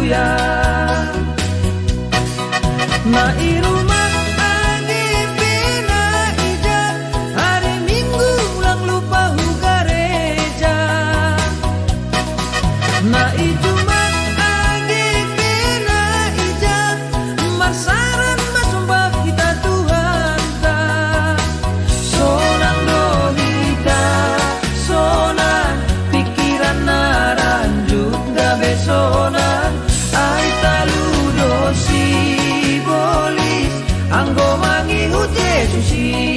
haleluya. Na irumah agi pina ija, hari Minggu ulang lupa hu gereja. Na ijumat agi pina ija, marsaran masumbah kita Tuhan ta. Sonang dohita, sonang pikiran naranjut gabe sonang, ay taludo si bolis anggo mangihut Yesusi.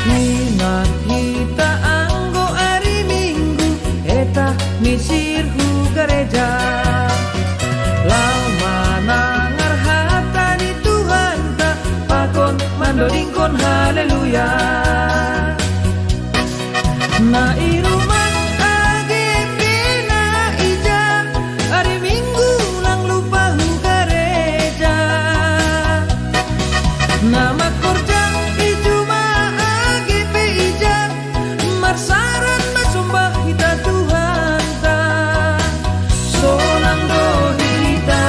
Ingat kita anggo hari Minggu eta misir hu gereja. Lama nangar hata di Tuhan ta, pakon mandodingkon haleluya. Na irumah agi pina ija, hari Minggu ulang lupa hu gereja. Nama kerja ijuma agi pe ija, marsaran masumbah kita Tuhan ta. Sonang dohita,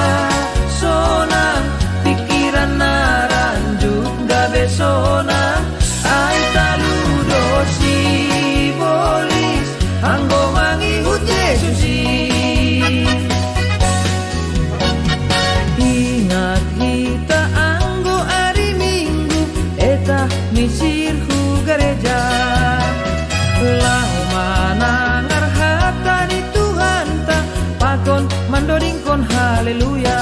sonang pikiran naranjuk gabe sonang, ay taludo si bolis anggo mangihut Yesusi. Ingat kita anggo hari Minggu eta misir hu gereja. Lama nangar hata di Tuhan ta, pakon mandodingkon haleluya.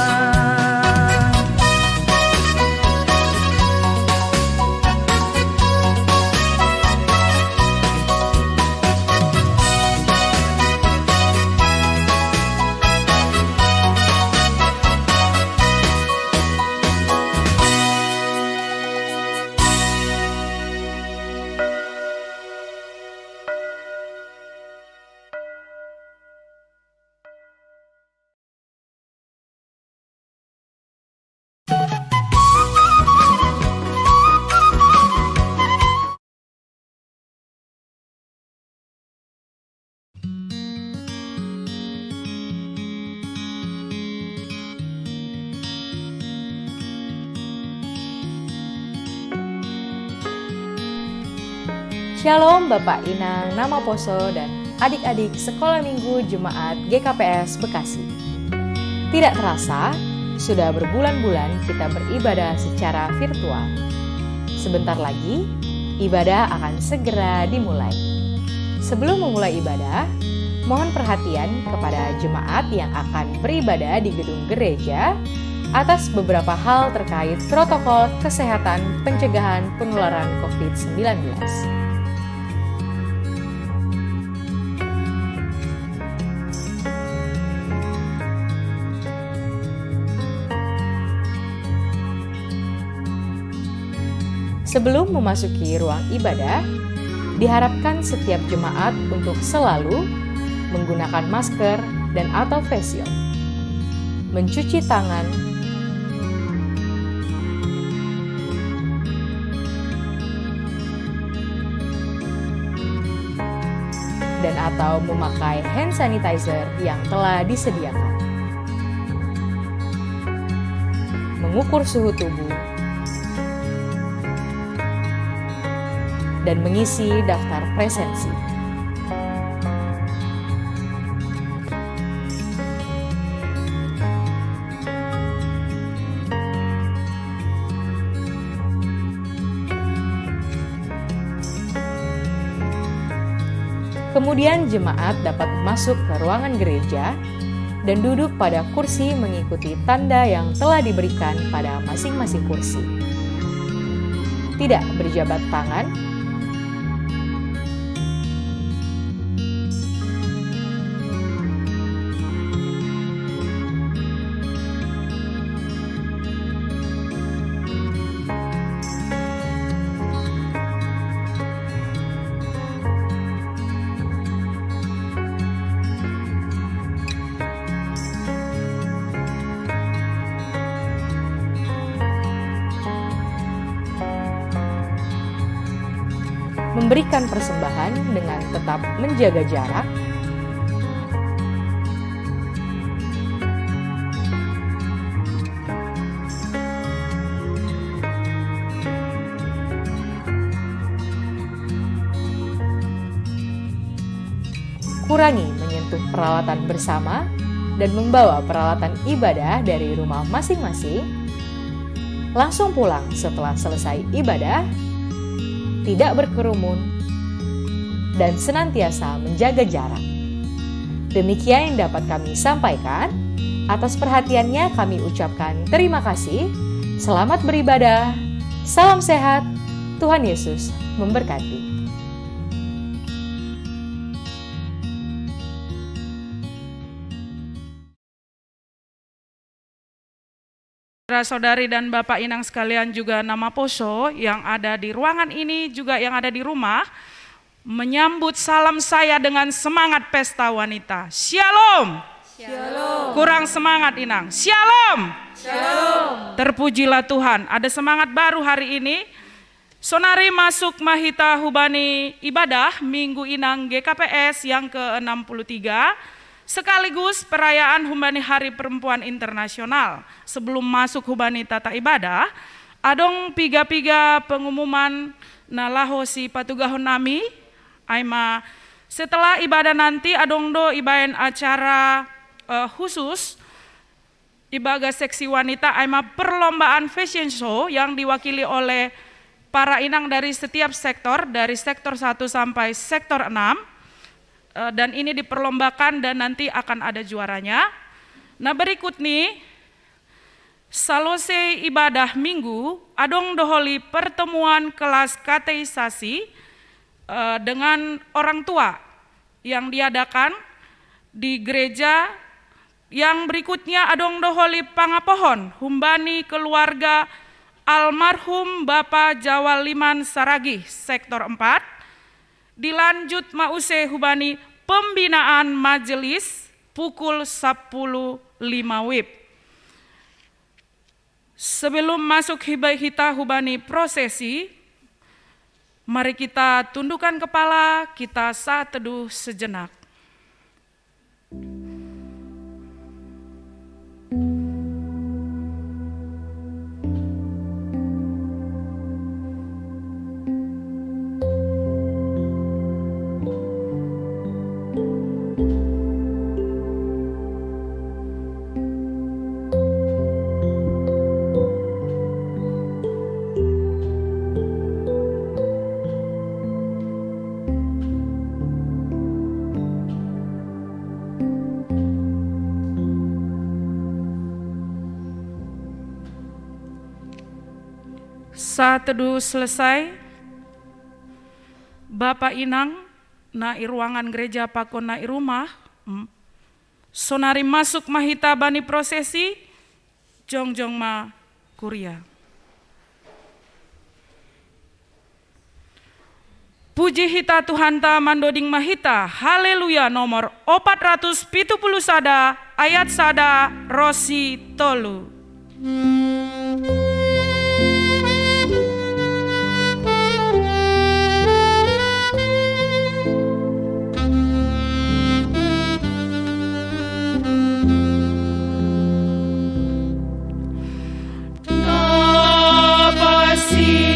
Shalom Bapak Inang, Nama Poso, dan adik-adik Sekolah Minggu Jemaat GKPS Bekasi. Tidak terasa, sudah berbulan-bulan kita beribadah secara virtual. Sebentar lagi, ibadah akan segera dimulai. Sebelum memulai ibadah, mohon perhatian kepada jemaat yang akan beribadah di gedung gereja atas beberapa hal terkait protokol kesehatan pencegahan penularan COVID-19. Sebelum memasuki ruang ibadah, diharapkan setiap jemaat untuk selalu menggunakan masker dan atau face shield, mencuci tangan, dan atau memakai hand sanitizer yang telah disediakan, mengukur suhu tubuh, dan mengisi daftar presensi. Kemudian jemaat dapat masuk ke ruangan gereja dan duduk pada kursi mengikuti tanda yang telah diberikan pada masing-masing kursi. Tidak berjabat tangan, memberikan persembahan dengan tetap menjaga jarak, kurangi menyentuh peralatan bersama dan membawa peralatan ibadah dari rumah masing-masing, langsung pulang setelah selesai ibadah, tidak berkerumun, dan senantiasa menjaga jarak. Demikian yang dapat kami sampaikan. Atas perhatiannya kami ucapkan terima kasih. Selamat beribadah. Salam sehat. Tuhan Yesus memberkati. Saudari dan Bapak Inang sekalian, juga nama Poso yang ada di ruangan ini, juga yang ada di rumah, menyambut salam saya dengan semangat pesta wanita. Shalom. Shalom. Kurang semangat Inang. Shalom. Shalom. Terpujilah Tuhan, ada semangat baru hari ini. Sonari masuk Mahita Hubani ibadah Minggu Inang GKPS yang ke-63. Sekaligus perayaan Hubani Hari Perempuan Internasional. Sebelum masuk Hubani tata ibadah, adong piga-piga pengumuman nalaho si patugahon nami, aima setelah ibadah nanti adong do ibayan acara khusus ibaga seksi wanita, aima perlombaan fashion show yang diwakili oleh para inang dari setiap sektor, dari sektor 1 sampai sektor 6. Dan ini diperlombakan dan nanti akan ada juaranya. Nah berikut nih, salose ibadah minggu, adong doholi pertemuan kelas kateisasi dengan orang tua yang diadakan di gereja. Yang berikutnya adong doholi pangapohon, humbani keluarga almarhum Bapak Jawaliman Saragih, sektor 4. Dilanjut mause hubani pembinaan majelis pukul 10.05 WIB. Sebelum masuk hita hubani prosesi, mari kita tundukkan kepala, kita saat teduh sejenak. Saat teduh selesai, Bapak Inang na ruangan gereja pakon na rumah, sonari masuk mahita bani prosesi, jongjong ma kuria. Puji hita Tuhan ta mandoding mahita, haleluya nomor 471 ayat sada rosi tolu. See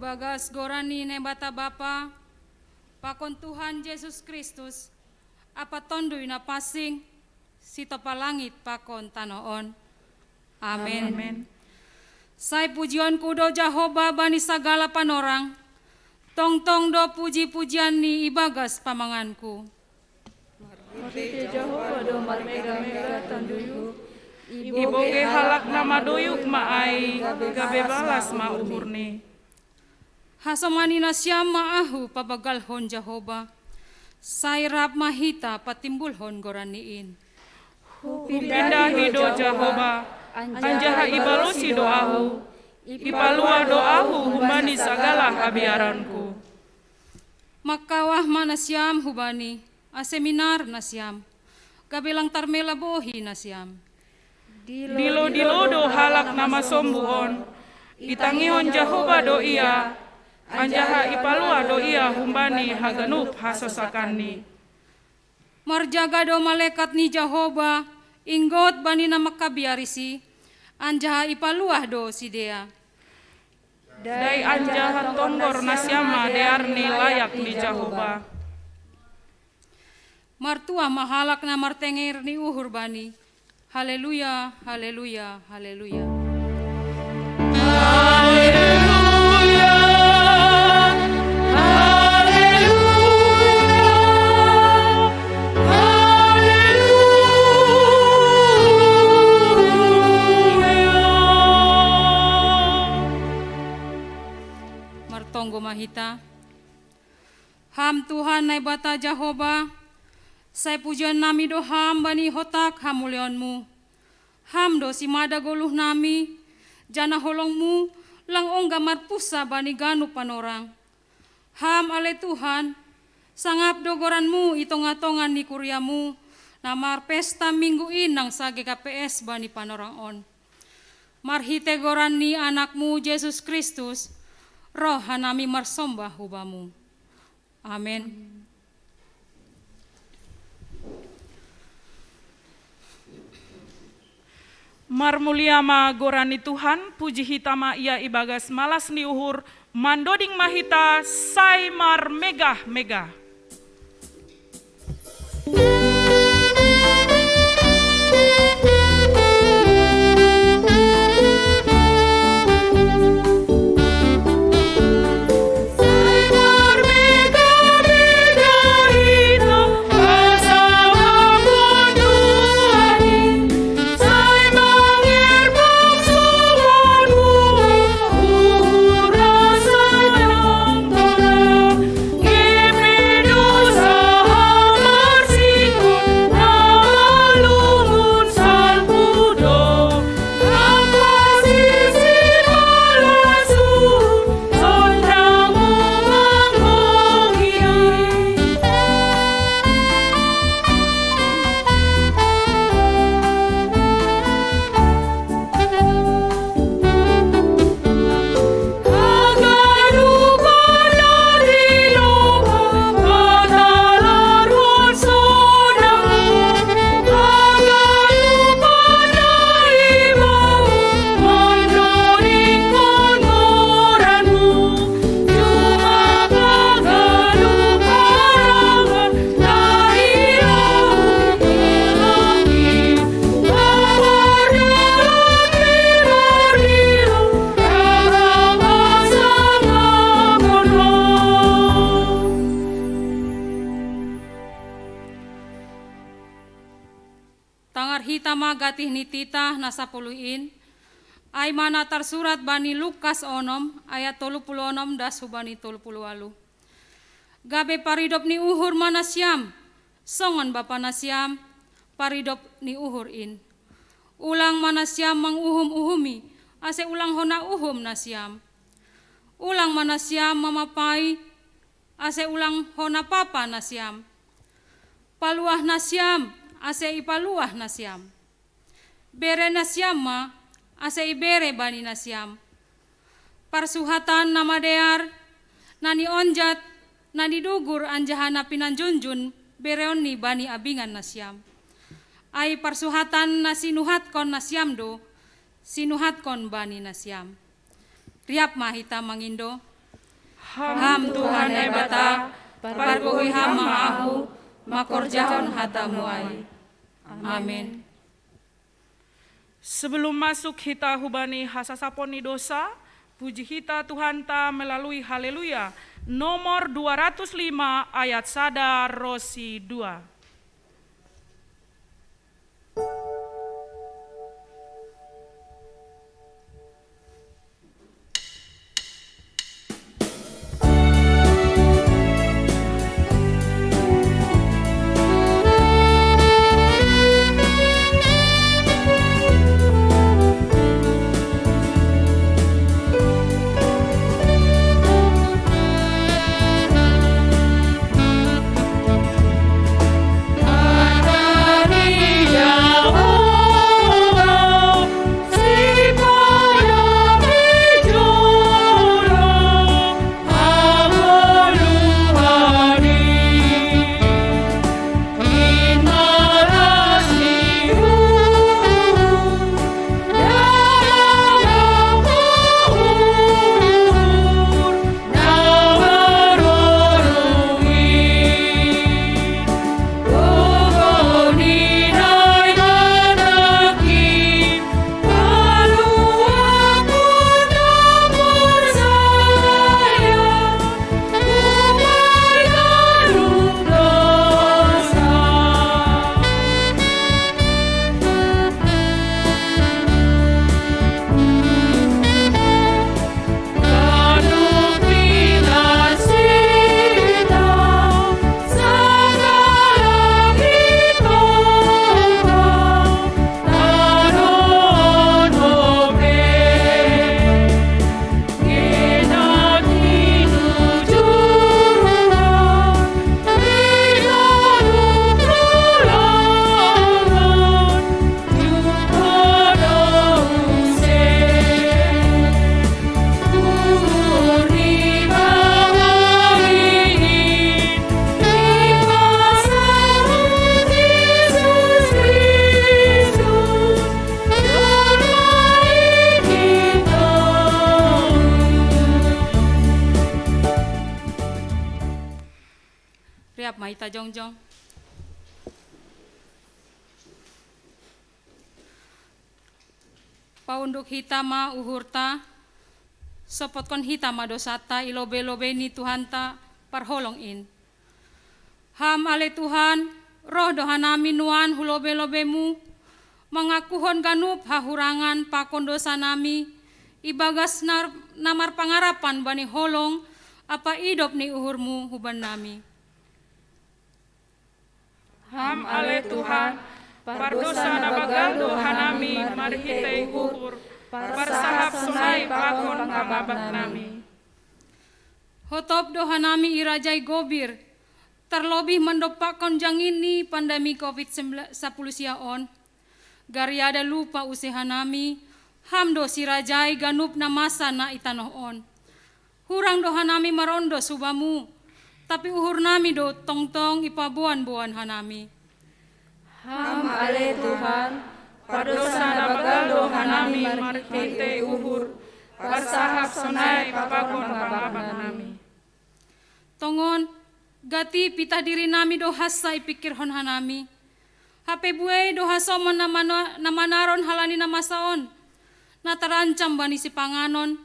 ibagas gorani nebata Bapa, pakon Tuhan Yesus Kristus, apa tondui na pasing, sito palangit pakon tanoon. Amen. Amen. Sai pujian kudo Jehovah bani sagala panorang, tong-tong do puji-pujian ni ibagas pamanganku. Iboge halak nama doyuk maai, gabe balas ma uhurni. Hasomani na siyam maahu pabagalhon Jehovah, sai rap mahita patimbulhon goraniin. Pindah hido Jehovah, anjaha ibalusi doahu, ipalua doahu humani sagala habiaranku. Makawah mana siyam hubani, aseminar na siyam, kabilang tarmela bohi na siyam. Dilo do halak nama sombuon, itangihon Jehovah do iya, anjaha ipalua do iya humbani haganup hasosakani. Marjaga do malaikat ni Jehovah, inggot bani na makabiarisi, anjaha ipaluah do sidea. Dai anjaha tonggor nasyama dearni layak ni Jehovah. Martua mahalak na martenger ni uhur bani. Haleluya, haleluya, haleluya. Martonggo mahita. Ham Tuhan nai bata Jehovah, sai pujian nami do ham bani hotak hamuleonmu. Ham do si mada goluh nami, jana holongmu lang ongga marpusa bani ganu panorang. Ham ale Tuhan, sangap do goranmu itong-atongan ni kuryamu, namar pesta minggu inang sa GKPS bani panorang on. Marhite goran ni anakmu Yesus Kristus, roh hanami marsombah hubamu. Amen. Marmulia ma gorani Tuhan, puji hitama ia ibagas malas ni uhur, mandoding mahita sai mar megah-megah. Gatih ni titah nasa puluin, ay mana tersurat bani Lukas onom, ayat 36 das hubani 38. Gabe paridop ni uhur mana siam, songon bapa nasiam, paridop ni uhur in. Ulang mana siam mang uhum-uhumi, ase ulang hona uhum nasiam. Ulang mana siam mamapai, ase ulang hona papa nasiam. Paluah nasiam, ase ipaluah nasiam. Bere nasiam ma, ase ibere bani nasiam. Parsuhatan nama dear, nani onjat, nani dugur anjahana pinanjunjun, bereoni bani abingan nasiam. Ai parsuhatan nasinuhat kon nasiam do, sinuhat kon bani nasiam. Riap mahita mangindo, Ham Tuhan ai bata, pargohi ham maahu, makorjahon hatamu ai. Amin. Sebelum masuk hita hubani hasasaponi dosa, puji hita Tuhan ta melalui haleluya. Nomor 205 ayat sada rosi 2. Riap maita jongjong. Paunduk hitama uhurta, sopotkon hitama dosata ilobe-lobe ni Tuhanta parholong in. Ham ale Tuhan, roh dohanami nuan hulobe-lobemu, mengakuhon ganup hahurangan pakon dosa nami, ibagas namar pangarapan bani holong, apa idop ni uhurmu huban nami. Ham ale Tuhan, pardosa na bagal dohanami marhitay uhur, parsahap sunay pakon pangabak nami. Hotop dohanami irajay gobir, terlebih mendopakon jangini pandemi COVID-19 siaon, gariada lupa usihanami, hamdo sirajay ganup na masa na itanohon. Hurang dohanami marondo subamu, tapi uhur nami do tongtong ipabuan-buan hanami. Ham ale Tuhan, pardosa na bagal dohanami marhite uhur, parsahap sonai papakon pangabak nami. Tongon, gati pitah diri nami do hasa ipikirhon hanami. Hape buai do hasomon namanaron halani namasaon. Natarancam bani si panganon,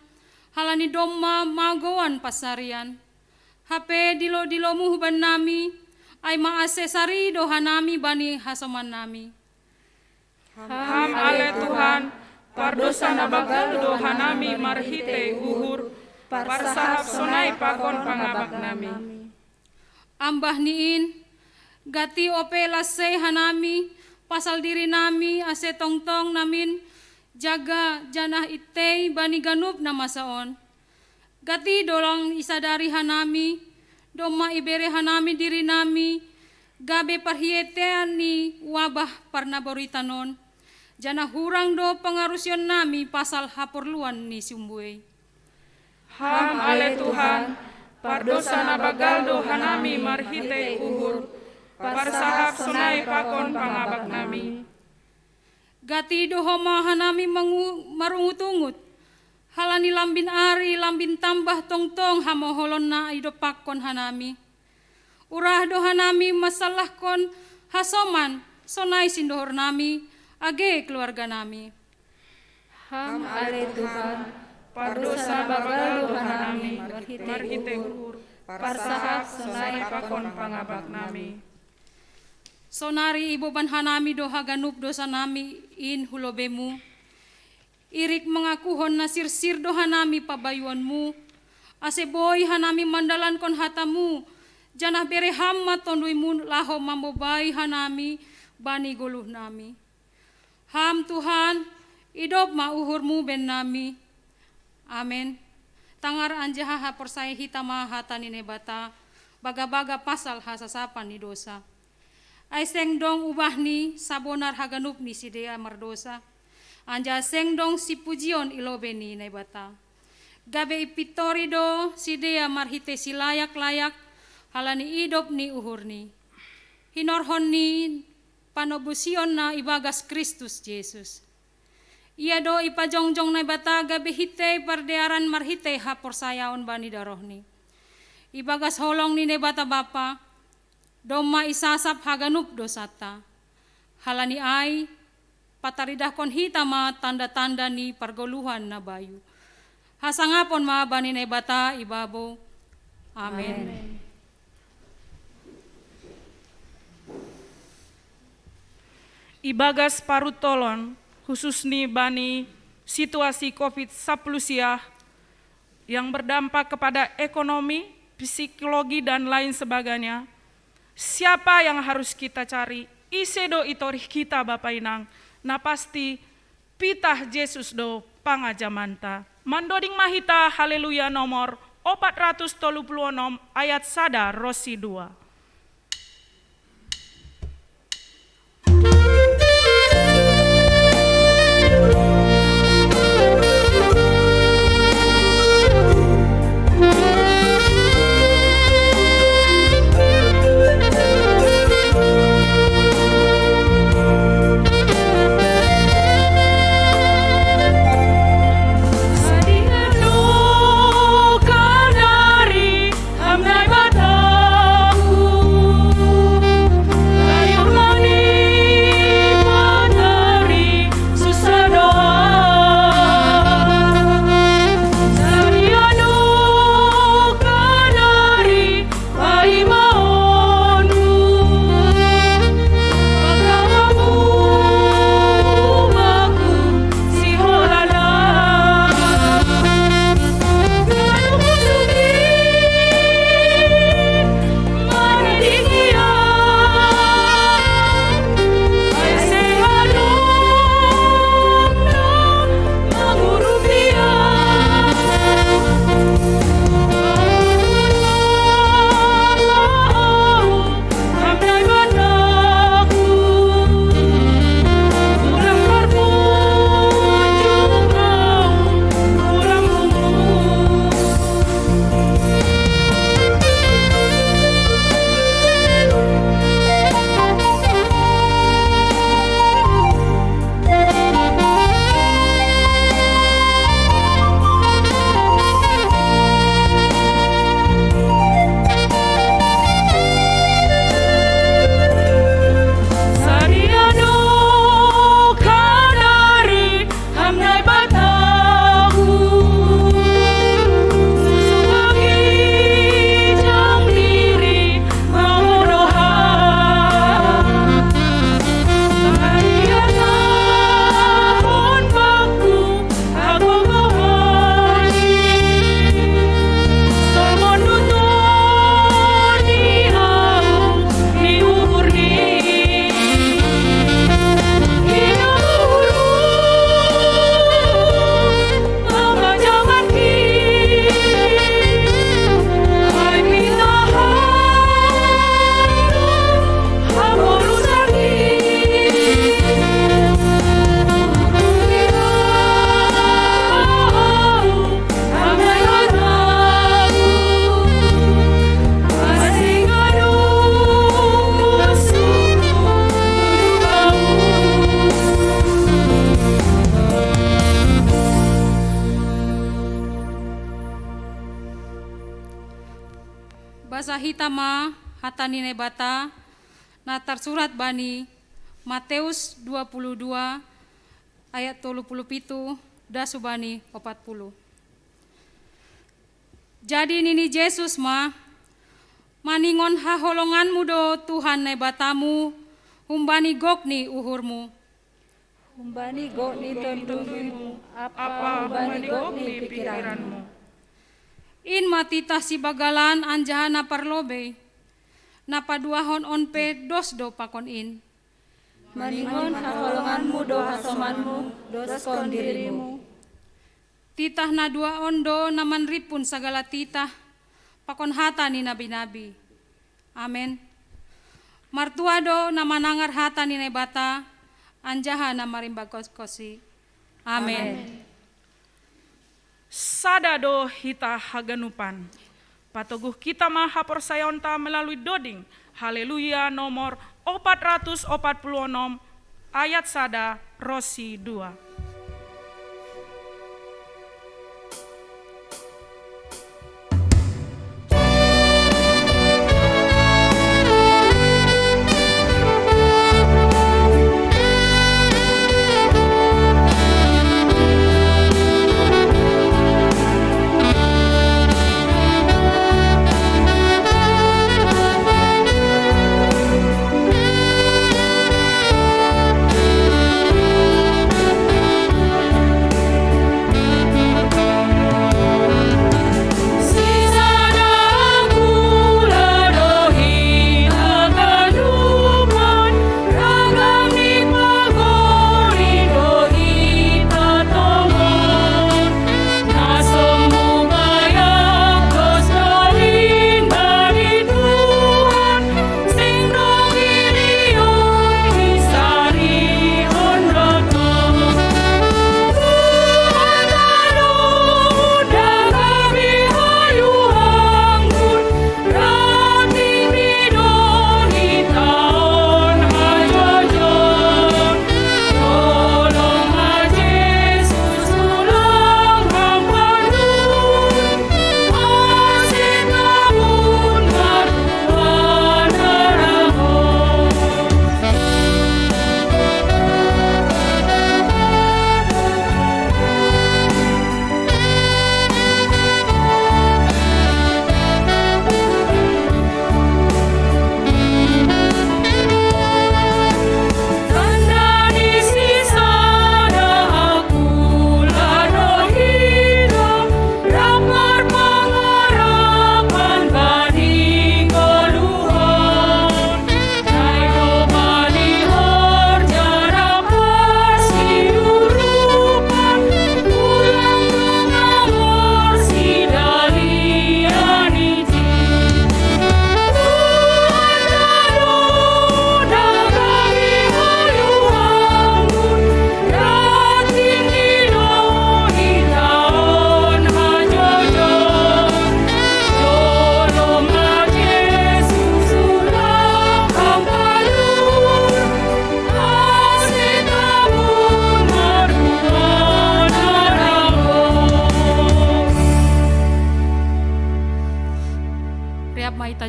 halani domma magoan pasarian. Hape dilo-dilomu huban nami, ay maasesari dohanami bani hasoman nami. Ham ale Tuhan, pardosa na bagal dohanami marhite uhur, parsahap sonay pakon pangabak nami. Ambah niin, gati ope lasay hanami, pasal diri nami ase tongtong namin, jaga janah itay bani ganup na masaon. Gati dolong isadari hanami, doma ibere hanami diri nami, gabe parhietean ni wabah parnaboritanon, jana hurang do pengarusyon nami pasal haporluan ni sumbuey. Ham ale Tuhan, pardosa na bagal dohanami marhite uhur, parsahap sonay pakon pangabak nami. Gati dohoma hanami marungutungut, Halani lambin ari, lambin tambah tong-tong hamoholon na idopakon hanami. Urah do hanami masalah kon hasoman, sonai sindohor nami, age keluarga nami. Ham ale Tuhan, Pardosa bagal doha nami, marhite marhite uhur, uhur, parsahap sonai pakon pangabak nami. Sonari iboban hanami do haganup dosa nami in hulobemu. Irik mengakuhon na sirsir do hanami pabayuanmu. Ase boy hanami mandalan kon hatamu. Janah bere hamma tonduimu laho mambobai hanami bani goluh nami. Ham Tuhan, idop ma uhurmu ben nami. Amen. Tangar anjaha persai hitama hatani nebata, baga-baga pasal hasasapan ni dosa. Ay seng dong ubah ni sabonar haganup ni sidea mardosa. Anja seng dong si pujion ilobe ni nebata. Gabe ipitorido sidea marhite si layak-layak, halani idop ni uhur ni. Hinorhon ni panobusion na ibagas Kristus Yesus. Ia do ipajongjong na bata gabe hite pardearan marhite ha porsayaon bani darohni. Ibagas holong ni nebata bapa, doma isasap haganup dosata. Halani ay pataridah kon hitama tanda-tanda ni pargoluhan na bayu. Hasangapon ma bani nebata ibabo. Amen. Ibagas parutolon khusus nih bani situasi COVID-19 yang berdampak kepada ekonomi, psikologi dan lain sebagainya. Siapa yang harus kita cari? Isedo itorih kita Bapak Inang. Nah pasti pitah Yesus do pangajamanta. Mandoding mahita haleluya nomor 436 ayat sada rosi 2. Kanari, hamnai batau hitama hatanine bata na tersurat bani Matius 22 ayat 37 dasubani 40. Jadi nini Yesus maningon haholonganmu do Tuhan ne batamu humbani gokni uhurmu. Humbani gokni tentumu, Apa humbani gokni pikiranmu. In matita si bagalan anjahana parlobe napaduahon onpe dos do pakon in. maningon haholonganmu do hasomanmu, doskon dirimu. Titah na dua ondo naman ripun sagala titah pakon hata ni nabi-nabi. Amen. Martuado na manangar hata ni nebata anjaha na marimbagkosi. Amen. Sadado hita haganupan. Patoguh kita maha persayonta melalui doding. Haleluya nomor 446 ayat sada Rosi 2.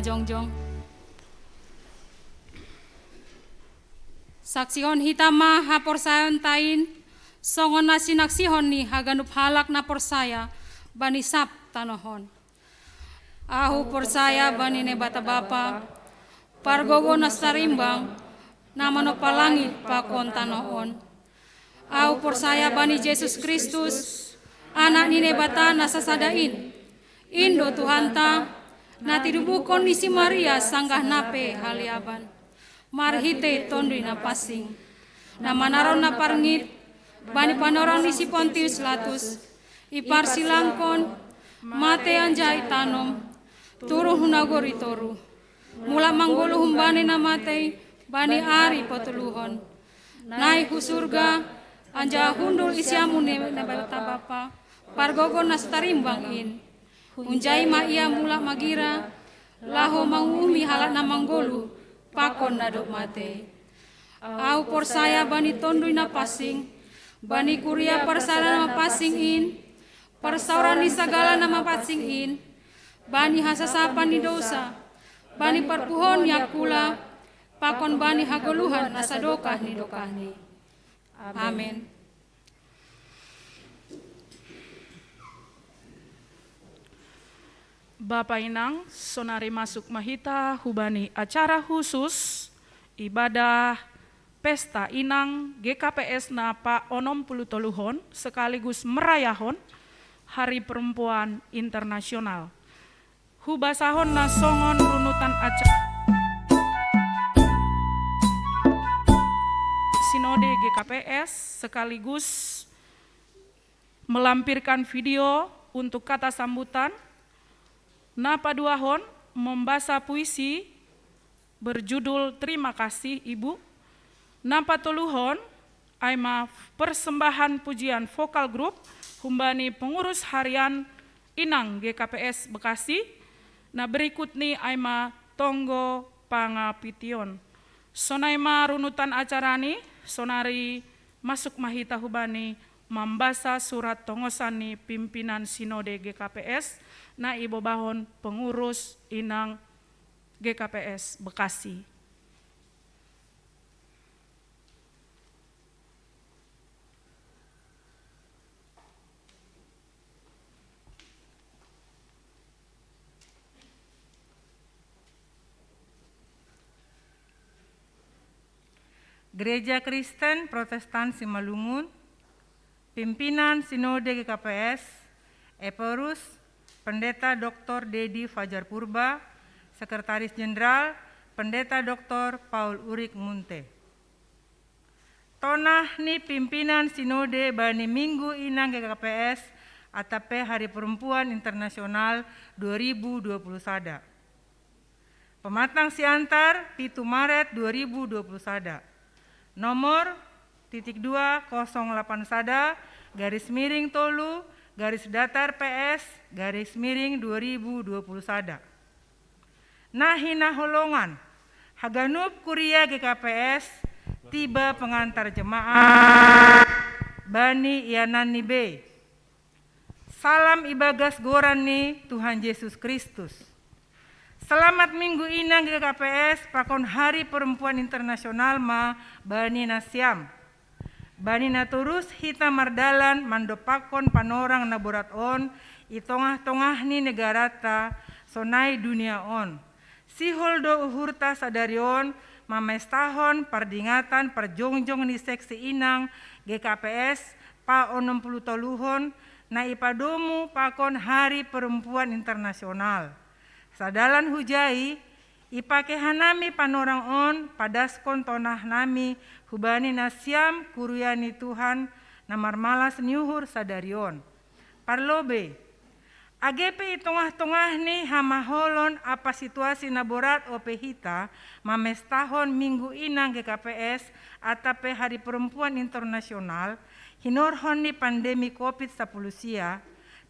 Jongjong. Saksihon hitama hapor sayon tain songon na sinaksihon ni haganup halak na porsaya bani sap tanohon. Ahu porsaya bani ne bata bapa pargogo na sarimbang namano palangit pakon tanohon. Ahu porsaya bani Yesus Kristus anak ni ne bata nasasadain Indo Tuhanta na tidubukon ni si Maria sanggah nape haliaban. Marhite tondri na pasing. Na manaron na parngit, bani panorang ni si Pontius Latus. Ipar silangkon, mate anjay tanom, turu hunagori toru. Mula manggulu humbani na mate, bani ari potuluhon. Nai husurga, anja hundul isyamu ne bata bapa, pargogon na starimbang in. Unjai ma ia mula magira, laho mangumi halak na manggolu, pakon na dok mate. Au porsaya bani tondui na pasing, bani kuria persara na pasing in, persauran ni sagala na mapasing in, bani hasasapan ni dosa, bani perpuhon yakula, pakon bani hagoluhan nasadokah ni dokahni. Amin. Bapak Inang, sonari masuk mahita hubani acara khusus ibadah pesta Inang GKPS napa onom puluh toluhon sekaligus merayahon Hari Perempuan Internasional. Hubasahon nasongon runutan acara Sinode GKPS sekaligus melampirkan video untuk kata sambutan. Napa duahon membaca puisi berjudul Terima Kasih Ibu. Napa toluhon aima persembahan pujian vokal grup humbani pengurus harian Inang GKPS Bekasi. Nah berikut nih aima tonggo pangapition. Sonaima runutan acara nih sonari masuk mahita hubani membaca surat tongosani pimpinan Sinode GKPS na ibu bahon pengurus Inang GKPS Bekasi. Gereja Kristen Protestan Simalungun, pimpinan Sinode GKPS, Eperus, Pendeta Dr. Dedi Fajar Purba, Sekretaris Jenderal, Pendeta Dr. Paul Urik Munte. Tonah ni pimpinan Sinode bani Minggu Inang GKPS atape Hari Perempuan Internasional 2020 sada. Pematang siantar 7 Maret 2020 sada. Nomor _208 sada _tolu _PS_2020 sada. Nahina holongan Haganup Kuria GKPS tiba pengantar jemaat Bani Ianani B. Salam ibagas gorani Tuhan Yesus Kristus. Selamat Minggu Inang GKPS pakon Hari Perempuan Internasional ma Bani Nasiam. Bani naturus hita mardalan mandopakon panorang naborat on itongah-tongah ni negarata sonai dunia on. Siholdo uhurta sadarion mamestahon pardingatan perjongjong ni seksi Inang GKPS pa 60 toluhon na ipadomu pakon Hari Perempuan Internasional. Sadalan hujai ipake hanami panorang on padaskon tonah nami hubani nasiam kuruyani Tuhan namar malas niuhur sadarion. Parlobe AGP tongah-tongah ni hamaholon apa situasi naborat opehita mamestahon Minggu Inang GKPS atape Hari Perempuan Internasional hinorhon ni pandemi COVID-19 sia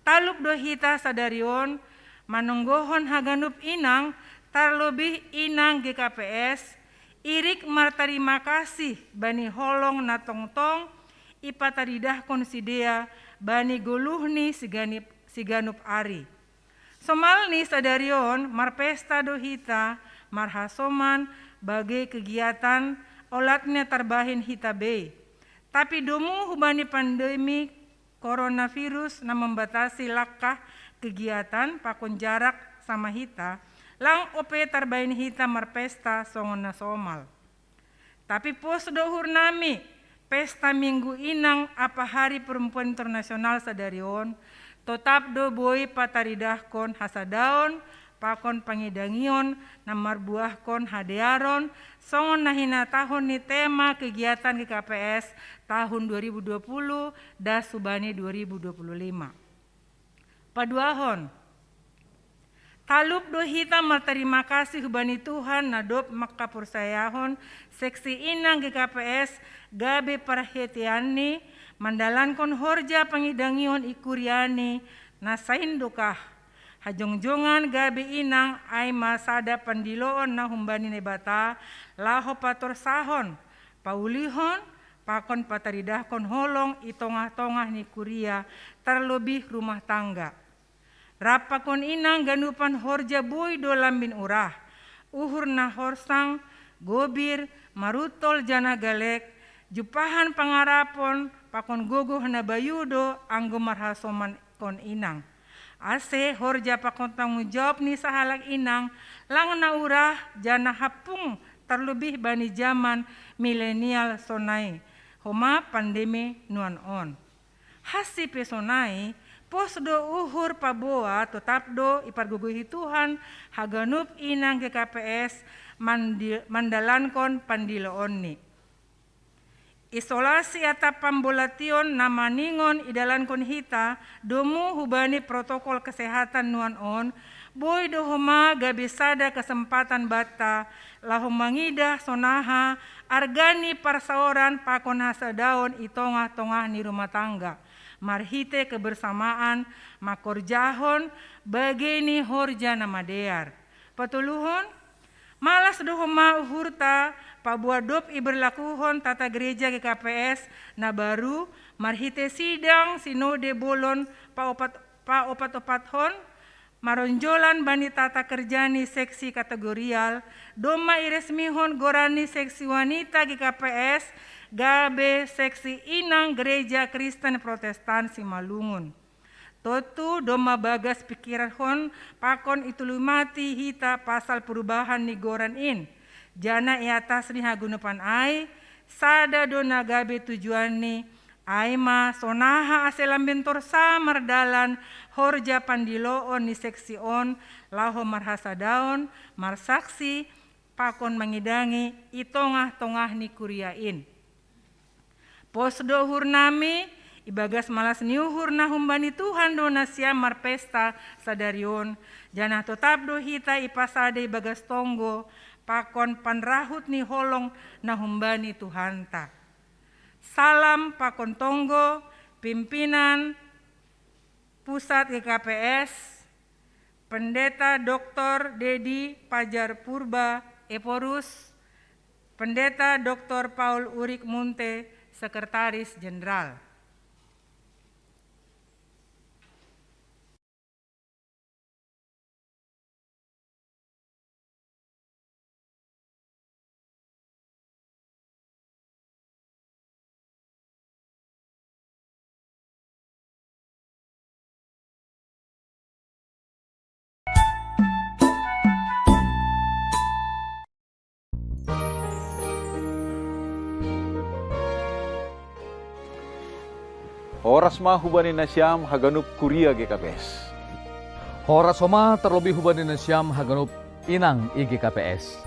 taluk dohita sadarion manunggohon haganup Inang tarlebih Inang GKPS irik martarima kasih bani holong natongtong ipataridah konsidea bani goluhni siganup ari. Somalni sadarion marpesta dohita marhasoman bagai kegiatan olatnya tarbahin hitabe. Tapi domu hubani pandemi coronavirus na membatasi lakah kegiatan pakon jarak sama hita lang ope tarbain hita marpesta songon na somal. Tapi pos dohur nami pesta Minggu Inang apa Hari Perempuan Internasional sadarion tetap do boy pataridahkon hasadaon pakon pangidangion namar buahkon hadearon songon nahina tahun ni tema kegiatan GKPS tahun 2020 das subani 2025. Paduahon taluk dohita martarima kasih hubani Tuhan nadop makapursayahon seksi Inang GKPS gabe parhetiani mandalankon horja pangidangion ikuriani nasain dokah hajongjongan gabe Inang ay masada pandiloon na humbani nebata laho pator sahon paulihon pakon pataridahkon holong itongah-tongah ni kuria terlebih rumah tangga. Rapakon Inang ganupan horja boy do lambin urah. uhur nahorsang, gobir, marutol jana galek, jupahan pangarapon, pakon gogo hana bayudo, anggo marhasoman kon inang. Ase horja pakon tanggung jawab ni sahalak inang, lang naurah jana hapung terlebih bani zaman milenial sonai. Homa pandemi nuan on. Hasi pesonai, pos do uhur paboa tetap do ipar guguhi Tuhan haganup inang GKPS mandalankon pandiloon ni. Isolasi atap pambolation nama ningon idalankon hita domu hubani protokol kesehatan nuan on boy dohoma gabisada kesempatan bata lahom mangidah sonaha argani parsaoran pakon hasadaon itongah-tongah ni rumah tangga. Marhite kebersamaan makorjahon bageni horja namadear. Patuluhon malas dohoma uhurta pabuadop iberlakuhon tata gereja GKPS na baru marhite sidang sinode bolon pa opat-opathon maronjolan bani tata kerjani seksi kategorial doma iresmihon gorani seksi wanita GKPS gabe seksi inang gereja Kristen Protestan Simalungun. Totu doma bagas pikiran hon pakon itulumati hita pasal perubahan ni goran in. Jana iatas ni hagunupan ai, sada dona gabe tujuan ni aima sonaha aselam bentor samar dalan horja pandiloon ni seksi on laho marhasadaon marsaksi pakon mangidangi itongah-tongah ni kuriain. Posdo hurnami ibagas malas niuhur na humbani Tuhan do nasya marpesta sadarion jana tetap do hita ipasade ibagas tonggo pakon panrahut ni holong na humbani Tuhan ta. Salam pakon tonggo pimpinan pusat GKPS Pendeta Dr. Dedi Pajar Purba Eporus, Pendeta Dr. Paul Urik Munte Sekretaris Jenderal. Horas ma hubani nasyam haganup kuria GKPS. Horas homa terlebih hubani nasyam haganup inang IGKPS.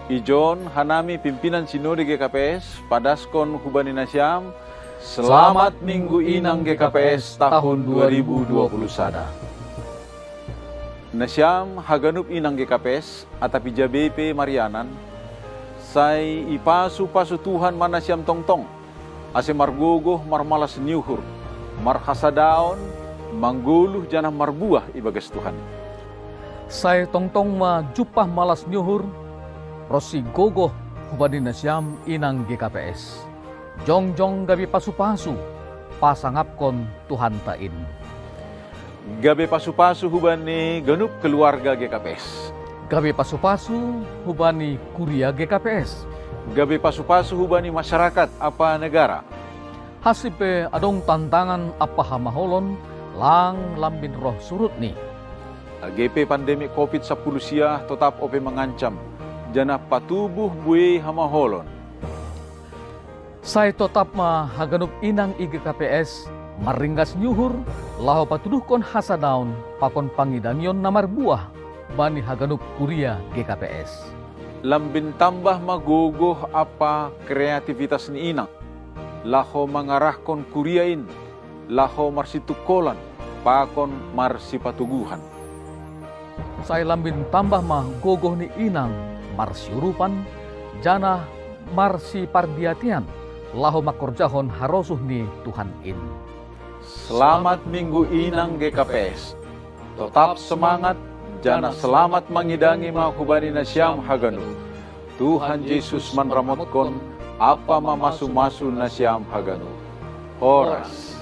Ijon hanami pimpinan sinode GKPS padaskon hubani nasyam selamat minggu inang GKPS tahun 2020 sada. Nasyam haganup inang GKPS atapi JBP Marianan sai ipasu-pasu Tuhan manasyam tongtong ase margogoh marmalas niuhur marhasadaon mangguluh janah marbuah ibagas Tuhan. Saya tongtong ma jupah malas nyuhur rosi gogoh hubani nasyam inang GKPS. Jong-jong gabi pasu-pasu pasangapkon Tuhan tain. Gabe pasu-pasu hubani ganup keluarga GKPS. Gabi pasu-pasu hubani kuria GKPS. Gabe pasu-pasu hubani masyarakat apa negara. Hasipe adong tantangan apa hamaholon lang lambin roh surut ni. GP pandemi COVID-10 sia tetap ope mengancam jana patubuh bue hamaholon. Saya tetap ma haganup inang IGKPS maringgas nyuhur laho patuduhkon hasadaun pakon pangidamion namar buah bani haganup kuria GKPS. Lambin tambah magogoh apa kreativitas ni inang. Laho mangarahkon kuriain, laho marsitukolan, pakon marsipatuguhan. Saya lambin tambah mah gogoh ni inang, marsiurupan, jana marsi pardiatian, laho makorjahon harosuh ni Tuhan in. Selamat minggu inang GKPS. Tetap semangat, jana selamat mangidangi mahubani nasyam haganu. Tuhan Yesus manramotkon, apa mamasu-masu nasyam haganu. Horas.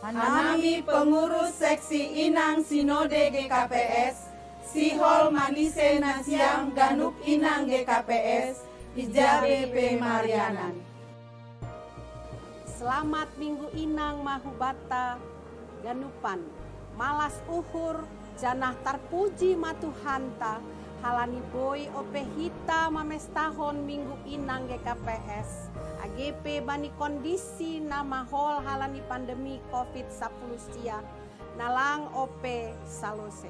Hanami pengurus seksi Inang Sinode GKPS, Sihol Manise Nasiam Ganup Inang GKPS, Ija BP Marianan. Selamat Minggu Inang Mahubata Ganupan, Malas Uhur, Janah Tarpuji Matuhanta, Halani Boy Opehita Mamestahon Minggu Inang GKPS, AGP bani kondisi nama hol halani pandemi COVID-19 sia, nalang OP salose.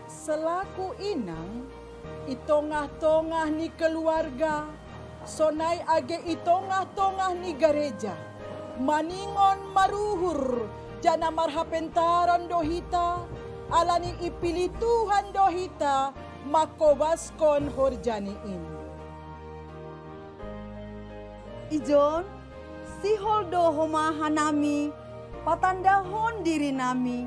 Selaku inang, itongah-tongah ni keluarga, sonai age itongah-tongah ni gereja, maningon maruhur, jana marhapentaran dohita, alani ipili Tuhan dohita, makobaskon horjaniin. Ijon, sihol dohoma hanami, patandahon diri nami,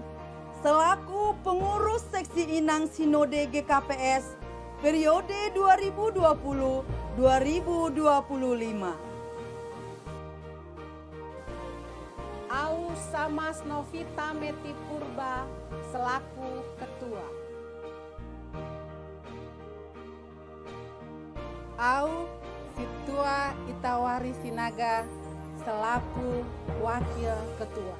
selaku pengurus seksi Inang Sinode GKPS periode 2020-2025. Au Samas Novita Meti Purba selaku ketua. Au Situa Itawari Sinaga selaku wakil ketua.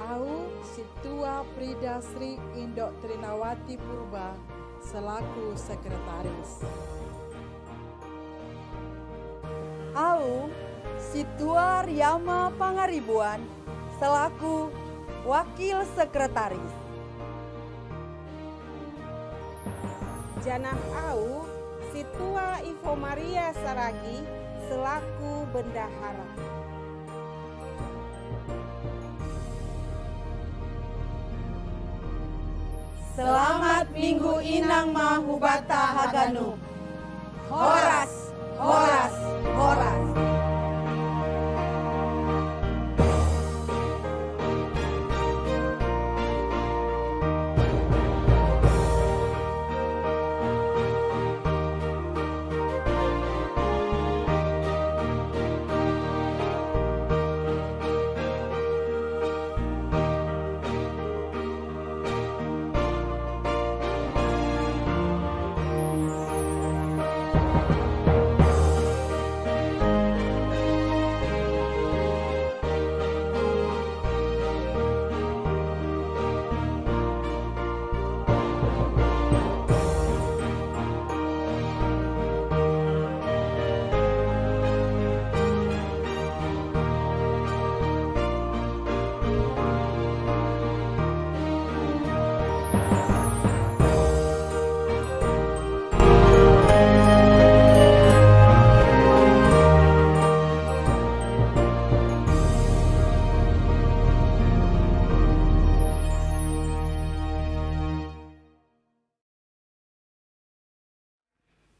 Au Situa Prida Sri Indok Trinawati Purba selaku sekretaris. Au Situa Riyama Pangaribuan selaku wakil sekretaris. Janah Au Situa Ivo Maria Saragi selaku bendahara. Selamat Minggu Inang Mahubata Haganu. Horas, horas, horas.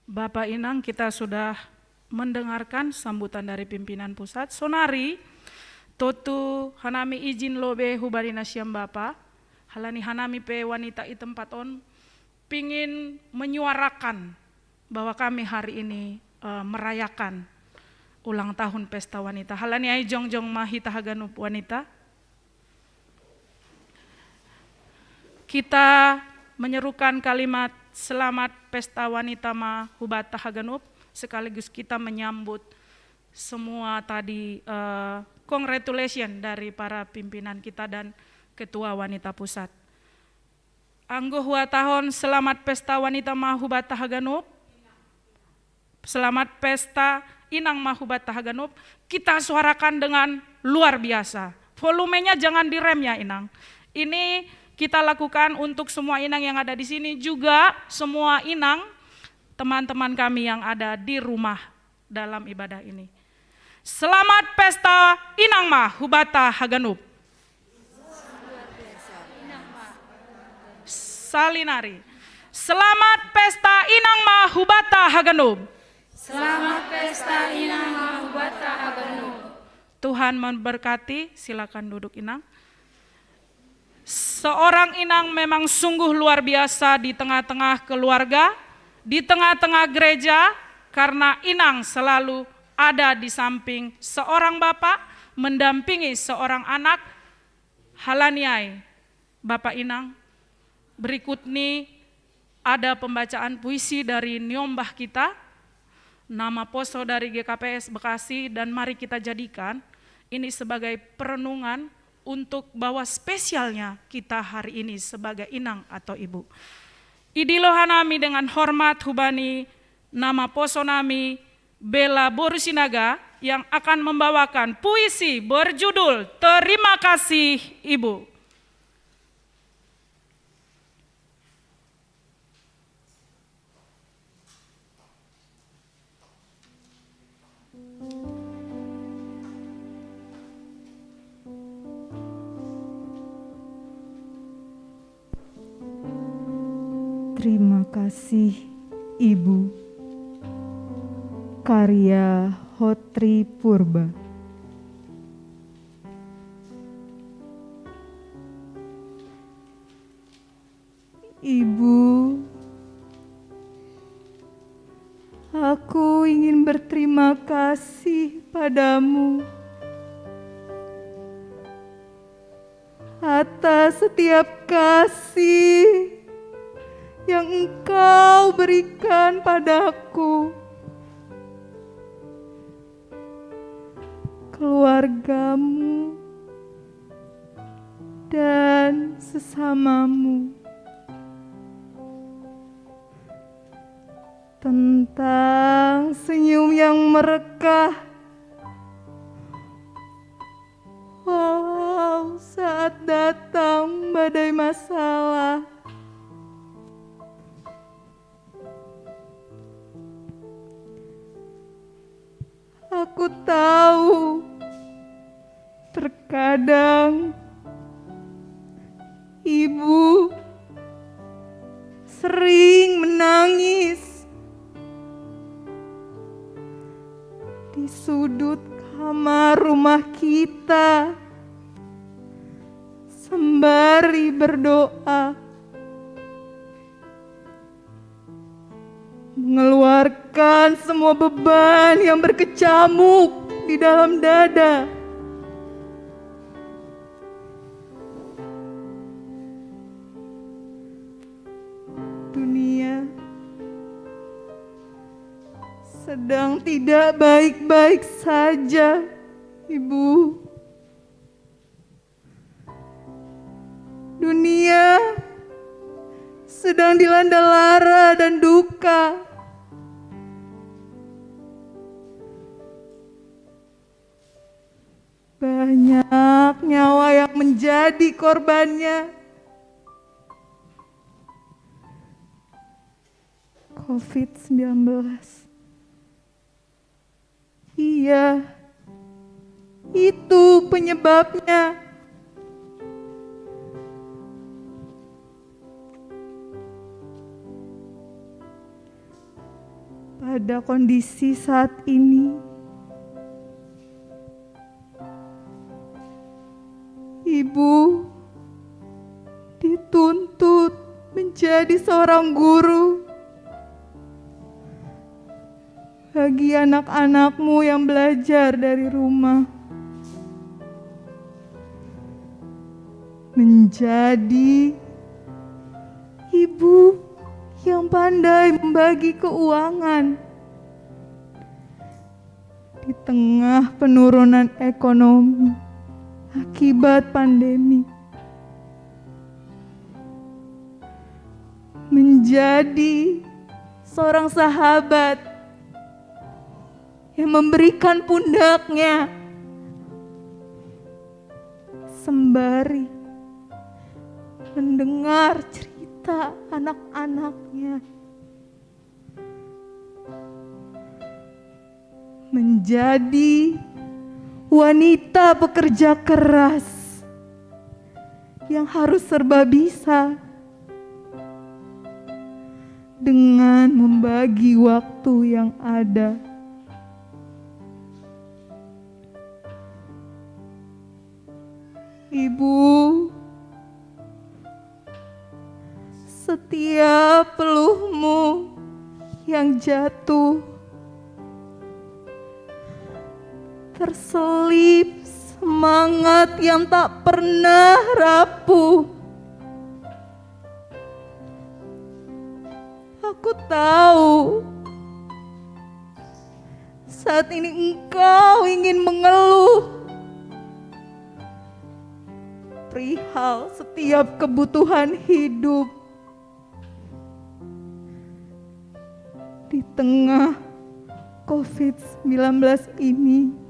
Bapak Inang, kita sudah mendengarkan sambutan dari pimpinan pusat. Sonari, totu hanami izin lobe hubari nasyam Bapak, halani hanami pe wanita i tempat on, pingin menyuarakan bahwa kami hari ini merayakan ulang tahun pesta wanita. Halani ai jongjong mahita haganup wanita. Kita menyerukan kalimat selamat pesta wanita Mahubata Haganup, sekaligus kita menyambut semua tadi congratulation dari para pimpinan kita dan ketua wanita pusat. Anggo hua tahun selamat pesta wanita Mahubata Haganup, selamat pesta Inang Mahubata Haganup, kita suarakan dengan luar biasa. Volumenya jangan direm ya Inang. Ini kita lakukan untuk semua inang yang ada di sini, juga semua inang teman-teman kami yang ada di rumah dalam ibadah ini. Selamat pesta Inang Mahubata Haganup. Salinari. Selamat pesta Inang Mahubata Haganup. Selamat pesta Inang Mahubata Haganup. Tuhan memberkati, silakan duduk Inang. Seorang inang memang sungguh luar biasa di tengah-tengah keluarga, di tengah-tengah gereja, karena inang selalu ada di samping seorang bapak, mendampingi seorang anak. Halaniai, Bapak Inang, berikut ini ada pembacaan puisi dari nyombah kita, nama poso dari GKPS Bekasi, dan mari kita jadikan ini sebagai perenungan untuk bahwa spesialnya kita hari ini sebagai inang atau ibu. Idilohanami dengan hormat hubani nama poso nami Bella Borusinaga yang akan membawakan puisi berjudul Terima Kasih Ibu. Terima kasih Ibu. Karya Hotri Purba. Ibu, aku ingin berterima kasih padamu atas setiap kasih yang Engkau berikan padaku, keluargamu, dan sesamamu. Tentang senyum yang merekah, walau saat datang badai masalah. Aku tahu terkadang Ibu sering menangis di sudut kamar rumah kita sembari berdoa, mengeluarkan semua beban yang berkecamuk di dalam dada. Dunia sedang tidak baik-baik saja, Ibu. Dunia sedang dilanda lara dan duka. Banyak nyawa yang menjadi korbannya. COVID-19. Iya, itu penyebabnya. Pada kondisi saat ini, Ibu dituntut menjadi seorang guru bagi anak-anakmu yang belajar dari rumah. Menjadi ibu yang pandai membagi keuangan di tengah penurunan ekonomi akibat pandemi. Menjadi seorang sahabat yang memberikan pundaknya sembari mendengar cerita anak-anaknya. Menjadi wanita pekerja keras yang harus serba bisa dengan membagi waktu yang ada. Ibu, setiap peluhmu yang jatuh terselip semangat yang tak pernah rapuh. Aku tahu saat ini engkau ingin mengeluh perihal setiap kebutuhan hidup di tengah COVID-19 ini.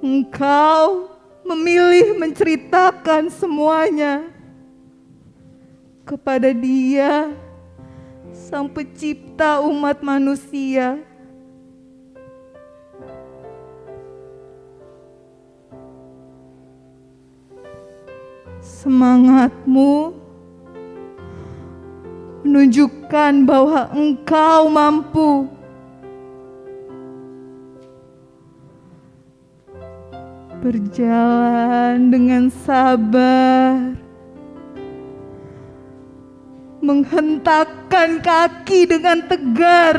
Engkau memilih menceritakan semuanya kepada Dia, Sang Pencipta umat manusia. Semangatmu menunjukkan bahwa engkau mampu berjalan dengan sabar, menghentakkan kaki dengan tegar,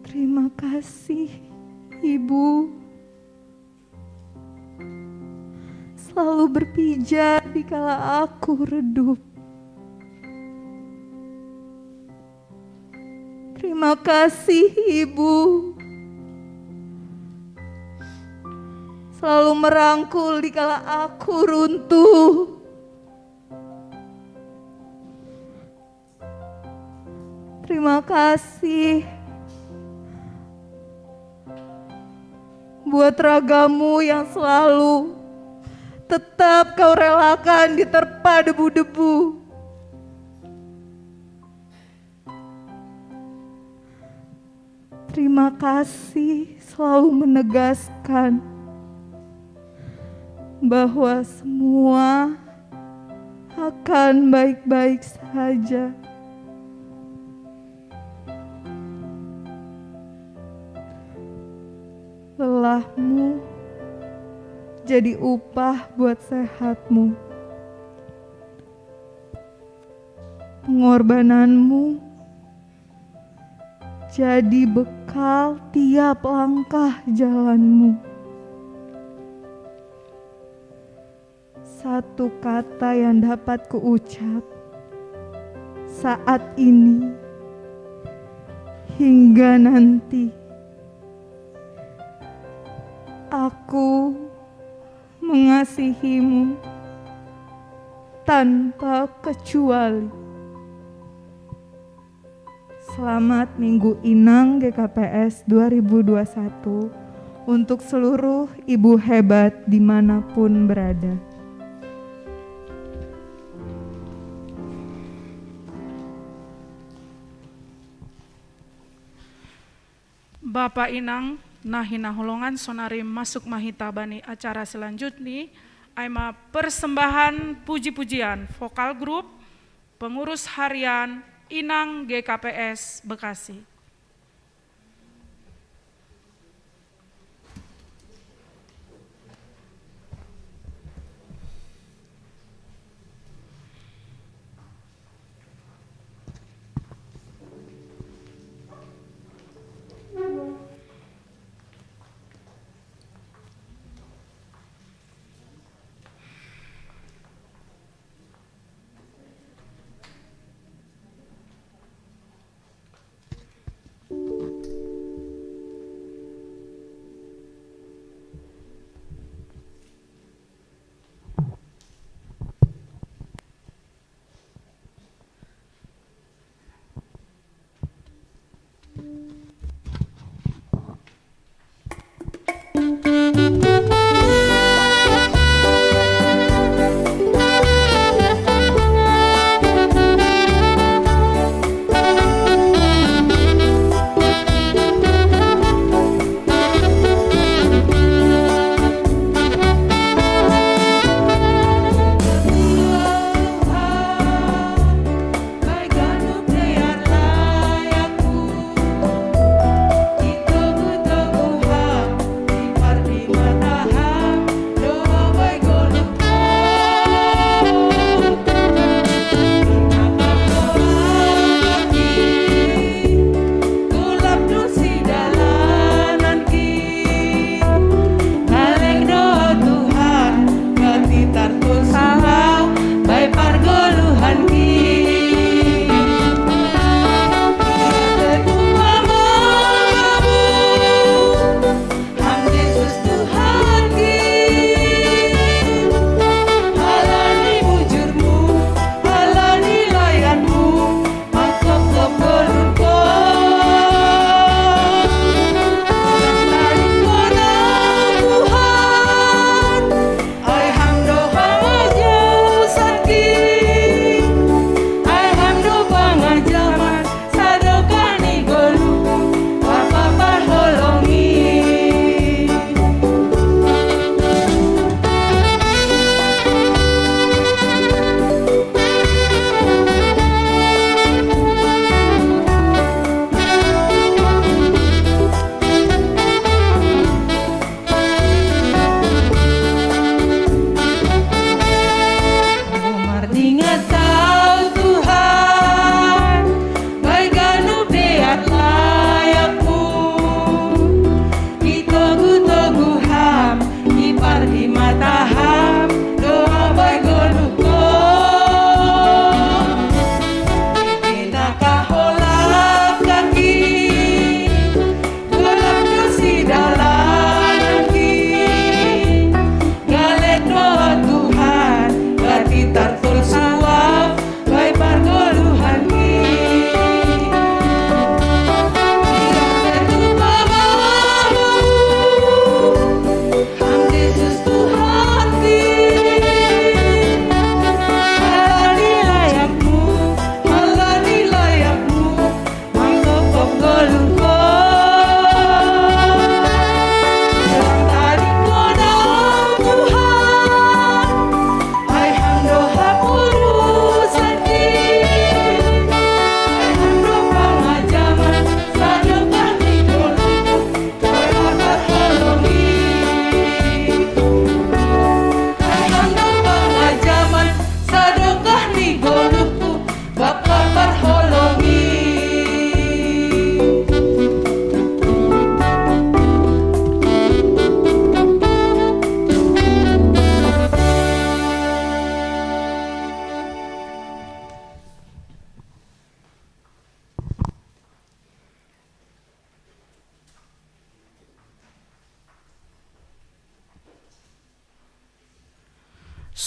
terima kasih Ibu, selalu berpijak dikala aku redup. Terima kasih Ibu, selalu merangkul dikala aku runtuh. Terima kasih buat ragamu yang selalu tetap kau relakan diterpa debu-debu. Terima kasih selalu menegaskan bahwa semua akan baik-baik saja. Lelahmu jadi upah buat sehatmu. Pengorbananmu jadi bekal tiap langkah jalanmu. Satu kata yang dapat kuucap saat ini hingga nanti. Aku mengasihimu tanpa kecuali. Selamat Minggu Inang GKPS 2021 untuk seluruh ibu hebat dimanapun berada. Bapak Inang Nahina Holongan sonari masuk mahita bani acara selanjutnya aima persembahan puji-pujian vokal grup pengurus harian Inang GKPS Bekasi.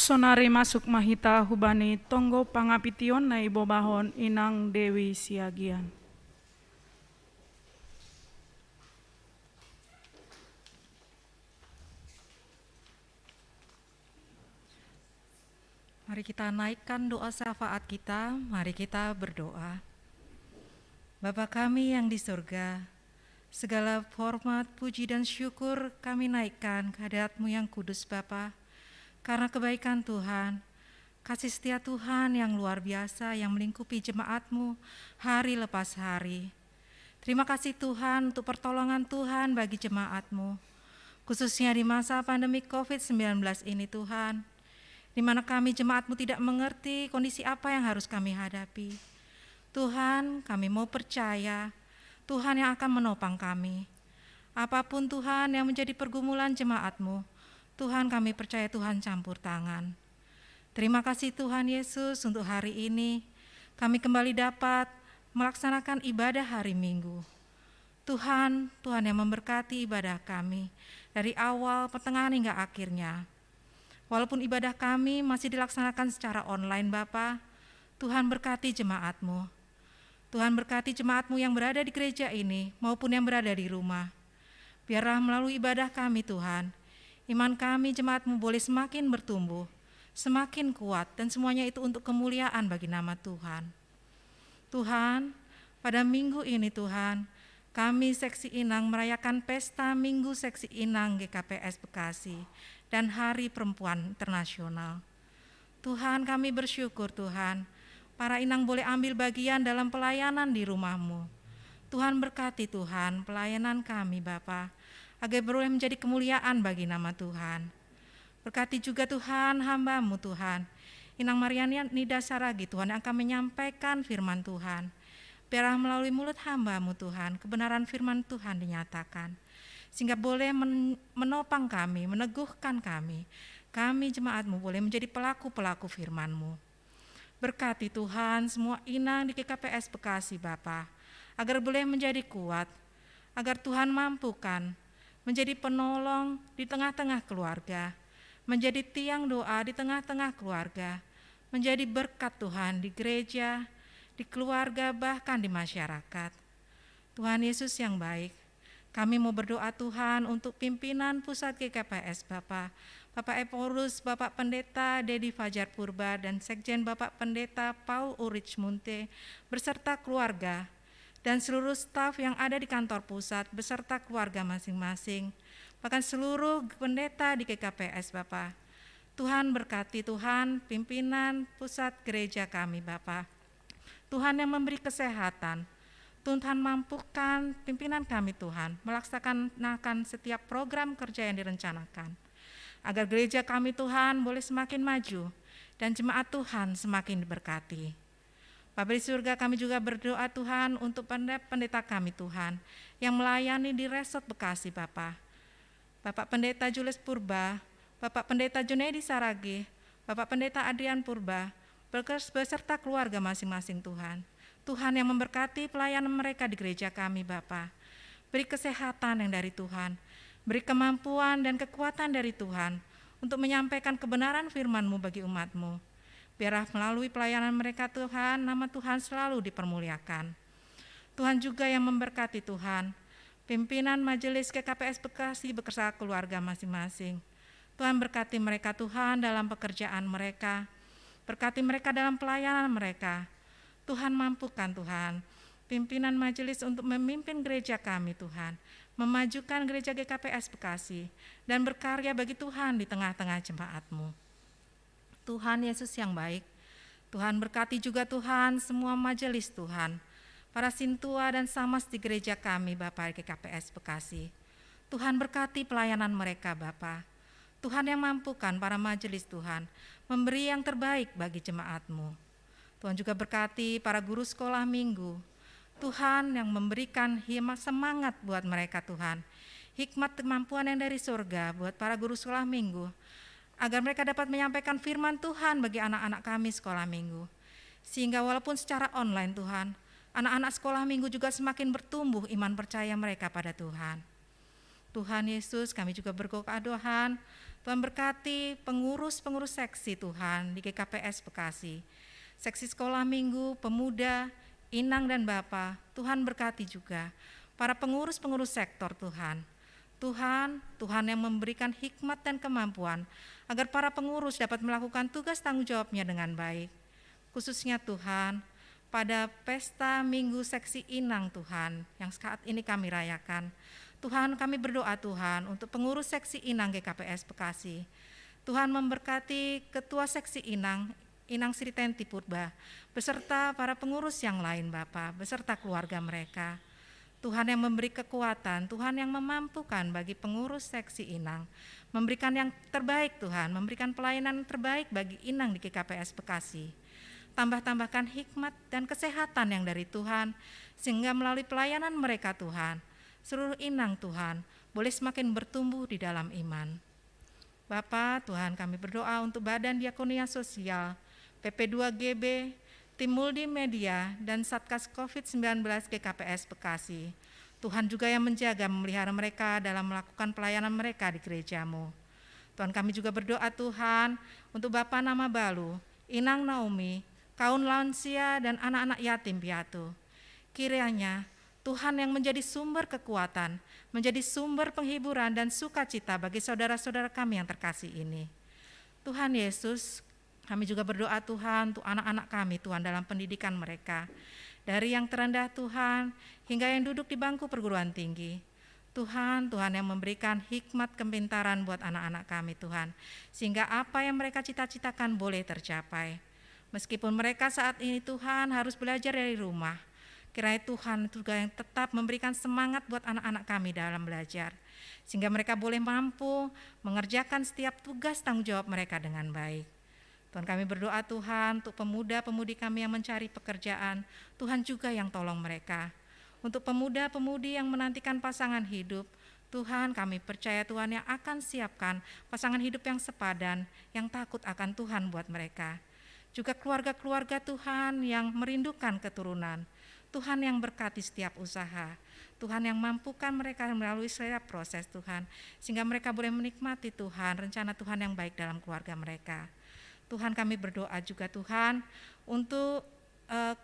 Sonari masuk mahita hubani tonggo pangapition na ibobahon inang Dewi Siagian. Mari kita naikkan doa syafaat kita, mari kita berdoa. Bapa kami yang di surga, segala hormat, puji dan syukur kami naikkan ke hadirat-Mu yang kudus Bapa, karena kebaikan Tuhan, kasih setia Tuhan yang luar biasa yang melingkupi jemaat-Mu hari lepas hari. Terima kasih Tuhan untuk pertolongan Tuhan bagi jemaat-Mu, khususnya di masa pandemi COVID-19 ini Tuhan, di mana kami jemaat-Mu tidak mengerti kondisi apa yang harus kami hadapi. Tuhan, kami mau percaya Tuhan yang akan menopang kami. Apapun Tuhan yang menjadi pergumulan jemaat-Mu, Tuhan kami percaya Tuhan campur tangan. Terima kasih Tuhan Yesus untuk hari ini kami kembali dapat melaksanakan ibadah hari Minggu. Tuhan yang memberkati ibadah kami dari awal, pertengahan hingga akhirnya. Walaupun ibadah kami masih dilaksanakan secara online Bapa, Tuhan berkati jemaat-Mu. Tuhan berkati jemaat-Mu yang berada di gereja ini maupun yang berada di rumah. Biarlah melalui ibadah kami Tuhan, iman kami jemaat-Mu boleh semakin bertumbuh, semakin kuat dan semuanya itu untuk kemuliaan bagi nama Tuhan. Tuhan, pada minggu ini Tuhan, kami Seksi Inang merayakan pesta Minggu Seksi Inang GKPS Bekasi dan Hari Perempuan Internasional. Tuhan kami bersyukur Tuhan, para inang boleh ambil bagian dalam pelayanan di rumah-Mu. Tuhan berkati Tuhan pelayanan kami Bapa, agar boleh menjadi kemuliaan bagi nama Tuhan. Berkati juga Tuhan hamba-Mu Tuhan, Inang Mariani Nida Saragi Tuhan yang akan menyampaikan firman Tuhan. Biarlah melalui mulut hamba-Mu Tuhan, kebenaran firman Tuhan dinyatakan, sehingga boleh menopang kami, meneguhkan kami jemaat-Mu boleh menjadi pelaku-pelaku firman-Mu. Berkati Tuhan semua inang di GKPS Bekasi Bapa, agar boleh menjadi kuat, agar Tuhan mampukan menjadi penolong di tengah-tengah keluarga, menjadi tiang doa di tengah-tengah keluarga, menjadi berkat Tuhan di gereja, di keluarga, bahkan di masyarakat. Tuhan Yesus yang baik, kami mau berdoa Tuhan untuk pimpinan pusat GKPS Bapak Eporus, Bapak Pendeta Dedi Fajar Purba, dan Sekjen Bapak Pendeta Paul Ulrich Munte, beserta keluarga, dan seluruh staf yang ada di kantor pusat, beserta keluarga masing-masing, bahkan seluruh pendeta di GKPS Bapak. Tuhan berkati Tuhan pimpinan pusat gereja kami Bapak. Tuhan yang memberi kesehatan, Tuhan mampukan pimpinan kami Tuhan melaksanakan setiap program kerja yang direncanakan, agar gereja kami Tuhan boleh semakin maju dan jemaat Tuhan semakin diberkati. Bapa di surga, kami juga berdoa Tuhan untuk pendeta kami Tuhan yang melayani di Resort Bekasi Bapak Pendeta Julius Purba, Bapak Pendeta Junedi Saragi, Bapak Pendeta Adrian Purba, beserta keluarga masing-masing Tuhan yang memberkati pelayanan mereka di gereja kami Bapa. Beri kesehatan yang dari Tuhan, beri kemampuan dan kekuatan dari Tuhan untuk menyampaikan kebenaran firman-Mu bagi umat-Mu. Biarlah melalui pelayanan mereka Tuhan, nama Tuhan selalu dipermuliakan. Tuhan juga yang memberkati Tuhan, pimpinan majelis GKPS Bekasi beserta keluarga masing-masing. Tuhan berkati mereka Tuhan dalam pekerjaan mereka, berkati mereka dalam pelayanan mereka. Tuhan mampukan Tuhan, pimpinan majelis untuk memimpin gereja kami Tuhan, memajukan gereja GKPS Bekasi, dan berkarya bagi Tuhan di tengah-tengah jemaat-Mu. Tuhan Yesus yang baik, Tuhan berkati juga Tuhan semua majelis Tuhan, para sintua dan samas di gereja kami Bapak GKPS Bekasi. Tuhan berkati pelayanan mereka Bapak. Tuhan yang mampukan para majelis Tuhan memberi yang terbaik bagi jemaat-Mu. Tuhan juga berkati para guru sekolah minggu. Tuhan yang memberikan semangat buat mereka Tuhan. Hikmat kemampuan yang dari surga buat para guru sekolah minggu, agar mereka dapat menyampaikan firman Tuhan bagi anak-anak kami sekolah minggu. Sehingga walaupun secara online Tuhan, anak-anak sekolah minggu juga semakin bertumbuh iman percaya mereka pada Tuhan. Tuhan Yesus, kami juga berdoa Tuhan Tuhan berkati pengurus-pengurus seksi Tuhan di GKPS Bekasi, seksi sekolah minggu, pemuda, inang dan bapa. Tuhan berkati juga para pengurus-pengurus sektor Tuhan. Tuhan yang memberikan hikmat dan kemampuan agar para pengurus dapat melakukan tugas tanggung jawabnya dengan baik. Khususnya Tuhan, pada pesta Minggu Seksi Inang Tuhan yang saat ini kami rayakan, Tuhan, kami berdoa Tuhan untuk pengurus seksi Inang GKPS Bekasi. Tuhan memberkati Ketua Seksi Inang Sri Tenti Purba, beserta para pengurus yang lain Bapak, beserta keluarga mereka. Tuhan yang memberi kekuatan, Tuhan yang memampukan bagi pengurus seksi Inang, memberikan yang terbaik Tuhan, memberikan pelayanan terbaik bagi Inang di GKPS Bekasi. Tambahkan hikmat dan kesehatan yang dari Tuhan, sehingga melalui pelayanan mereka Tuhan, seluruh Inang Tuhan boleh semakin bertumbuh di dalam iman. Bapa Tuhan, kami berdoa untuk Badan Diakonia Sosial, PP2GB, Tim Multimedia, dan Satgas COVID-19 GKPS Bekasi. Tuhan juga yang menjaga memelihara mereka dalam melakukan pelayanan mereka di gerejamu. Tuhan, kami juga berdoa Tuhan untuk Bapak Nama Balu, Inang Naomi, kaum lansia dan anak-anak yatim piatu. Kiranya Tuhan yang menjadi sumber kekuatan, menjadi sumber penghiburan dan sukacita bagi saudara-saudara kami yang terkasih ini. Tuhan Yesus, kami juga berdoa Tuhan untuk anak-anak kami Tuhan dalam pendidikan mereka. Dari yang terendah Tuhan hingga yang duduk di bangku perguruan tinggi. Tuhan yang memberikan hikmat kepintaran buat anak-anak kami Tuhan. Sehingga apa yang mereka cita-citakan boleh tercapai. Meskipun mereka saat ini Tuhan harus belajar dari rumah. Kiranya Tuhan juga yang tetap memberikan semangat buat anak-anak kami dalam belajar. Sehingga mereka boleh mampu mengerjakan setiap tugas tanggung jawab mereka dengan baik. Tuhan, kami berdoa Tuhan untuk pemuda-pemudi kami yang mencari pekerjaan. Tuhan juga yang tolong mereka. Untuk pemuda-pemudi yang menantikan pasangan hidup, Tuhan kami percaya Tuhan yang akan siapkan pasangan hidup yang sepadan, yang takut akan Tuhan buat mereka. Juga keluarga-keluarga Tuhan yang merindukan keturunan. Tuhan yang berkati setiap usaha, Tuhan yang mampukan mereka melalui setiap proses Tuhan, sehingga mereka boleh menikmati Tuhan, rencana Tuhan yang baik dalam keluarga mereka. Tuhan, kami berdoa juga Tuhan untuk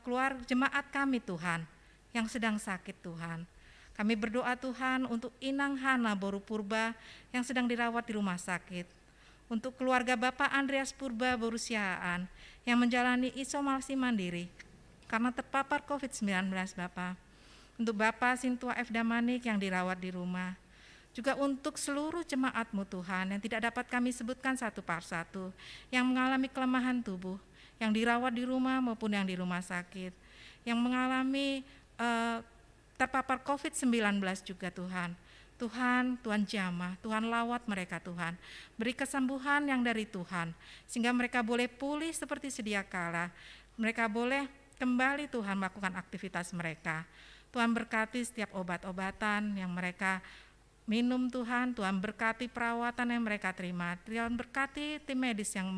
keluarga jemaat kami Tuhan, yang sedang sakit Tuhan. Kami berdoa Tuhan untuk Inang Hana Boru Purba yang sedang dirawat di rumah sakit. Untuk keluarga Bapak Andreas Purba Boru Sihaan yang menjalani isolasi mandiri karena terpapar COVID-19 Bapak. Untuk Bapak Sintua F. Damanik yang dirawat di rumah. Juga untuk seluruh jemaat-Mu Tuhan yang tidak dapat kami sebutkan satu persatu, yang mengalami kelemahan tubuh, yang dirawat di rumah maupun yang di rumah sakit, yang mengalami terpapar COVID-19 juga Tuhan. Tuhan jamah, Tuhan lawat mereka Tuhan. Beri kesembuhan yang dari Tuhan, sehingga mereka boleh pulih seperti sedia kala. Mereka boleh kembali Tuhan melakukan aktivitas mereka. Tuhan berkati setiap obat-obatan yang mereka minum Tuhan berkati perawatan yang mereka terima. Tuhan berkati tim medis yang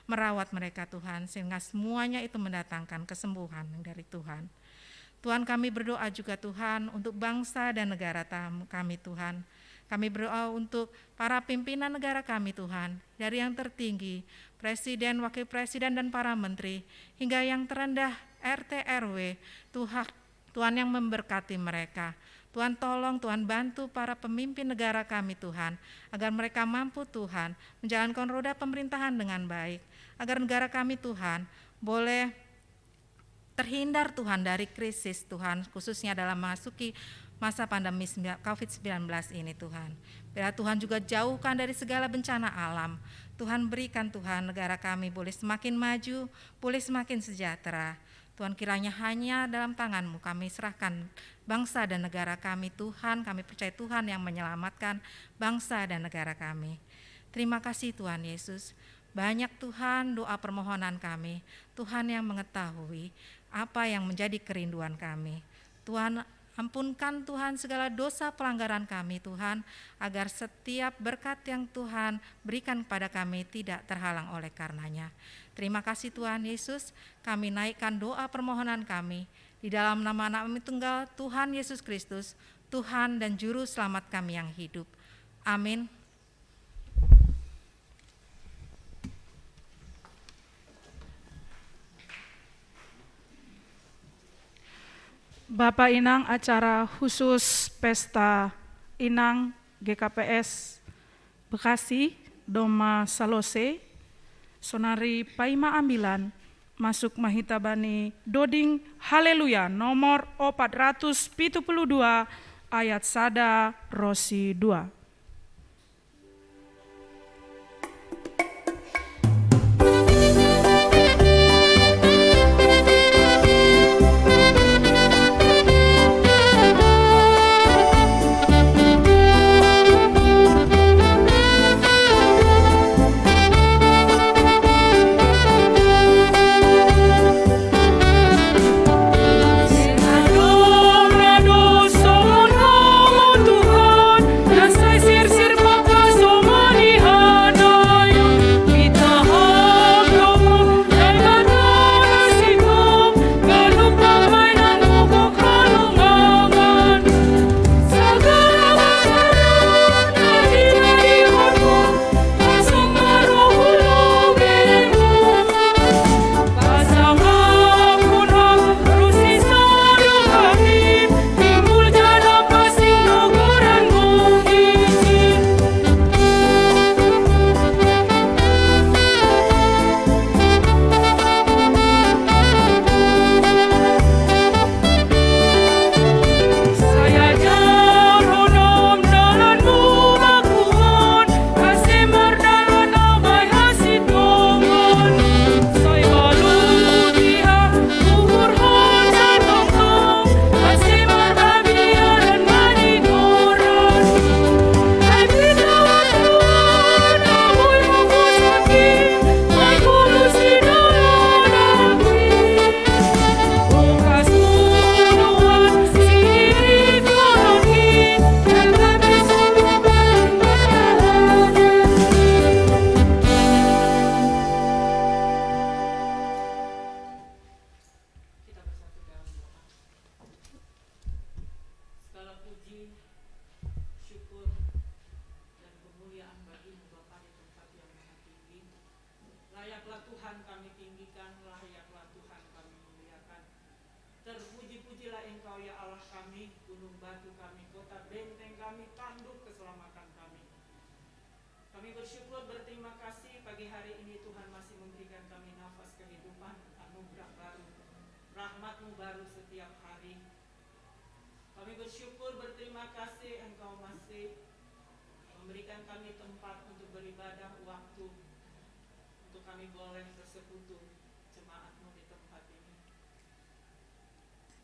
merawat mereka Tuhan, sehingga semuanya itu mendatangkan kesembuhan dari Tuhan. Tuhan, kami berdoa juga Tuhan untuk bangsa dan negara kami Tuhan. Kami berdoa untuk para pimpinan negara kami Tuhan, dari yang tertinggi, Presiden, Wakil Presiden dan para menteri, hingga yang terendah RT RW. Tuhan yang memberkati mereka. Tuhan tolong, Tuhan bantu para pemimpin negara kami Tuhan, agar mereka mampu Tuhan menjalankan roda pemerintahan dengan baik, agar negara kami Tuhan boleh terhindar Tuhan dari krisis Tuhan, khususnya dalam memasuki masa pandemi COVID-19 ini Tuhan. Biar Tuhan juga jauhkan dari segala bencana alam. Tuhan berikan Tuhan negara kami boleh semakin maju, boleh semakin sejahtera. Tuhan, kiranya hanya dalam tangan-Mu kami serahkan bangsa dan negara kami Tuhan. Kami percaya Tuhan yang menyelamatkan bangsa dan negara kami. Terima kasih Tuhan Yesus. Banyak Tuhan doa permohonan kami, Tuhan yang mengetahui apa yang menjadi kerinduan kami. Tuhan, ampunkan Tuhan segala dosa pelanggaran kami Tuhan, agar setiap berkat yang Tuhan berikan kepada kami tidak terhalang oleh karenanya. Terima kasih Tuhan Yesus, kami naikkan doa permohonan kami di dalam nama anak-Mu tunggal Tuhan Yesus Kristus, Tuhan dan Juru Selamat kami yang hidup. Amin. Bapak Inang, acara khusus Pesta Inang GKPS Bekasi, Doma Salose, Sonari Paima Ambilan, masuk Mahitabani Doding Haleluya nomor 472 ayat sada Rosi 2.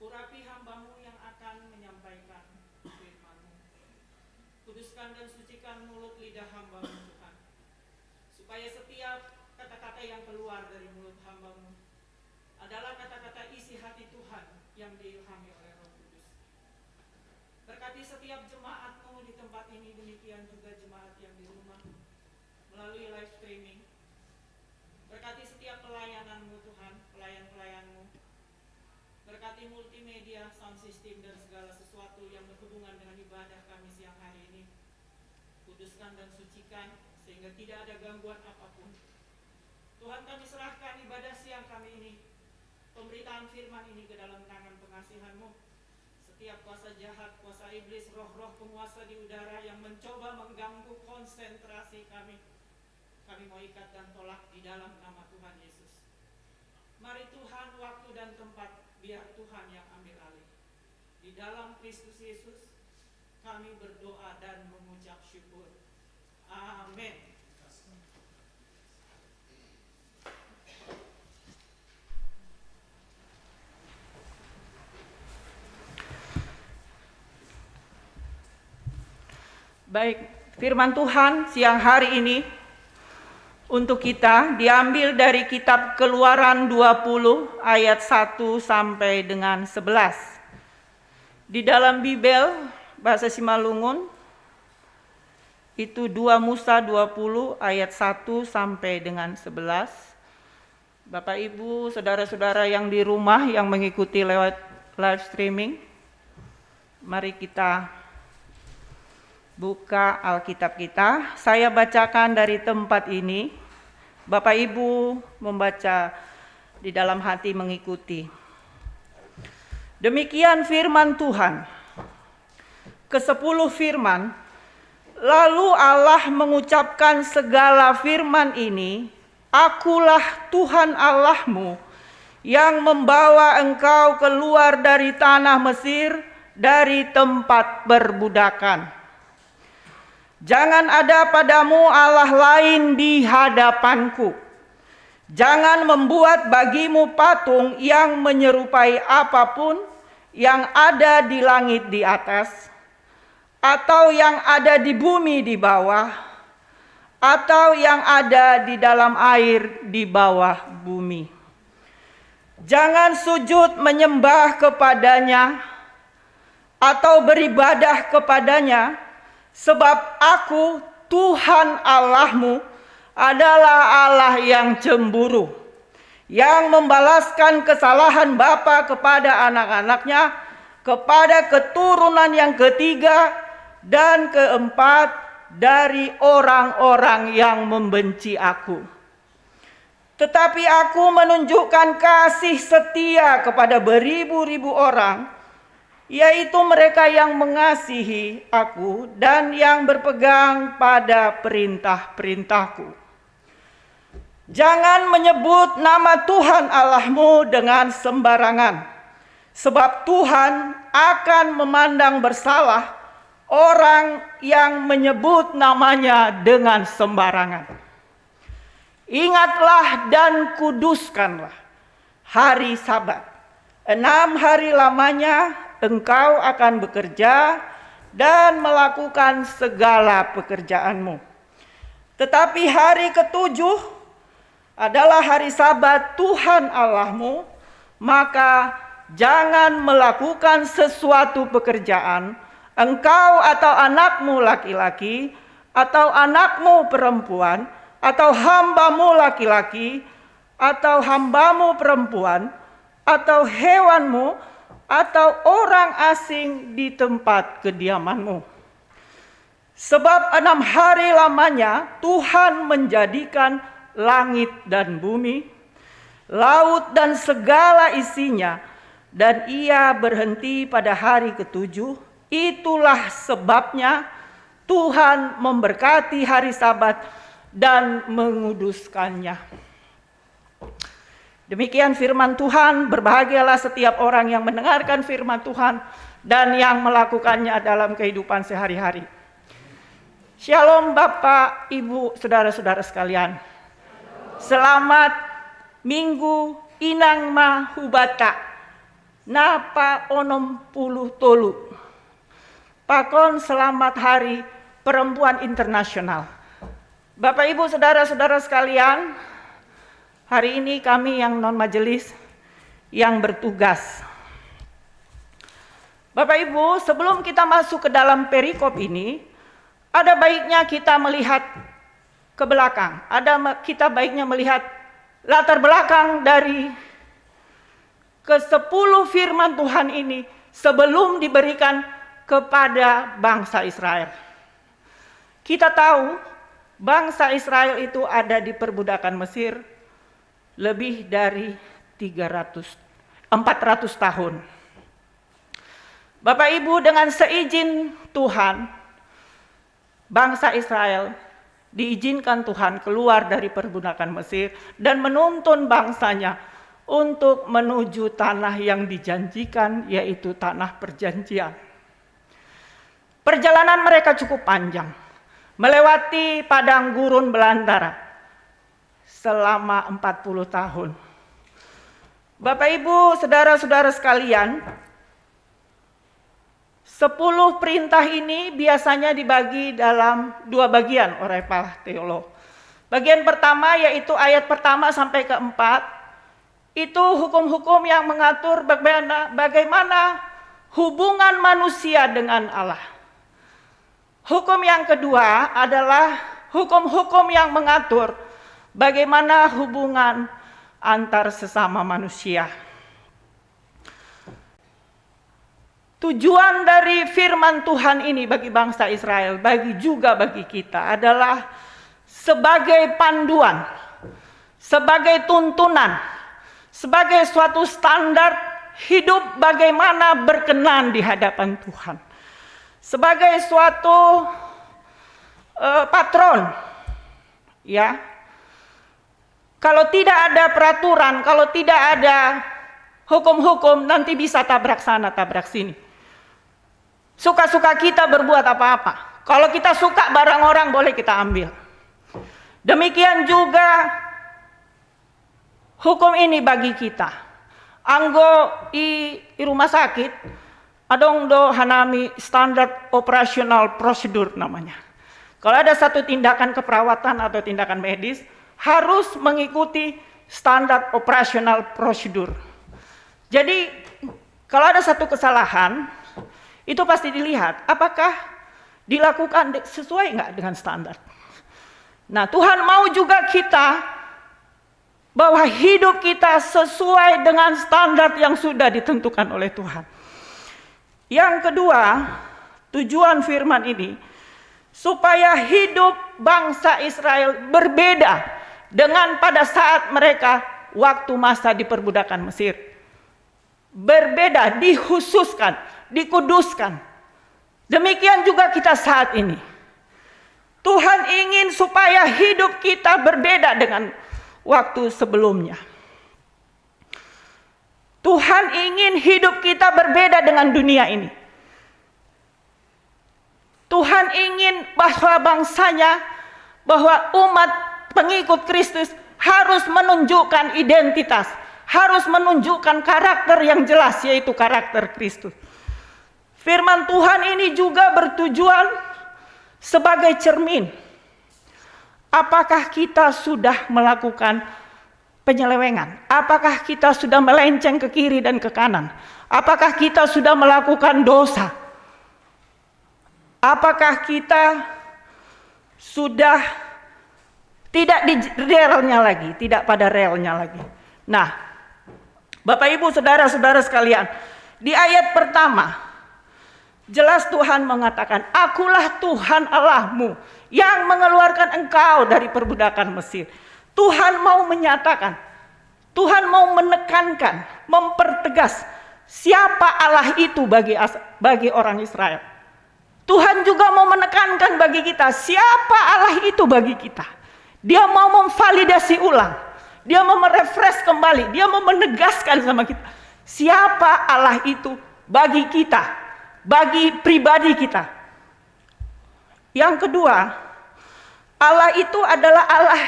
Urapi hamba-Mu yang akan menyampaikan firman-Mu. Kuduskan dan sucikan mulut lidah hamba-Mu Tuhan, supaya setiap kata-kata yang keluar dari mulut hamba-Mu adalah kata-kata isi hati Tuhan yang diilhami oleh Roh Kudus. Berkati setiap jemaat-Mu di tempat ini, demikian juga jemaat yang di rumah melalui live streaming. Berkati setiap pelayanan-Mu Tuhan, pelayan-pelayan-Mu. Berkati multimedia, sound system, dan segala sesuatu yang berhubungan dengan ibadah kami siang hari ini. Kuduskan dan sucikan sehingga tidak ada gangguan apapun. Tuhan, kami serahkan ibadah siang kami ini, pemberitaan firman ini ke dalam tangan pengasihan-Mu. Setiap kuasa jahat, kuasa iblis, roh-roh penguasa di udara yang mencoba mengganggu konsentrasi kami mau ikat dan tolak di dalam nama Tuhan Yesus. Mari Tuhan, waktu dan tempat biar Tuhan yang ambil alih. Di dalam Kristus Yesus kami berdoa dan mengucap syukur. Amin. Baik, firman Tuhan siang hari ini untuk kita diambil dari kitab Keluaran 20 ayat 1 sampai dengan 11. Di dalam Bibel bahasa Simalungun itu 2 Musa 20 ayat 1 sampai dengan 11. Bapak Ibu, saudara-saudara yang di rumah yang mengikuti lewat live streaming, mari kita buka Alkitab kita. Saya bacakan dari tempat ini. Bapak Ibu membaca di dalam hati mengikuti. Demikian firman Tuhan. Ke-10 firman, lalu Allah mengucapkan segala firman ini, Akulah Tuhan Allahmu yang membawa engkau keluar dari tanah Mesir, dari tempat perbudakan. Jangan ada padamu Allah lain di hadapanku. Jangan membuat bagimu patung yang menyerupai apapun yang ada di langit di atas, atau yang ada di bumi di bawah, atau yang ada di dalam air di bawah bumi. Jangan sujud menyembah kepadanya atau beribadah kepadanya, sebab Aku, Tuhan Allahmu, adalah Allah yang cemburu, yang membalaskan kesalahan bapa kepada anak-anaknya, kepada keturunan yang ketiga dan keempat dari orang-orang yang membenci Aku. Tetapi Aku menunjukkan kasih setia kepada beribu-ribu orang, yaitu mereka yang mengasihi Aku dan yang berpegang pada perintah-perintahku. Jangan menyebut nama Tuhan Allahmu dengan sembarangan, sebab Tuhan akan memandang bersalah orang yang menyebut namanya dengan sembarangan. Ingatlah dan kuduskanlah hari Sabat. 6 hari lamanya engkau akan bekerja dan melakukan segala pekerjaanmu. Tetapi hari ke-7 adalah hari Sabat Tuhan Allahmu, maka jangan melakukan sesuatu pekerjaan, engkau atau anakmu laki-laki, atau anakmu perempuan, atau hambamu laki-laki, atau hambamu perempuan, atau hewanmu, atau orang asing di tempat kediamanmu. Sebab 6 hari lamanya Tuhan menjadikan langit dan bumi, laut dan segala isinya, dan Ia berhenti pada hari ke-7. Itulah sebabnya Tuhan memberkati hari Sabat dan menguduskannya. Demikian firman Tuhan. Berbahagialah setiap orang yang mendengarkan firman Tuhan dan yang melakukannya dalam kehidupan sehari-hari. Shalom Bapak, Ibu, saudara-saudara sekalian. Selamat Minggu Inang Mahubata Napa Onom Puluh Tolu. Pakon selamat Hari Perempuan Internasional. Bapak Ibu saudara-saudara sekalian, hari ini kami yang non majelis yang bertugas. Bapak Ibu, sebelum kita masuk ke dalam perikop ini, ada baiknya kita melihat ke belakang. Kita baiknya melihat latar belakang dari ke-10 firman Tuhan ini sebelum diberikan kepada bangsa Israel. Kita tahu bangsa Israel itu ada di perbudakan Mesir lebih dari 400 tahun. Bapak Ibu, dengan seizin Tuhan, bangsa Israel diizinkan Tuhan keluar dari perbudakan Mesir dan menuntun bangsanya untuk menuju tanah yang dijanjikan, yaitu tanah perjanjian. Perjalanan mereka cukup panjang, melewati padang gurun belantara selama 40 tahun. Bapak Ibu, saudara-saudara sekalian, 10 perintah ini biasanya dibagi dalam 2 bagian oleh para teolog. Bagian pertama yaitu ayat pertama sampai ke-4, itu hukum-hukum yang mengatur bagaimana hubungan manusia dengan Allah. Hukum yang kedua adalah hukum-hukum yang mengatur bagaimana hubungan antar sesama manusia. Tujuan dari firman Tuhan ini bagi bangsa Israel, bagi kita adalah sebagai panduan, sebagai tuntunan, sebagai suatu standar hidup bagaimana berkenan di hadapan Tuhan. Sebagai suatu patron, ya. Kalau tidak ada peraturan, kalau tidak ada hukum-hukum, nanti bisa tabrak sana, tabrak sini. Suka-suka kita berbuat apa-apa. Kalau kita suka barang orang, boleh kita ambil. Demikian juga hukum ini bagi kita. Anggo i rumah sakit, adong do hanami standar operasional prosedur namanya. Kalau ada satu tindakan keperawatan atau tindakan medis, harus mengikuti standar operasional prosedur. Jadi kalau ada satu kesalahan, itu pasti dilihat apakah dilakukan sesuai nggak dengan standar. Nah, Tuhan mau juga kita bahwa hidup kita sesuai dengan standar yang sudah ditentukan oleh Tuhan. Yang kedua, tujuan firman ini supaya hidup bangsa Israel berbeda dengan pada saat mereka waktu masa di perbudakan Mesir. Berbeda, dikhususkan, dikuduskan. Demikian juga kita saat ini. Tuhan ingin supaya hidup kita berbeda dengan waktu sebelumnya. Tuhan ingin hidup kita berbeda dengan dunia ini. Tuhan ingin bahwa bangsanya, bahwa umat pengikut Kristus harus menunjukkan identitas, harus menunjukkan karakter yang jelas, yaitu karakter Kristus. Firman Tuhan ini juga bertujuan sebagai cermin. Apakah kita sudah melakukan penyelewengan? Apakah kita sudah melenceng ke kiri dan ke kanan? Apakah kita sudah melakukan dosa? Apakah kita sudah tidak di relnya lagi, tidak pada relnya lagi? Nah, Bapak Ibu, saudara-saudara sekalian, di ayat pertama jelas Tuhan mengatakan, "Akulah Tuhan Allahmu yang mengeluarkan engkau dari perbudakan Mesir." Tuhan mau menyatakan, Tuhan mau menekankan, mempertegas siapa Allah itu bagi orang Israel. Tuhan juga mau menekankan bagi kita siapa Allah itu bagi kita. Dia mau memvalidasi ulang, dia mau merefresh kembali, dia mau menegaskan sama kita siapa Allah itu bagi kita, bagi pribadi kita. Yang kedua, Allah itu adalah Allah.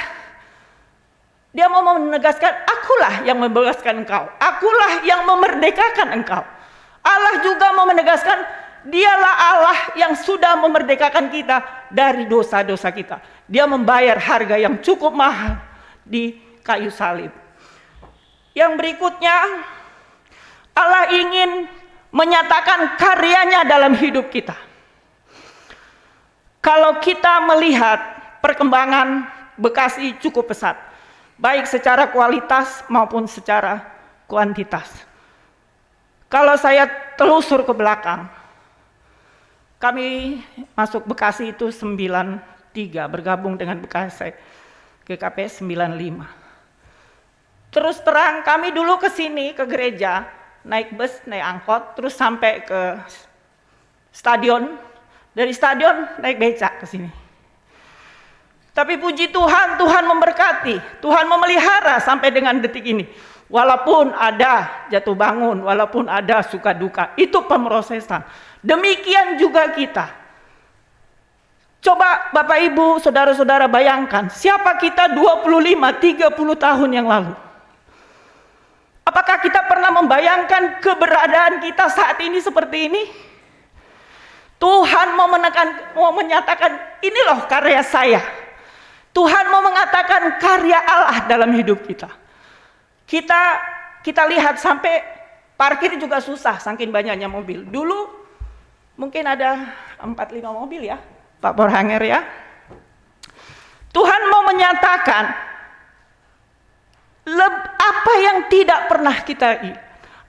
Dia mau menegaskan, akulah yang membebaskan engkau, akulah yang memerdekakan engkau. Allah juga mau menegaskan, dialah Allah yang sudah memerdekakan kita dari dosa-dosa kita. Dia membayar harga yang cukup mahal di kayu salib. Yang berikutnya, Allah ingin menyatakan karyanya dalam hidup kita. Kalau kita melihat perkembangan Bekasi cukup pesat, baik secara kualitas maupun secara kuantitas. Kalau saya telusur ke belakang, kami masuk Bekasi itu 93, bergabung dengan Bekasi GKP 95. Terus terang kami dulu ke sini, ke gereja, naik bus, naik angkot, terus sampai ke stadion. Dari stadion naik becak ke sini. Tapi puji Tuhan, Tuhan memberkati, Tuhan memelihara sampai dengan detik ini. Walaupun ada jatuh bangun, walaupun ada suka duka, itu pemrosesan. Demikian juga kita. Coba Bapak Ibu, saudara-saudara bayangkan, siapa kita 25-30 tahun yang lalu? Apakah kita pernah membayangkan keberadaan kita saat ini seperti ini? Tuhan mau menyatakan, ini loh karya saya. Tuhan mau mengatakan karya Allah dalam hidup kita. Kita lihat sampai parkir juga susah, saking banyaknya mobil. Dulu mungkin ada 4-5 mobil ya, Pak Borhanger ya. Tuhan mau menyatakan apa yang tidak pernah kita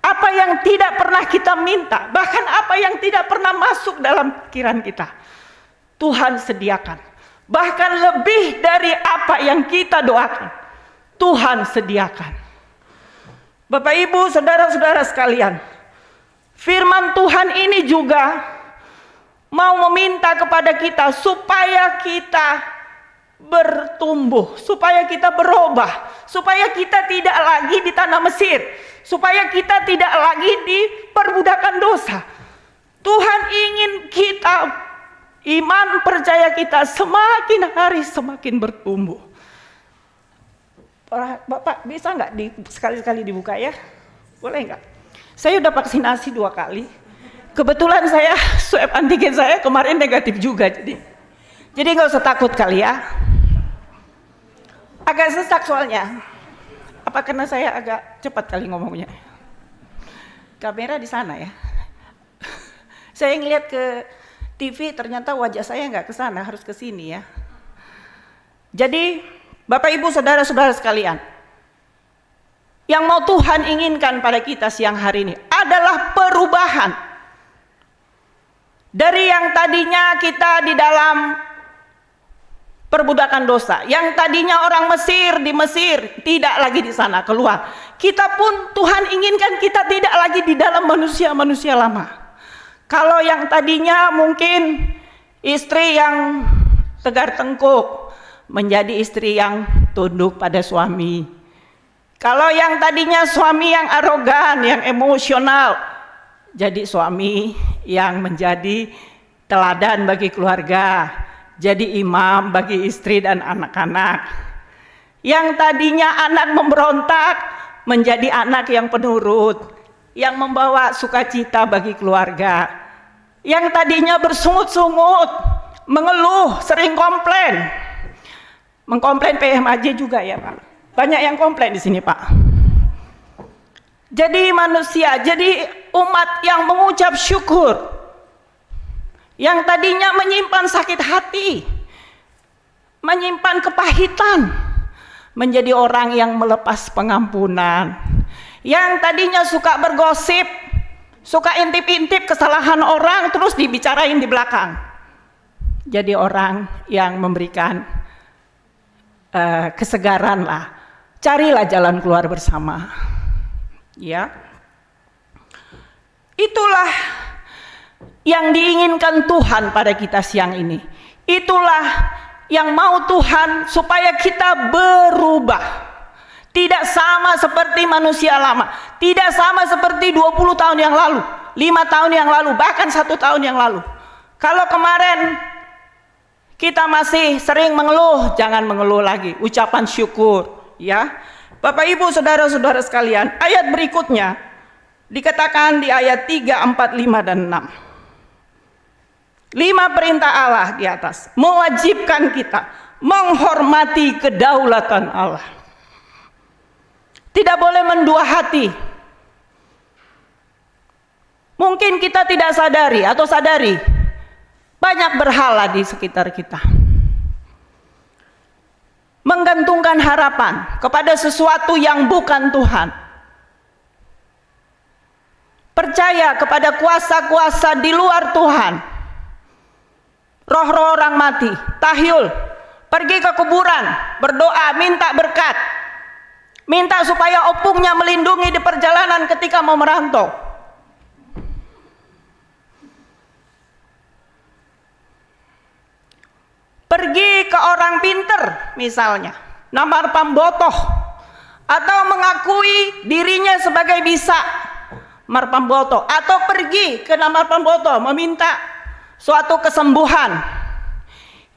apa yang tidak pernah kita minta, bahkan apa yang tidak pernah masuk dalam pikiran kita, Tuhan sediakan. Bahkan lebih dari apa yang kita doakan, Tuhan sediakan. Bapak Ibu, saudara-saudara sekalian, firman Tuhan ini juga mau meminta kepada kita supaya kita bertumbuh, supaya kita berubah, supaya kita tidak lagi di tanah Mesir, supaya kita tidak lagi di perbudakan dosa. Tuhan ingin kita, iman percaya kita semakin hari semakin bertumbuh. Bapak bisa nggak sekali-sekali dibuka ya? Boleh nggak? Saya udah vaksinasi 2 kali. Kebetulan saya swab antigen saya kemarin negatif juga, jadi nggak usah takut kali ya. Agak sesak soalnya. Apa karena saya agak cepat kali ngomongnya? Kamera di sana ya. Saya ngeliat ke TV ternyata wajah saya nggak ke sana, harus ke sini ya. Jadi Bapak Ibu saudara-saudara sekalian, yang mau Tuhan inginkan pada kita siang hari ini adalah perubahan. Dari yang tadinya kita di dalam perbudakan dosa, yang tadinya orang Mesir di Mesir, tidak lagi di sana, keluar. Kita pun Tuhan inginkan kita tidak lagi di dalam manusia-manusia lama. Kalau yang tadinya mungkin istri yang tegar tengkuk menjadi istri yang tunduk pada suami. Kalau yang tadinya suami yang arogan, yang emosional, jadi suami yang menjadi teladan bagi keluarga, jadi imam bagi istri dan anak-anak. Yang tadinya anak memberontak menjadi anak yang penurut, yang membawa sukacita bagi keluarga. Yang tadinya bersungut-sungut, mengeluh, sering komplain. Mengkomplain PMAJ juga ya Pak. Banyak yang komplain di sini Pak. Jadi manusia, jadi umat yang mengucap syukur. Yang tadinya menyimpan sakit hati, menyimpan kepahitan, menjadi orang yang melepas pengampunan. Yang tadinya suka bergosip, suka intip-intip kesalahan orang terus dibicarain di belakang, jadi orang yang memberikan kesegaran lah. Carilah jalan keluar bersama ya. Itulah yang diinginkan Tuhan pada kita siang ini. Itulah yang mau Tuhan supaya kita berubah. Tidak sama seperti manusia lama, tidak sama seperti 20 tahun yang lalu, 5 tahun yang lalu, bahkan 1 tahun yang lalu. Kalau kemarin kita masih sering mengeluh, jangan mengeluh lagi, ucapan syukur ya. Bapak Ibu saudara-saudara sekalian, ayat berikutnya dikatakan di ayat 3, 4, 5 dan 6. 5 perintah Allah di atas mewajibkan kita menghormati kedaulatan Allah. Tidak boleh mendua hati. Mungkin kita tidak sadari atau sadari banyak berhala di sekitar kita. Menggantungkan harapan kepada sesuatu yang bukan Tuhan. Percaya kepada kuasa-kuasa di luar Tuhan. Roh-roh orang mati, tahyul, pergi ke kuburan, berdoa, minta berkat. Minta supaya opungnya melindungi di perjalanan ketika mau merantau. Pergi ke orang pinter misalnya, namar pambotoh, atau mengakui dirinya sebagai bisa marpamboto, atau pergi ke namar pamboto meminta suatu kesembuhan.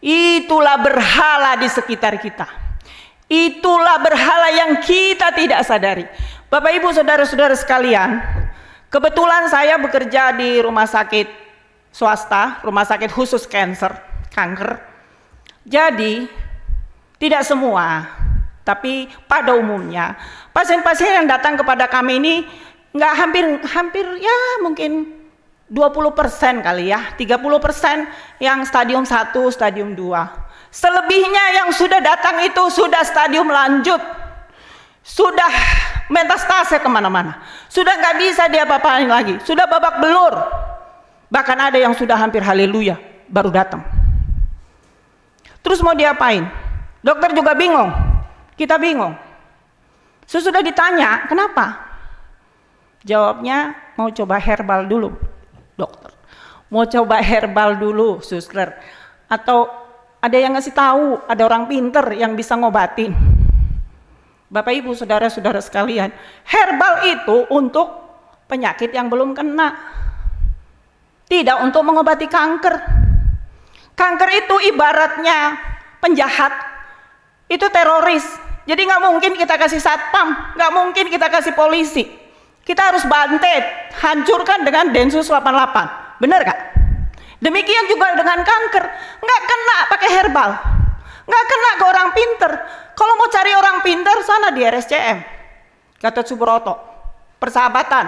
Itulah berhala di sekitar kita. Itulah berhala yang kita tidak sadari. Bapak Ibu saudara-saudara sekalian, kebetulan saya bekerja di rumah sakit swasta, rumah sakit khusus kanker. Jadi tidak semua, tapi pada umumnya pasien-pasien yang datang kepada kami ini nggak hampir ya mungkin 20% kali ya, 30% yang stadium 1, stadium 2. Selebihnya yang sudah datang itu sudah stadium lanjut, sudah metastase kemana-mana, sudah nggak bisa diapa-apain lagi, sudah babak belur. Bahkan ada yang sudah hampir haleluya baru datang. Terus mau diapain? Dokter juga bingung, kita bingung. Sesudah ditanya, kenapa? Jawabnya, mau coba herbal dulu, dokter. Mau coba herbal dulu, suster. Atau ada yang ngasih tahu, ada orang pinter yang bisa ngobatin. Bapak Ibu, saudara-saudara sekalian, herbal itu untuk penyakit yang belum kena. Tidak untuk mengobati kanker. Kanker itu ibaratnya penjahat, itu teroris. Jadi nggak mungkin kita kasih satpam, nggak mungkin kita kasih polisi. Kita harus bantet, hancurkan dengan Densus 88. Benar gak? Demikian juga dengan kanker, nggak kena pakai herbal, nggak kena ke orang pinter. Kalau mau cari orang pinter, sana di RSCM, Gatot Subroto, Persahabatan,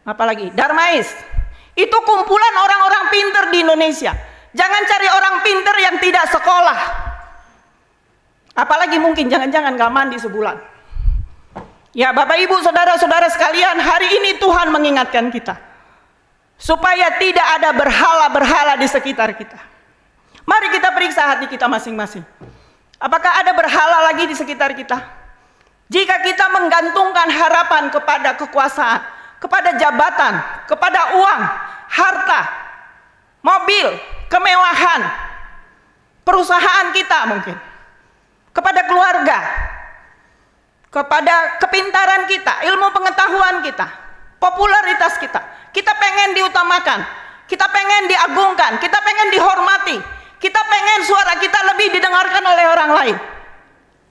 apalagi Darmais. Itu kumpulan orang-orang pinter di Indonesia. Jangan cari orang pinter yang tidak sekolah. Apalagi mungkin jangan-jangan gak mandi sebulan. Ya Bapak Ibu, saudara-saudara sekalian, hari ini Tuhan mengingatkan kita supaya tidak ada berhala-berhala di sekitar kita. Mari kita periksa hati kita masing-masing. Apakah ada berhala lagi di sekitar kita? Jika kita menggantungkan harapan kepada kekuasaan, kepada jabatan, kepada uang, harta, mobil, kemewahan, perusahaan kita mungkin, kepada keluarga, kepada kepintaran kita, ilmu pengetahuan kita, popularitas kita. Kita pengen diutamakan, kita pengen diagungkan, kita pengen dihormati, kita pengen suara kita lebih didengarkan oleh orang lain.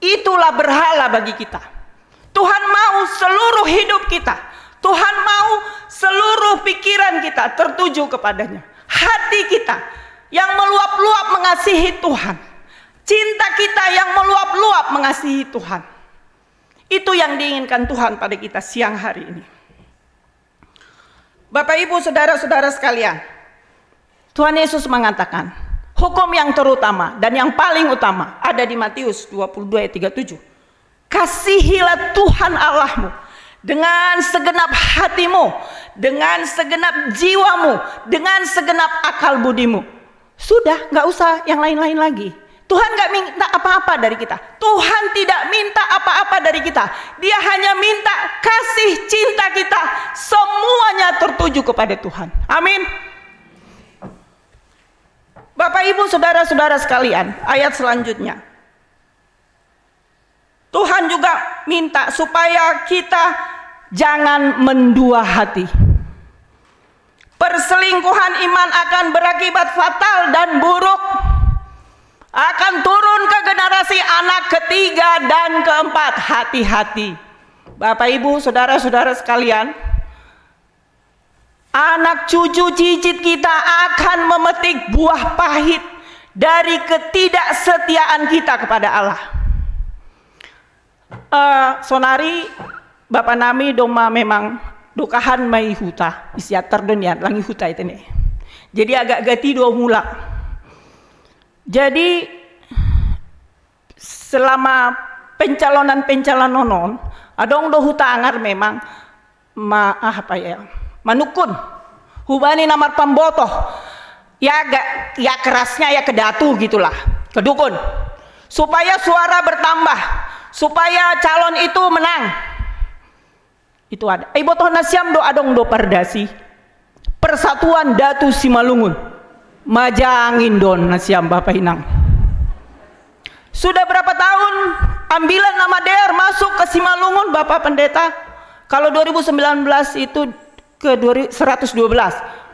Itulah berhala bagi kita. Tuhan mau seluruh hidup kita, Tuhan mau seluruh pikiran kita tertuju kepadanya. Hati kita yang meluap-luap mengasihi Tuhan, cinta kita yang meluap-luap mengasihi Tuhan. Itu yang diinginkan Tuhan pada kita siang hari ini. Bapak Ibu, saudara-saudara sekalian, Tuhan Yesus mengatakan, hukum yang terutama dan yang paling utama ada di Matius 22 ayat 37. Kasihilah Tuhan Allahmu dengan segenap hatimu, dengan segenap jiwamu, dengan segenap akal budimu. Sudah, nggak usah yang lain-lain lagi. Tuhan nggak minta apa-apa dari kita. Tuhan tidak minta apa-apa dari kita. Dia hanya minta kasih cinta kita. Semuanya tertuju kepada Tuhan. Amin. Bapak Ibu, saudara-saudara sekalian, ayat selanjutnya. Tuhan juga minta supaya kita jangan mendua hati. Perselingkuhan iman akan berakibat fatal dan buruk. Akan turun ke generasi anak ketiga dan keempat. Hati-hati. Bapak Ibu, saudara-saudara sekalian, anak cucu cicit kita akan memetik buah pahit dari ketidaksetiaan kita kepada Allah. Sonari Bapak nami doma memang dukahan mai huta isiat terdonian langi huta itu nih. Jadi agak gati dua mula. Jadi selama pencalonan adong do huta angar memang manukun hubani namar pambotoh ya agak ya kerasnya ya kedatu gitulah kedukun supaya suara bertambah, supaya calon itu menang. Itu ada ibotoh nasiam do adong do pardasi Persatuan Datu Simalungun Majangin don nasiam Bapak Inang. Sudah berapa tahun ambilan nama DR masuk ke Simalungun Bapak Pendeta? Kalau 2019 itu ke 112,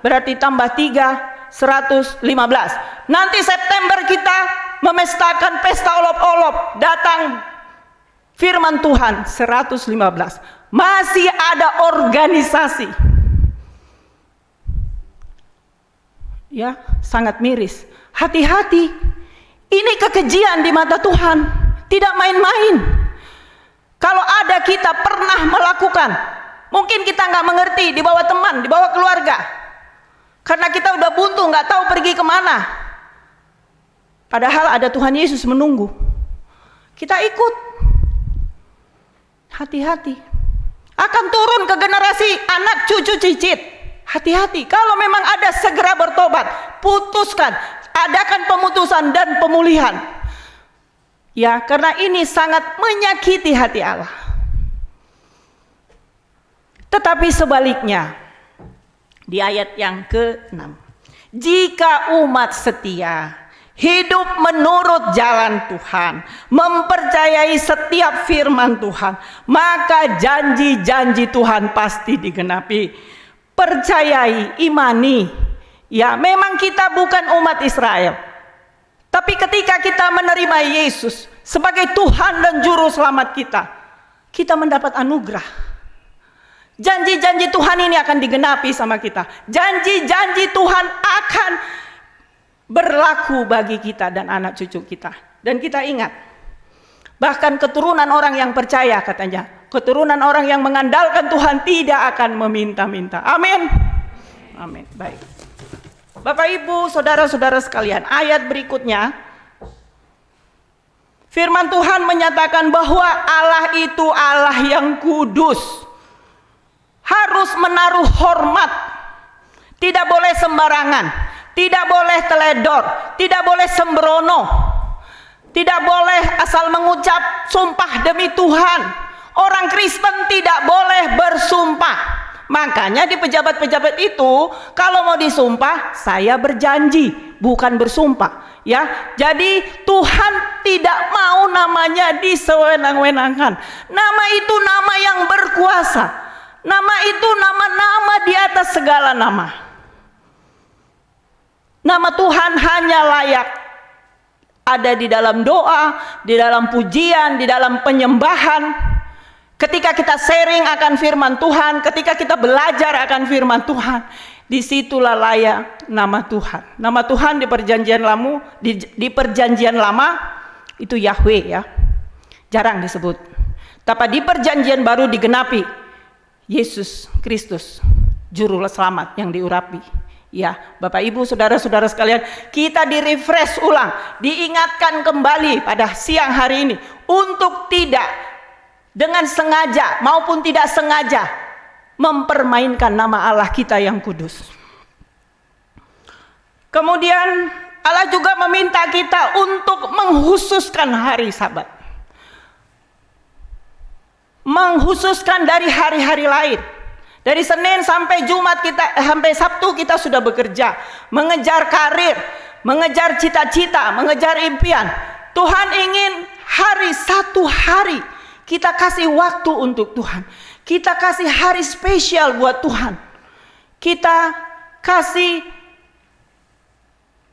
berarti tambah 3, 115. Nanti September kita memestakan pesta olop-olop, datang firman Tuhan 115. Masih ada organisasi. Ya, sangat miris. Hati-hati. Ini kekejian di mata Tuhan, tidak main-main. Kalau ada kita pernah melakukan, mungkin kita nggak mengerti di bawah teman, di bawah keluarga, karena kita udah buntu, nggak tahu pergi kemana. Padahal ada Tuhan Yesus menunggu. Kita ikut. Hati-hati. Akan turun ke generasi anak cucu cicit. Hati-hati, kalau memang ada segera bertobat, putuskan, adakan pemutusan dan pemulihan. Ya, karena ini sangat menyakiti hati Allah. Tetapi Tetapi sebaliknya, di ayat yang ke-6, jika umat setia hidup menurut jalan Tuhan, mempercayai setiap firman Tuhan, maka janji-janji Tuhan pasti digenapi. Percayai, imani. Ya, memang kita bukan umat Israel, tapi ketika kita menerima Yesus sebagai Tuhan dan Juru Selamat kita, kita mendapat anugerah. Janji-janji Tuhan ini akan digenapi sama kita. Janji-janji Tuhan akan berlaku bagi kita dan anak cucu kita. Dan kita ingat, bahkan keturunan orang yang percaya, katanya, keturunan orang yang mengandalkan Tuhan tidak akan meminta-minta. Amin. Amin. Baik. Bapak Ibu, saudara-saudara sekalian, ayat berikutnya, firman Tuhan menyatakan bahwa Allah itu Allah yang kudus. Harus menaruh hormat, tidak boleh sembarangan, tidak boleh teledor, tidak boleh sembrono, tidak boleh asal mengucap sumpah demi Tuhan. Orang Kristen tidak boleh bersumpah. Makanya di pejabat-pejabat itu kalau mau disumpah, saya berjanji, bukan bersumpah. Ya, jadi Tuhan tidak mau namanya disewenang-wenangkan. Nama itu nama yang berkuasa. Nama itu nama-nama di atas segala nama. Nama Tuhan hanya layak ada di dalam doa, di dalam pujian, di dalam penyembahan. Ketika kita sharing akan firman Tuhan, ketika kita belajar akan firman Tuhan, disitulah layak nama Tuhan. Nama Tuhan di perjanjian lama, di perjanjian lama itu Yahweh, ya, jarang disebut. Tapi di perjanjian baru digenapi Yesus Kristus, Juru Selamat yang diurapi. Ya, Bapak Ibu, saudara-saudara sekalian, kita di-refresh ulang, diingatkan kembali pada siang hari ini untuk tidak dengan sengaja maupun tidak sengaja mempermainkan nama Allah kita yang kudus. Kemudian Allah juga meminta kita untuk menghususkan hari Sabat. Menghususkan dari hari-hari lain. Dari Senin sampai Jumat sampai Sabtu kita sudah bekerja, mengejar karir, mengejar cita-cita, mengejar impian. Tuhan ingin satu hari kita kasih waktu untuk Tuhan. Kita kasih hari spesial buat Tuhan. Kita kasih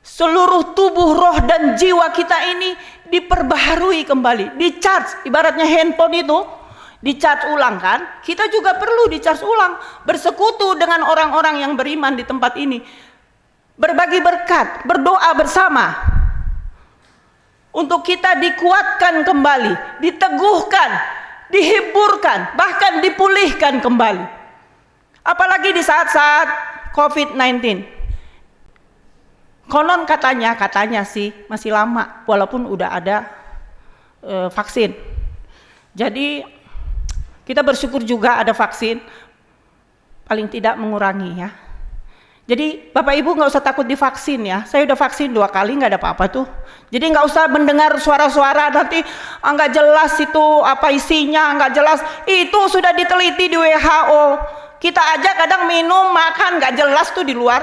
seluruh tubuh, roh dan jiwa kita ini diperbaharui kembali, di-charge. Ibaratnya handphone itu di-charge ulang, kan? Kita juga perlu di-charge ulang, bersekutu dengan orang-orang yang beriman di tempat ini, berbagi berkat, berdoa bersama untuk kita dikuatkan kembali, diteguhkan, dihiburkan, bahkan dipulihkan kembali. Apalagi di saat-saat COVID-19. Konon katanya sih masih lama, walaupun udah ada vaksin. Jadi kita bersyukur juga ada vaksin, paling tidak mengurangi, ya. Jadi Bapak Ibu nggak usah takut divaksin, ya. Saya udah vaksin 2 kali, nggak ada apa-apa tuh. Jadi nggak usah mendengar suara-suara nanti nggak jelas itu apa isinya, nggak jelas. Itu sudah diteliti di WHO. Kita aja kadang minum, makan nggak jelas tuh di luar.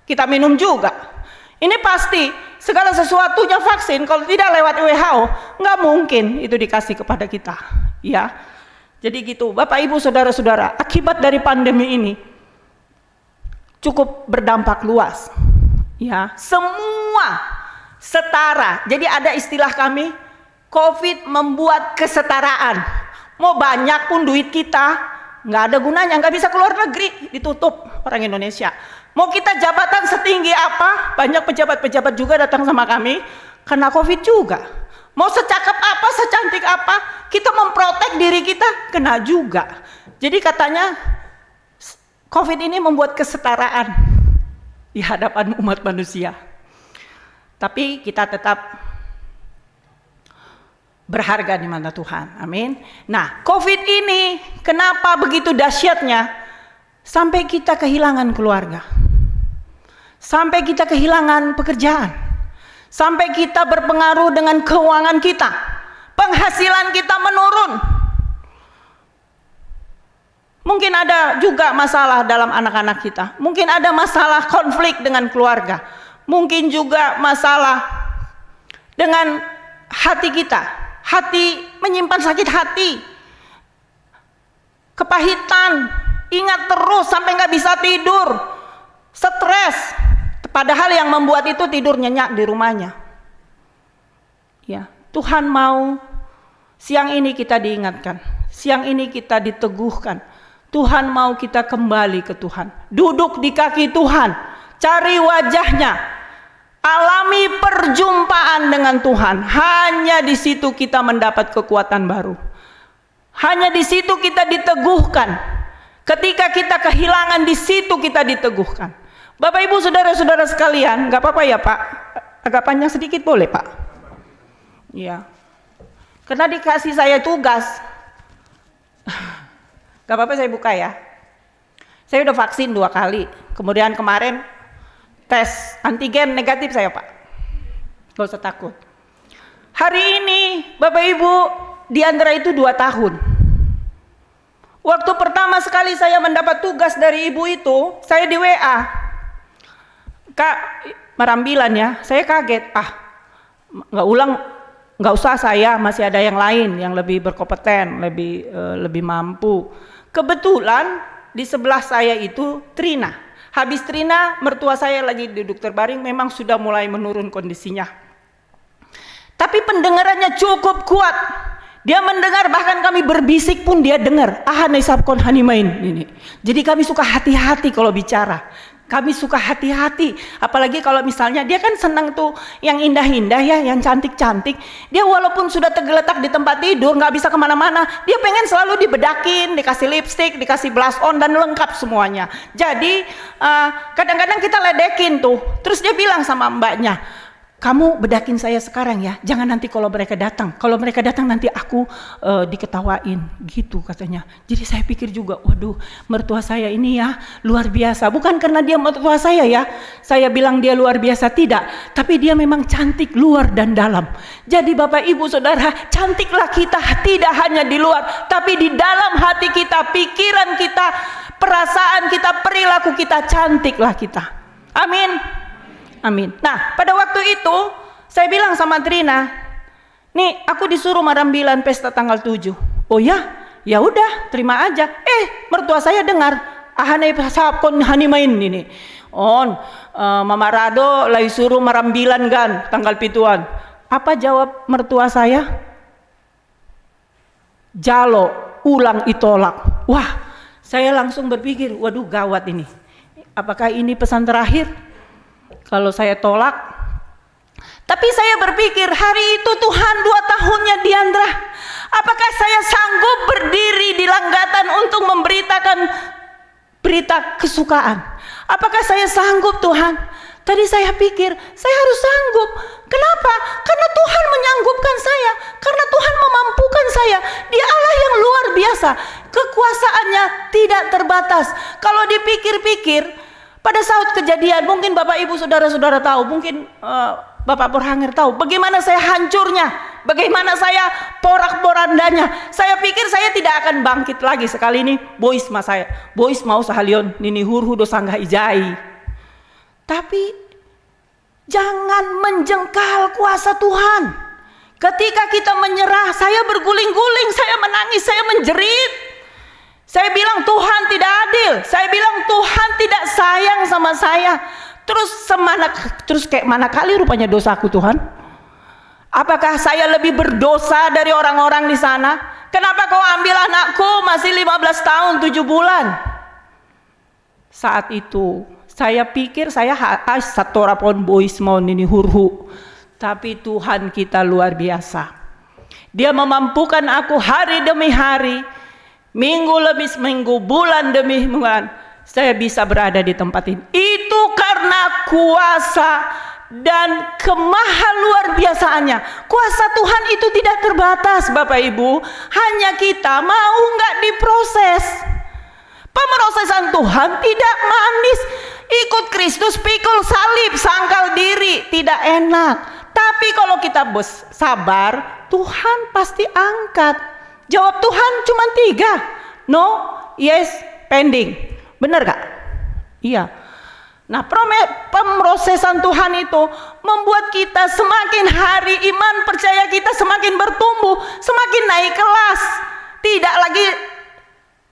Kita minum juga. Ini pasti segala sesuatunya vaksin. Kalau tidak lewat WHO, nggak mungkin itu dikasih kepada kita, ya. Jadi gitu, Bapak Ibu, saudara-saudara, akibat dari pandemi ini cukup berdampak luas. Ya, semua setara. Jadi ada istilah kami, COVID membuat kesetaraan. Mau banyak pun duit kita, nggak ada gunanya, nggak bisa keluar negeri, ditutup orang Indonesia. Mau kita jabatan setinggi apa, banyak pejabat-pejabat juga datang sama kami, karena COVID juga. Mau secakap apa, secantik apa, kita memprotek diri kita, kena juga. Jadi katanya COVID ini membuat kesetaraan di hadapan umat manusia. Tapi kita tetap berharga di mata Tuhan. Amin. Nah, COVID ini kenapa begitu dahsyatnya? Sampai kita kehilangan keluarga. Sampai kita kehilangan pekerjaan. Sampai kita berpengaruh dengan keuangan kita, penghasilan kita menurun. Mungkin Mungkin ada juga masalah dalam anak-anak kita. Mungkin ada masalah konflik dengan keluarga. Mungkin juga masalah dengan hati kita. Hati menyimpan sakit hati. Kepahitan. Ingat terus sampai nggak bisa tidur. Stres. Padahal yang membuat itu tidur nyenyak di rumahnya. Ya, Tuhan mau siang ini kita diingatkan. Siang ini kita diteguhkan. Tuhan mau kita kembali ke Tuhan. Duduk di kaki Tuhan. Cari wajahnya. Alami perjumpaan dengan Tuhan. Hanya di situ kita mendapat kekuatan baru. Hanya di situ kita diteguhkan. Ketika kita kehilangan, di situ kita diteguhkan. Bapak Ibu saudara-saudara sekalian, nggak apa-apa ya Pak? Agak panjang sedikit boleh Pak? Iya. Karena dikasih saya tugas. Gak apa-apa saya buka ya. Saya udah vaksin 2 kali. Kemudian kemarin tes antigen negatif saya Pak. Gak usah takut. Hari ini Bapak Ibu, Diandra itu 2 tahun. Waktu pertama sekali saya mendapat tugas dari ibu itu, saya di WA. Kak, Marambilan ya, saya kaget. Nggak usah saya, masih ada yang lain yang lebih berkompeten, lebih mampu. Kebetulan di sebelah saya itu Trina. Habis Trina, mertua saya lagi duduk terbaring, memang sudah mulai menurun kondisinya. Tapi pendengarannya cukup kuat. Dia mendengar, bahkan kami berbisik pun dia dengar. Nesapkon hanimain ini. Jadi kami suka hati-hati kalau bicara. Kami suka hati-hati, apalagi kalau misalnya dia kan senang tuh yang indah-indah ya, yang cantik-cantik. Dia walaupun sudah tergeletak di tempat tidur, nggak bisa kemana-mana, dia pengen selalu dibedakin, dikasih lipstick, dikasih blush on dan lengkap semuanya. Jadi kadang-kadang kita ledekin tuh, terus dia bilang sama mbaknya, kamu bedakin saya sekarang ya, jangan nanti kalau mereka datang. Kalau mereka datang nanti aku diketawain, gitu katanya. Jadi saya pikir juga, waduh, mertua saya ini ya luar biasa. Bukan karena dia mertua saya ya, saya bilang dia luar biasa, tidak. Tapi dia memang cantik luar dan dalam. Jadi Bapak Ibu Saudara, cantiklah kita tidak hanya di luar, tapi di dalam hati kita, pikiran kita, perasaan kita, perilaku kita, cantiklah kita. Amin. Amin. Nah, pada waktu itu saya bilang sama Trina, nih aku disuruh Marambilan pesta tanggal 7. Oh ya? Ya udah, terima aja. Mertua saya dengar, Nesapkon hanimain ini. Mama Rado lagi suruh Marambilan kan tanggal 7-an. Apa jawab mertua saya? Jalo, ulang itolak. Wah, saya langsung berpikir, waduh gawat ini. Apakah ini pesan terakhir? Kalau saya tolak. Tapi saya berpikir hari itu Tuhan 2 tahunnya Diandra. Apakah saya sanggup berdiri di langgatan untuk memberitakan berita kesukaan? Apakah saya sanggup Tuhan? Tadi saya pikir saya harus sanggup. Kenapa? Karena Tuhan menyanggupkan saya. Karena Tuhan memampukan saya. Dia Allah yang luar biasa. Kekuasaannya tidak terbatas. Kalau dipikir-pikir, pada saat kejadian, mungkin Bapak Ibu Saudara-saudara tahu, mungkin Bapak Purhanger tahu bagaimana saya hancurnya, bagaimana saya porak-porandanya. Saya pikir saya tidak akan bangkit lagi. Sekali ini bois mau sahalion nini hurhu do sanggah ijai. Tapi jangan menjengkal kuasa Tuhan. Ketika kita menyerah, saya berguling-guling, saya menangis, saya menjerit. Saya bilang Tuhan tidak adil. Saya bilang Tuhan tidak sayang sama saya. Terus kayak mana kali rupanya dosaku Tuhan? Apakah saya lebih berdosa dari orang-orang di sana? Kenapa kau ambil anakku masih 15 tahun 7 bulan? Saat itu saya pikir saya satorapon bois mau nini hurhu. Tapi Tuhan kita luar biasa. Dia memampukan aku hari demi hari. Minggu lebih seminggu, bulan demi bulan, saya bisa berada di tempat ini. Itu karena kuasa dan kemaha luar biasaannya. Kuasa Tuhan itu tidak terbatas Bapak Ibu. Hanya kita mau nggak diproses. Pemrosesan Tuhan tidak manis. Ikut Kristus pikul salib, sangkal diri, tidak enak. Tapi kalau kita sabar, Tuhan pasti angkat. Jawab Tuhan cuma 3. No, yes, pending. Benar gak? Iya. Nah, pemrosesan Tuhan itu membuat kita semakin hari iman percaya kita semakin bertumbuh, semakin naik kelas. Tidak lagi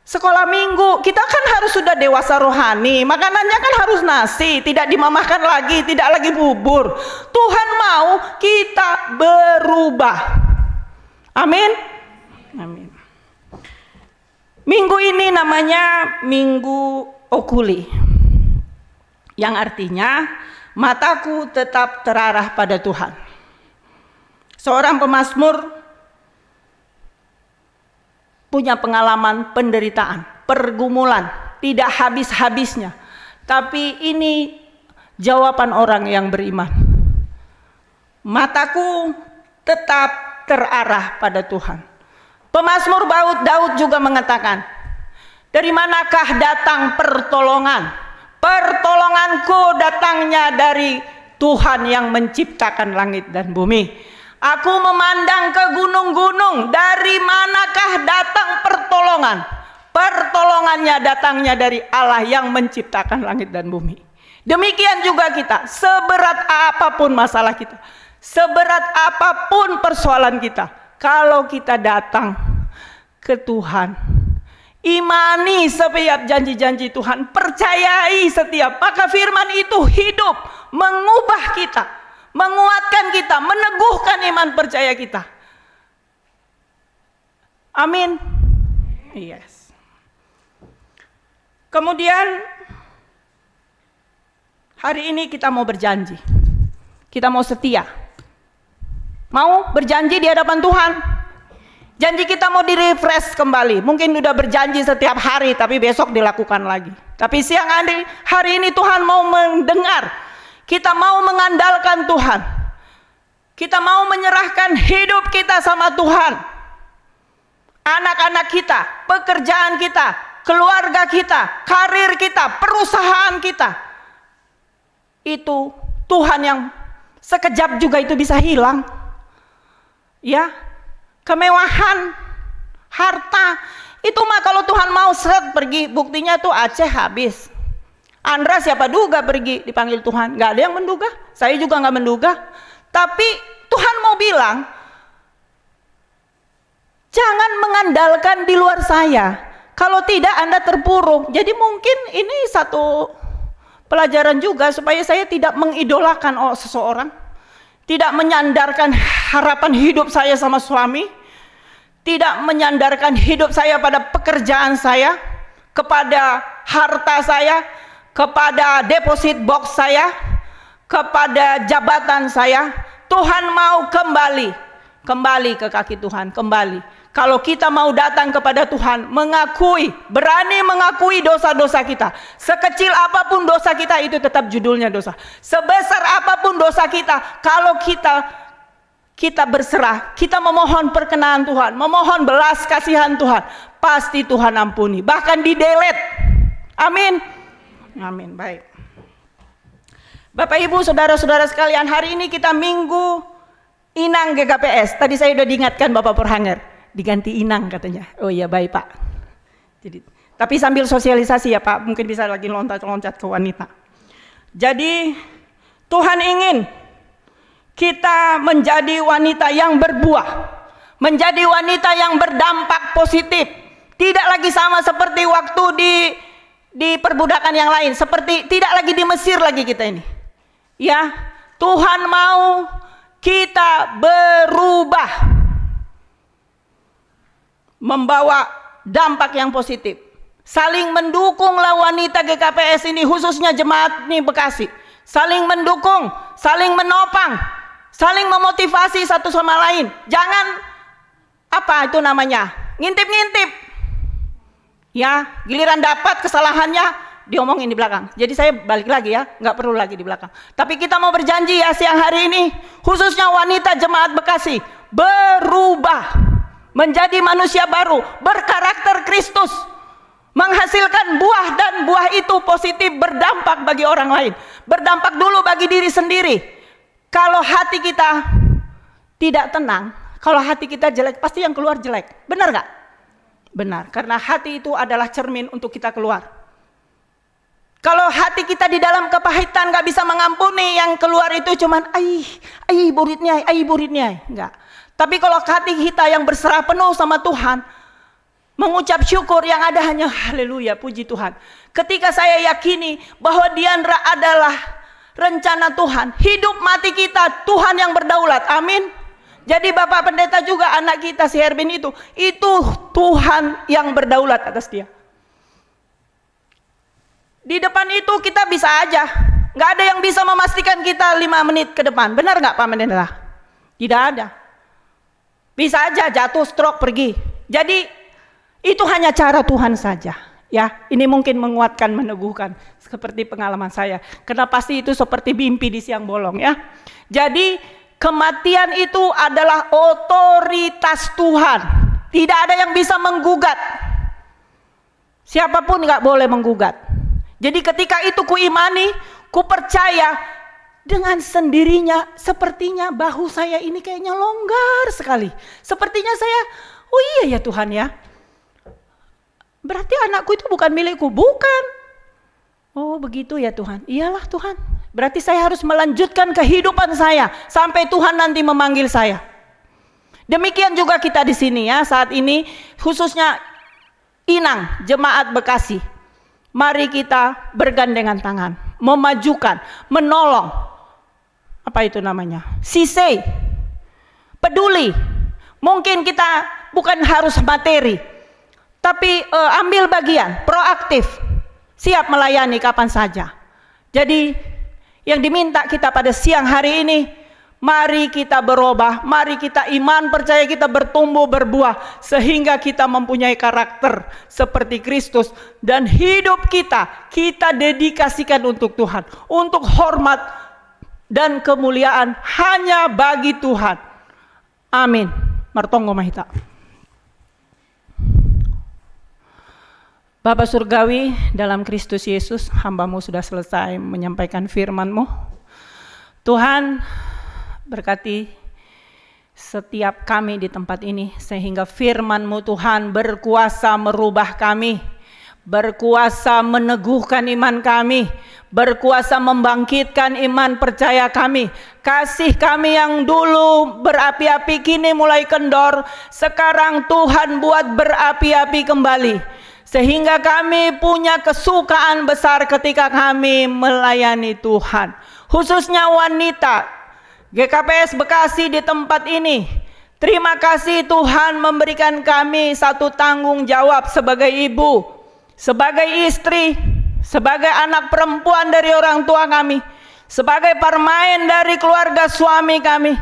sekolah minggu, kita kan harus sudah dewasa rohani, makanannya kan harus nasi, tidak dimamahkan lagi, tidak lagi bubur. Tuhan mau kita berubah. Amin. Amin. Minggu ini namanya Minggu Okuli, yang artinya mataku tetap terarah pada Tuhan. Seorang pemazmur punya pengalaman penderitaan, pergumulan, tidak habis-habisnya. Tapi ini jawaban orang yang beriman. Mataku tetap terarah pada Tuhan. Pemazmur Daud juga mengatakan, dari manakah datang pertolongan? Pertolonganku datangnya dari Tuhan yang menciptakan langit dan bumi. Aku memandang ke gunung-gunung, dari manakah datang pertolongan? Pertolongannya datangnya dari Allah yang menciptakan langit dan bumi. Demikian juga kita, seberat apapun masalah kita, seberat apapun persoalan kita, kalau kita datang ke Tuhan, imani setiap janji-janji Tuhan, percayai setiap, maka firman itu hidup, mengubah kita, menguatkan kita, meneguhkan iman percaya kita. Amin. Yes. Kemudian hari ini kita mau berjanji, kita mau setia, mau berjanji di hadapan Tuhan. Janji kita mau di-refresh kembali. Mungkin udah berjanji setiap hari, tapi besok dilakukan lagi. Tapi siang hari ini Tuhan mau mendengar. Kita mau mengandalkan Tuhan. Kita mau menyerahkan hidup kita sama Tuhan. Anak-anak kita, pekerjaan kita, keluarga kita, karir kita, perusahaan kita. Itu Tuhan yang sekejap juga itu bisa hilang. Ya, kemewahan, harta, itu mah kalau Tuhan mau seret pergi, buktinya tuh Aceh habis. Andra siapa duga pergi dipanggil Tuhan, nggak ada yang menduga, saya juga nggak menduga. Tapi Tuhan mau bilang, jangan mengandalkan di luar saya, kalau tidak Anda terpuruk. Jadi mungkin ini satu pelajaran juga supaya saya tidak mengidolakan seseorang, tidak menyandarkan harapan hidup saya sama suami, tidak menyandarkan hidup saya pada pekerjaan saya, kepada harta saya, kepada deposit box saya, kepada jabatan saya. Tuhan mau kembali ke kaki Tuhan, kembali. Kalau kita mau datang kepada Tuhan, berani mengakui dosa-dosa kita. Sekecil apapun dosa kita, itu tetap judulnya dosa. Sebesar apapun dosa kita, kalau kita berserah, kita memohon perkenan Tuhan, memohon belas kasihan Tuhan, pasti Tuhan ampuni, bahkan di-delete. Amin. Amin. Baik. Bapak Ibu, saudara-saudara sekalian, hari ini kita Minggu Inang GKPS. Tadi saya sudah diingatkan Bapak Perhanger, diganti Inang katanya. Oh iya, baik Pak. Jadi, tapi sambil sosialisasi ya Pak, mungkin bisa lagi loncat-loncat ke wanita. Jadi Tuhan ingin kita menjadi wanita yang berbuah, menjadi wanita yang berdampak positif. Tidak lagi sama seperti waktu di perbudakan yang lain, seperti tidak lagi di Mesir lagi kita ini. Ya, Tuhan mau kita berubah, membawa dampak yang positif. Saling mendukunglah wanita GKPS ini, khususnya jemaat nih Bekasi. Saling mendukung, saling menopang, saling memotivasi satu sama lain. Jangan apa itu namanya, ngintip-ngintip. Ya, giliran dapat kesalahannya diomongin di belakang. Jadi saya balik lagi ya, nggak perlu lagi di belakang. Tapi kita mau berjanji ya siang hari ini, khususnya wanita jemaat Bekasi, berubah menjadi manusia baru, berkarakter Kristus, menghasilkan buah, dan buah itu positif, berdampak bagi orang lain, berdampak dulu bagi diri sendiri. Kalau hati kita tidak tenang, kalau hati kita jelek, pasti yang keluar jelek. Benar nggak? benar. Karena hati itu adalah cermin untuk kita keluar. Kalau hati kita di dalam kepahitan gak bisa mengampuni, yang keluar itu cuman buritnya, enggak. Tapi kalau hati kita yang berserah penuh sama Tuhan, mengucap syukur, yang ada hanya haleluya, puji Tuhan. Ketika saya yakini bahwa Diandra adalah rencana Tuhan, hidup mati kita Tuhan yang berdaulat, amin. Jadi Bapak Pendeta juga anak kita si Herbin itu Tuhan yang berdaulat atas dia. Di depan itu kita bisa aja, nggak ada yang bisa memastikan kita 5 menit ke depan, benar nggak Pak Pendeta? Tidak ada. Bisa aja jatuh, stroke, pergi. Jadi itu hanya cara Tuhan saja. Ya, ini mungkin menguatkan, meneguhkan seperti pengalaman saya. Karena pasti itu seperti mimpi di siang bolong ya. Jadi kematian itu adalah otoritas Tuhan. Tidak ada yang bisa menggugat. Siapapun nggak boleh menggugat. Jadi ketika itu kuimani, ku percaya, dengan sendirinya sepertinya bahu saya ini kayaknya longgar sekali. Sepertinya saya, oh iya ya Tuhan ya. Berarti anakku itu bukan milikku, bukan. Oh begitu ya Tuhan, iyalah Tuhan. Berarti saya harus melanjutkan kehidupan saya sampai Tuhan nanti memanggil saya. Demikian juga kita di sini ya saat ini, khususnya Inang Jemaat Bekasi. Mari kita bergandengan tangan, memajukan, menolong. Apa itu namanya? Sisei, peduli. Mungkin kita bukan harus materi, tapi ambil bagian, proaktif, siap melayani kapan saja. Jadi yang diminta kita pada siang hari ini, mari kita berubah, mari kita iman percaya kita bertumbuh berbuah sehingga kita mempunyai karakter seperti Kristus, dan hidup kita dedikasikan untuk Tuhan, untuk hormat dan kemuliaan hanya bagi Tuhan. Amin. Martonggo Mahita. Bapa Surgawi, dalam Kristus Yesus, hamba-Mu sudah selesai menyampaikan firman-Mu. Tuhan, berkati setiap kami di tempat ini, sehingga firman-Mu Tuhan berkuasa merubah kami, berkuasa meneguhkan iman kami, berkuasa membangkitkan iman percaya kami. Kasih kami yang dulu berapi-api kini mulai kendor, sekarang Tuhan buat berapi-api kembali. Sehingga kami punya kesukaan besar ketika kami melayani Tuhan. Khususnya wanita GKPS Bekasi di tempat ini. Terima kasih Tuhan memberikan kami satu tanggung jawab sebagai ibu, sebagai istri, sebagai anak perempuan dari orang tua kami, sebagai permain dari keluarga suami kami,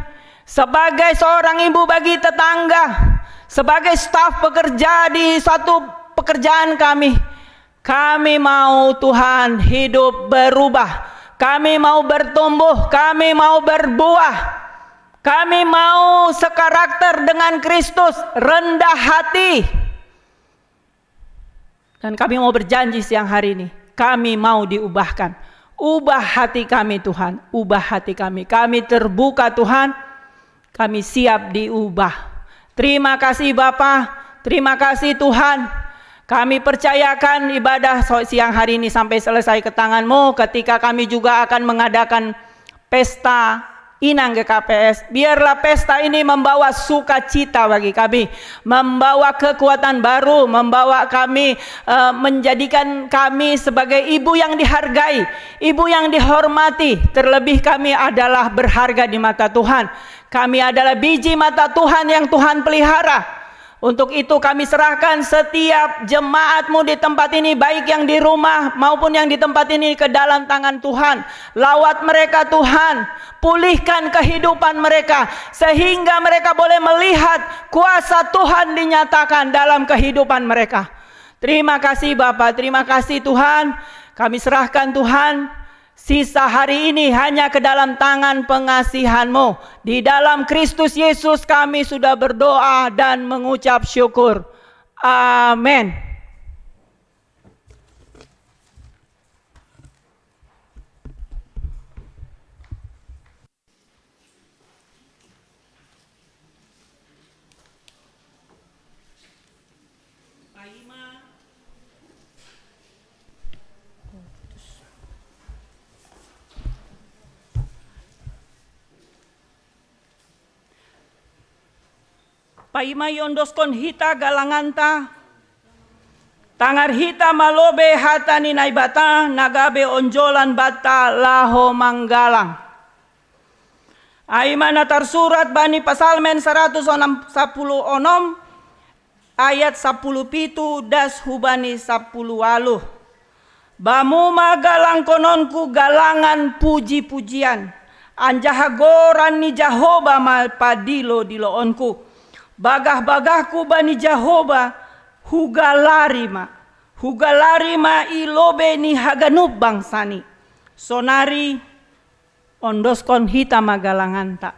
sebagai seorang ibu bagi tetangga, sebagai staf pekerja di suatu pekerjaan kami. Kami mau Tuhan hidup berubah, kami mau bertumbuh, kami mau berbuah, kami mau sekarakter dengan Kristus, rendah hati. Dan kami mau berjanji siang hari ini, kami mau diubahkan. Ubah hati kami Tuhan, ubah hati kami. Kami terbuka Tuhan, kami siap diubah. Terima kasih Bapa, terima kasih Tuhan. Kami percayakan ibadah siang hari ini sampai selesai ke tangan-Mu. Ketika kami juga akan mengadakan pesta Inang GKPS, biarlah pesta ini membawa sukacita bagi kami, membawa kekuatan baru, membawa kami, menjadikan kami sebagai ibu yang dihargai, ibu yang dihormati. Terlebih kami adalah berharga di mata Tuhan. Kami adalah biji mata Tuhan yang Tuhan pelihara. Untuk itu kami serahkan setiap jemaat-Mu di tempat ini, baik yang di rumah maupun yang di tempat ini, ke dalam tangan Tuhan. Lawat mereka Tuhan, pulihkan kehidupan mereka, sehingga mereka boleh melihat kuasa Tuhan dinyatakan dalam kehidupan mereka. Terima kasih Bapa, terima kasih Tuhan. Kami serahkan Tuhan, sisa hari ini hanya ke dalam tangan pengasihan-Mu. Di dalam Kristus Yesus kami sudah berdoa dan mengucap syukur. Amin. paimayondoskon hita galanganta, tangar hita malobe hatani naibata, nagabe onjolan bata laho manggalang. Aimana tersurat bani pasalmen 116 ayat 17 das hubani 10 waluh. Bamu magalang kononku galangan puji-pujian, anjahagoran ni Jahoba malpadilo diloonku. Bagah-bagahku bani Jahoba hugalarima ilobe ni haganub bangsani. Sonari ondoskon hita magalanganta.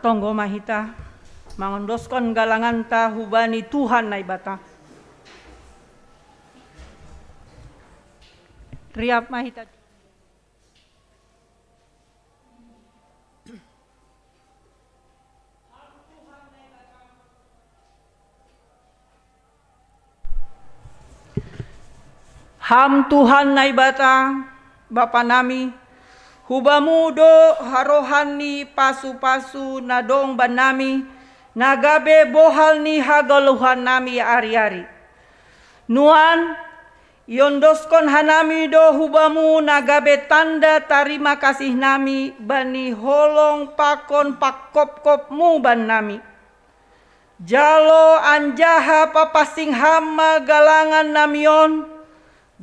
tonggo mahita mangondoskan galangan ta hubani Tuhan nai bata. Riap mahita. Ham Tuhan nai bata, Bapa nami, hubamu do harohani pasu-pasu nadong banami, nagabe bohal ni hagaluhan nami ari-ari. Nuan, yondoskon hanami do hubamu nagabe tanda tarima kasih nami, bani holong pakon pakop-kopmu ban nami. Jalo anjaha papasing hama galangan namion,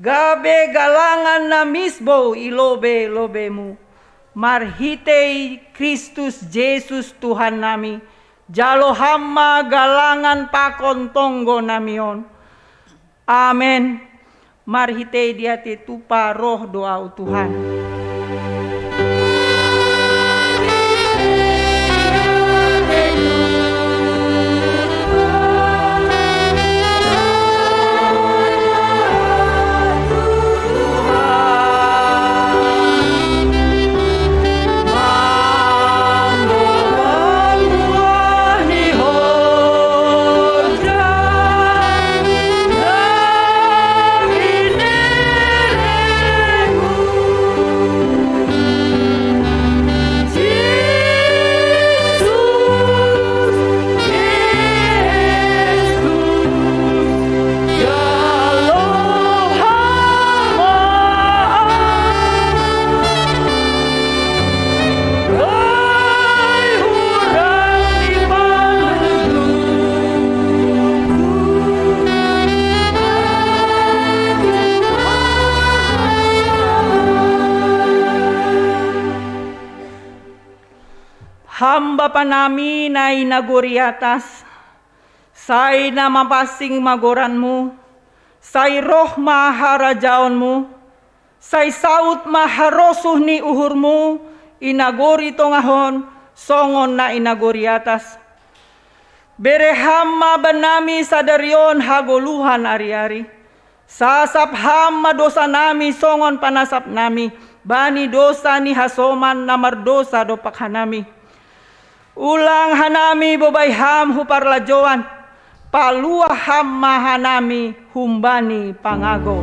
gabe galangan na misbo ilobe-lobemu. Marhitei Kristus Yesus Tuhan nami. Jalo hama galangan pakon tonggo namion. Amen. Marhitei diati tupa roh doa Tuhan. Hamba panami na inaguri atas, say na mapasing magoranmu, say roh maharajaonmu, say saut maharosuh ni uhurmu, inaguri tongahon, songon na inaguri atas. Bereham banami sadarion hagoluhan ari-ari, sasap hama dosa nami songon panasap nami, bani dosa ni hasoman namar dosa dopak hanami. Ulang hanami bobay ham huparlajoan, paluah ham mahanami humbani pangago.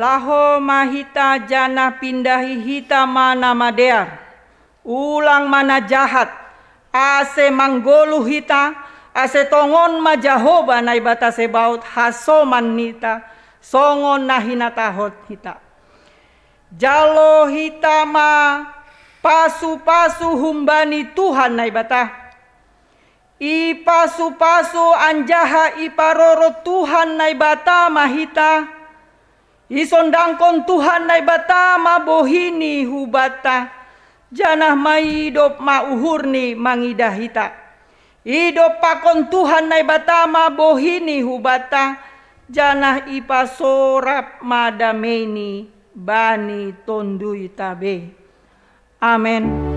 Laho mahita jana pindahi hita mana madear, ulang mana jahat, ase manggolu hita, ase tongon majahoba na ibatase baut hasoman nita, songon na hinatahot hita. Jalo hita ma pasu-pasu humbani Tuhan na ibata. Ipasu-pasu anjaha iparoro Tuhan na ibata mahita. Isondangkon Tuhan na ibata mabohini hubata, janah maidop mauhurni mangidahita. Idop pakon Tuhan na ibata mabohini hubata, janah ipasorap madameni bani tondui tabe. Amen.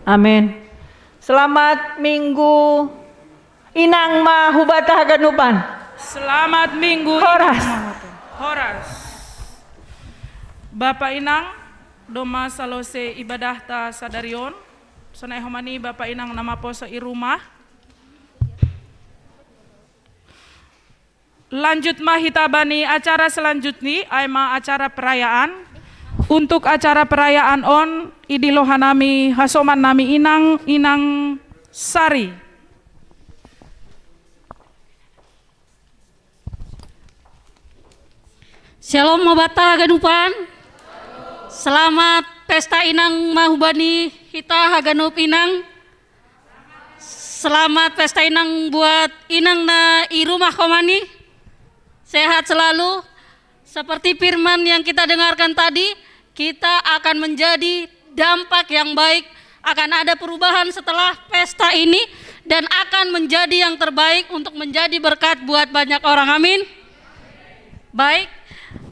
Amin. Selamat Minggu Inang mahubata haganupan. Selamat Minggu Horas. Horas. Bapak Inang, doma salose ibadah ta sadarion, sonai homani Bapak Inang nama poso i rumah. Lanjut mah hitabani acara selanjutnya, aima acara perayaan. Untuk acara perayaan on, idi lohanami hasoman nami Inang Sari. Shalom Mabata Haganupan. Selamat pesta Inang Mahubani Hita Haganup Inang. Selamat pesta Inang buat Inang na i rumah komani. Sehat selalu. Seperti firman yang kita dengarkan tadi, kita akan menjadi dampak yang baik, akan ada perubahan setelah pesta ini, dan akan menjadi yang terbaik untuk menjadi berkat buat banyak orang. Amin. Baik,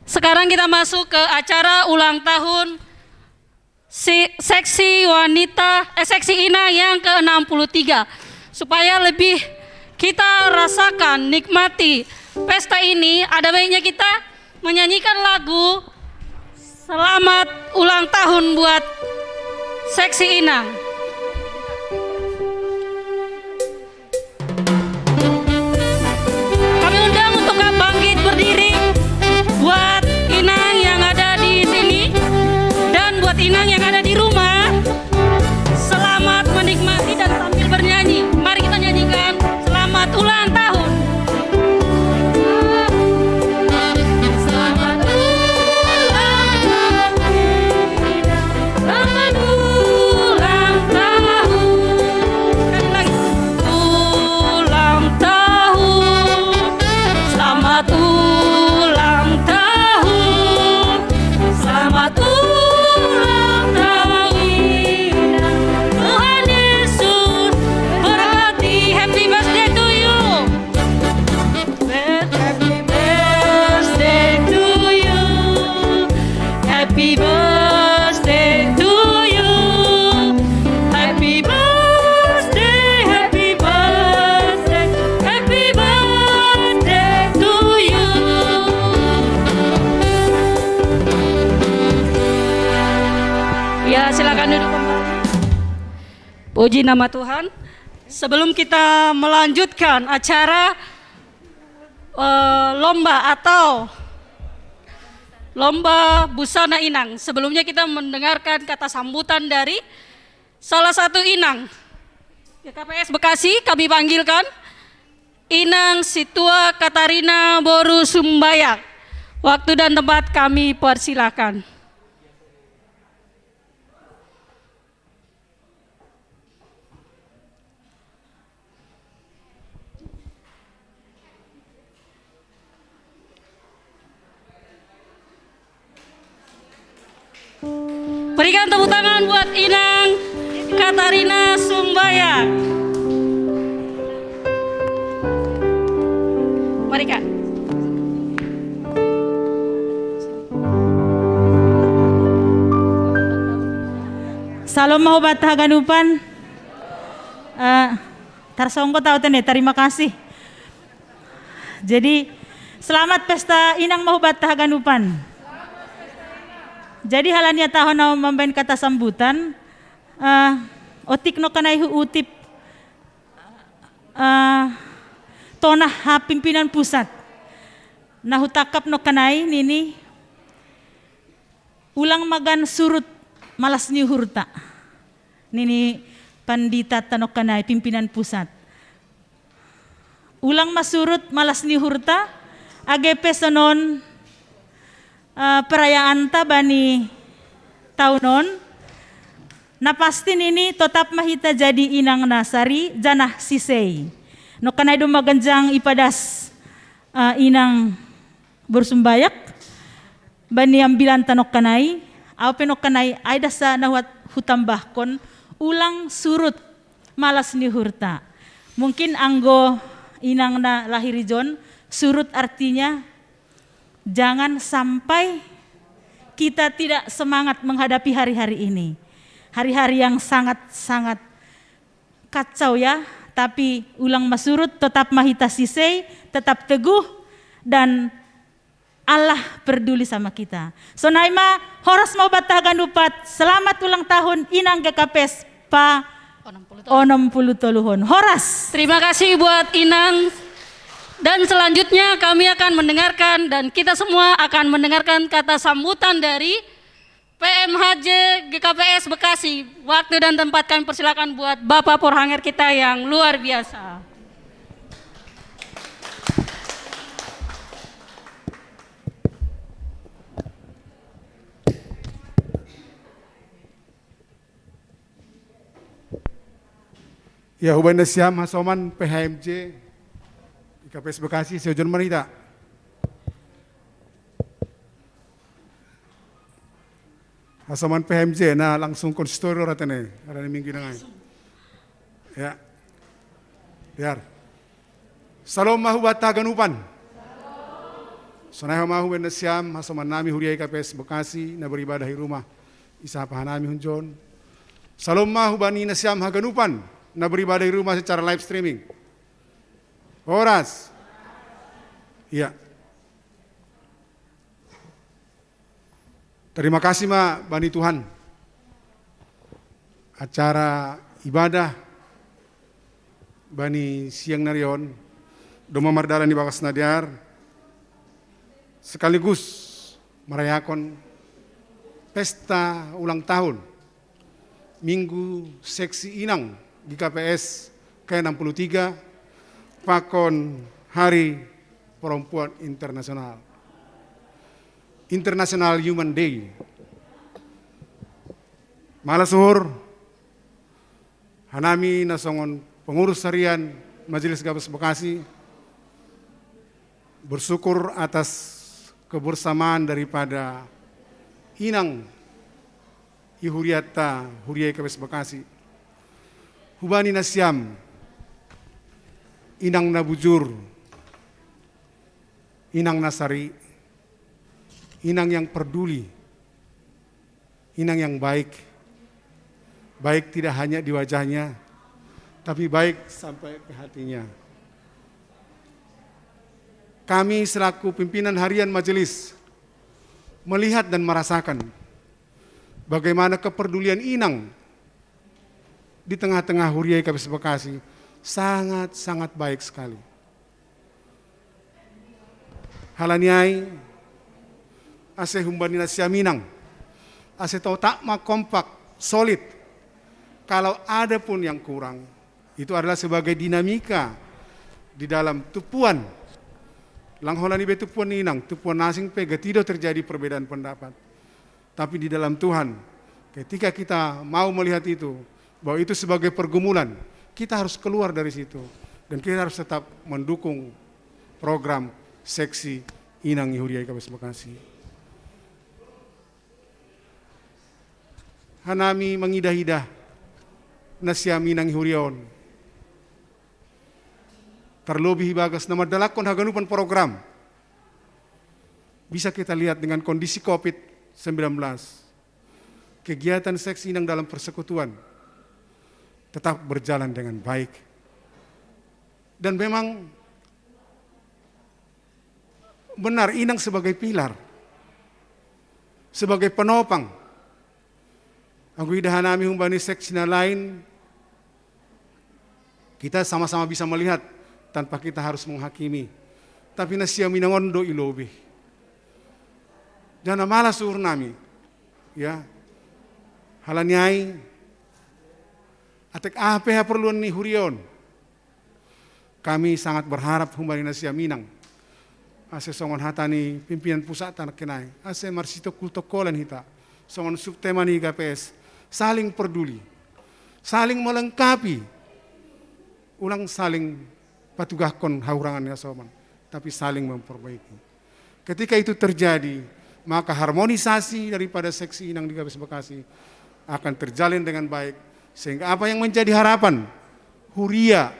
sekarang kita masuk ke acara ulang tahun seksi Inang yang ke-63. Supaya lebih kita rasakan, nikmati pesta ini, ada baiknya kita menyanyikan lagu Selamat Ulang Tahun buat Seksi Inang. Kami undang untuk bangkit berdiri buat Inang yang ada di sini dan buat Inang yang ada di rumah. Selamat menikmati dan sambil bernyanyi. Mari kita nyanyikan Selamat Ulang Tahun. Puji nama Tuhan. Sebelum kita melanjutkan acara lomba atau lomba busana Inang, sebelumnya kita mendengarkan kata sambutan dari salah satu Inang GKPS Bekasi. Kami panggilkan Inang Situa Katarina Boru Sumbayak. Waktu dan tempat kami persilakan. Berikan tepuk tangan buat Inang Katarina Sumbayak. Mari Kak. Salam mahubat haganupan. Tarsongko tahu tene, terima kasih. Jadi selamat pesta Inang mahubat haganupan. Jadi halanya tahun na membain kata sambutan, otik no kanai utip tonah pimpinan pusat. Nah hutakap no kanai nini ulang magan surut malas ni hurta. Nini pandita tanok kanai pimpinan pusat. Ulang masurut malas ni hurta AGP sonon perayaan tabani tahunon. Nah pasti ini tetap mahita jadi Inang Nasari janah sisei. No kanay dumaganjang ipadas Inang Bersumbayak bani ambilan tanok kanay. Aw penok kanay ay dasa nawat hutambahkon ulang surut malas ni hurta. Mungkin anggo Inang na lahirijon surut artinya jangan sampai kita tidak semangat menghadapi hari-hari ini. Hari-hari yang sangat-sangat kacau ya, tapi ulang masurut tetap mahita sisei, tetap teguh dan Allah peduli sama kita. So naima horas mau batahagandupat selamat ulang tahun Inang GKPS pa 60 toluhon. Horas. Terima kasih buat Inang. Dan selanjutnya kami akan mendengarkan dan kita semua akan mendengarkan kata sambutan dari PMHJ GKPS Bekasi. Waktu dan tempat kami persilakan buat Bapak Porhanger kita yang luar biasa. Ya, Hubanda Siam Hasoman PHMJ GKPS Bekasi Seojon Manita. Hasoman PHMJ na langsung konsistori ratane ada minggu nangai. Ya. Biar. Salam mahu bataganupan. Sonai mahu Hubanda Siam Hasoman nami Huria GKPS Bekasi na beribadah di rumah Isa pahanami hunjon. Salam mahu bani Nasiam Haganupan na beribadah di rumah secara live streaming. Horas. Iya. Terima kasih Bani Tuhan. Acara ibadah Bani siang narion Doma Mardalan di Bakas Nadiar sekaligus merayakan pesta ulang tahun Minggu Seksi Inang GKPS ke-63 Pakon Hari Perempuan Internasional International Human Day. Malasuhur hanami nasongon pengurus harian Majelis GKPS Bekasi bersyukur atas kebersamaan daripada Inang Ihuriata Huria GKPS Bekasi. Hubani Nasiam, Inang Nabujur, Inang Nasari, Inang yang peduli, Inang yang baik. Baik tidak hanya di wajahnya, tapi baik sampai ke hatinya. Kami selaku pimpinan harian majelis melihat dan merasakan bagaimana kepedulian Inang di tengah-tengah Huria GKPS Bekasi sangat-sangat baik sekali. Halaniai ase humbanina siaminang, ase tau takma kompak, solid. Kalau ada pun yang kurang, itu adalah sebagai dinamika di dalam tupuan. Langholani be tupuan inang, tupuan nasing pega tidak terjadi perbedaan pendapat. Tapi di dalam Tuhan, ketika kita mau melihat itu, bahwa itu sebagai pergumulan, kita harus keluar dari situ. Dan kita harus tetap mendukung program Seksi Inang Huria GKPS Bekasi. Hanami mengidah-idah Nasiam Inang Huriaon. Terlebih bagas nama dalakon haganupan program. Bisa kita lihat dengan kondisi COVID-19. Kegiatan Seksi Inang dalam persekutuan tetap berjalan dengan baik. Dan memang benar Inang sebagai pilar, sebagai penopang. Anggu idahanami humbani seksi lain, kita sama-sama bisa melihat tanpa kita harus menghakimi. Tapi nasia minangondo ilobi. Jangan malas suhur nami, ya. Halanyai, atek apa perluan ni hurion. Kami sangat berharap humbani nasia minang. Ase songon hatani pimpinan pusat tanah kenai. Ase marsito kultokolan hita. Songon subtema ni GKPS. Saling peduli. Saling melengkapi. Ulang saling patugahkon haurangan ya soman. Tapi saling memperbaiki. Ketika itu terjadi, maka harmonisasi daripada Seksi Inang di GKPS Bekasi akan terjalin dengan baik. Sehingga apa yang menjadi harapan Huria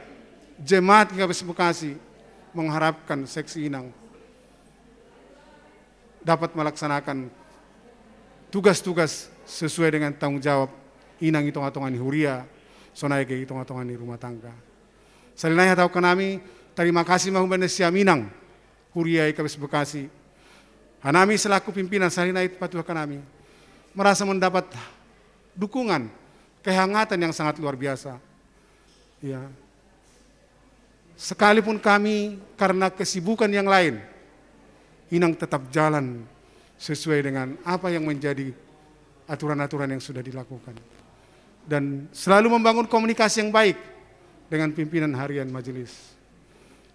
Jemaat GKPS Bekasi mengharapkan Seksi Inang dapat melaksanakan tugas-tugas sesuai dengan tanggung jawab Inang hitung-hitungan Huria, sonai ke hitung-hitungan di rumah tangga. Selinaya tahu kami, terima kasih mahumban siam Inang Huria GKPS Bekasi Hanami selaku pimpinan Salinai Patuha Kanami merasa mendapat dukungan, kehangatan yang sangat luar biasa. Ya. Sekalipun kami karena kesibukan yang lain, Inang tetap jalan sesuai dengan apa yang menjadi aturan-aturan yang sudah dilakukan. Dan selalu membangun komunikasi yang baik dengan pimpinan harian majelis.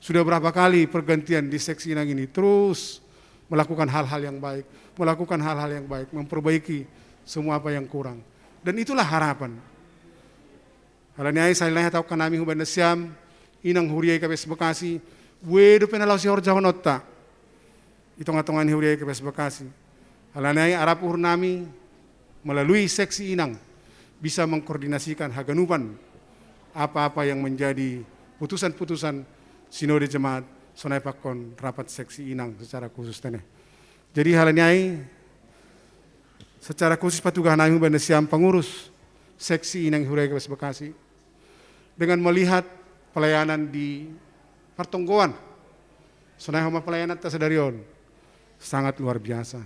Sudah berapa kali pergantian di seksi Inang ini terus melakukan hal-hal yang baik, memperbaiki semua apa yang kurang. Dan itulah harapan. Halaniai Salinai Hatau Kanami Huban Siam, Inang Huriai KPS Bekasi, wedo penalau si horjahon otta. Hitung-hitungan Huriai KPS Bekasi. Halaniai Arap Urnami melalui seksi Inang bisa mengkoordinasikan haganupan apa-apa yang menjadi putusan-putusan Sinode Jemaat Sonai Pakon rapat seksi Inang secara khusus teneh. Jadi halaniai secara khusus Patuga Hanami Huban Siam pengurus seksi Inang Huriai KPS Bekasi dengan melihat pelayanan di Pertonggoan, Sonai Homa pelayanan tasadarion sangat luar biasa.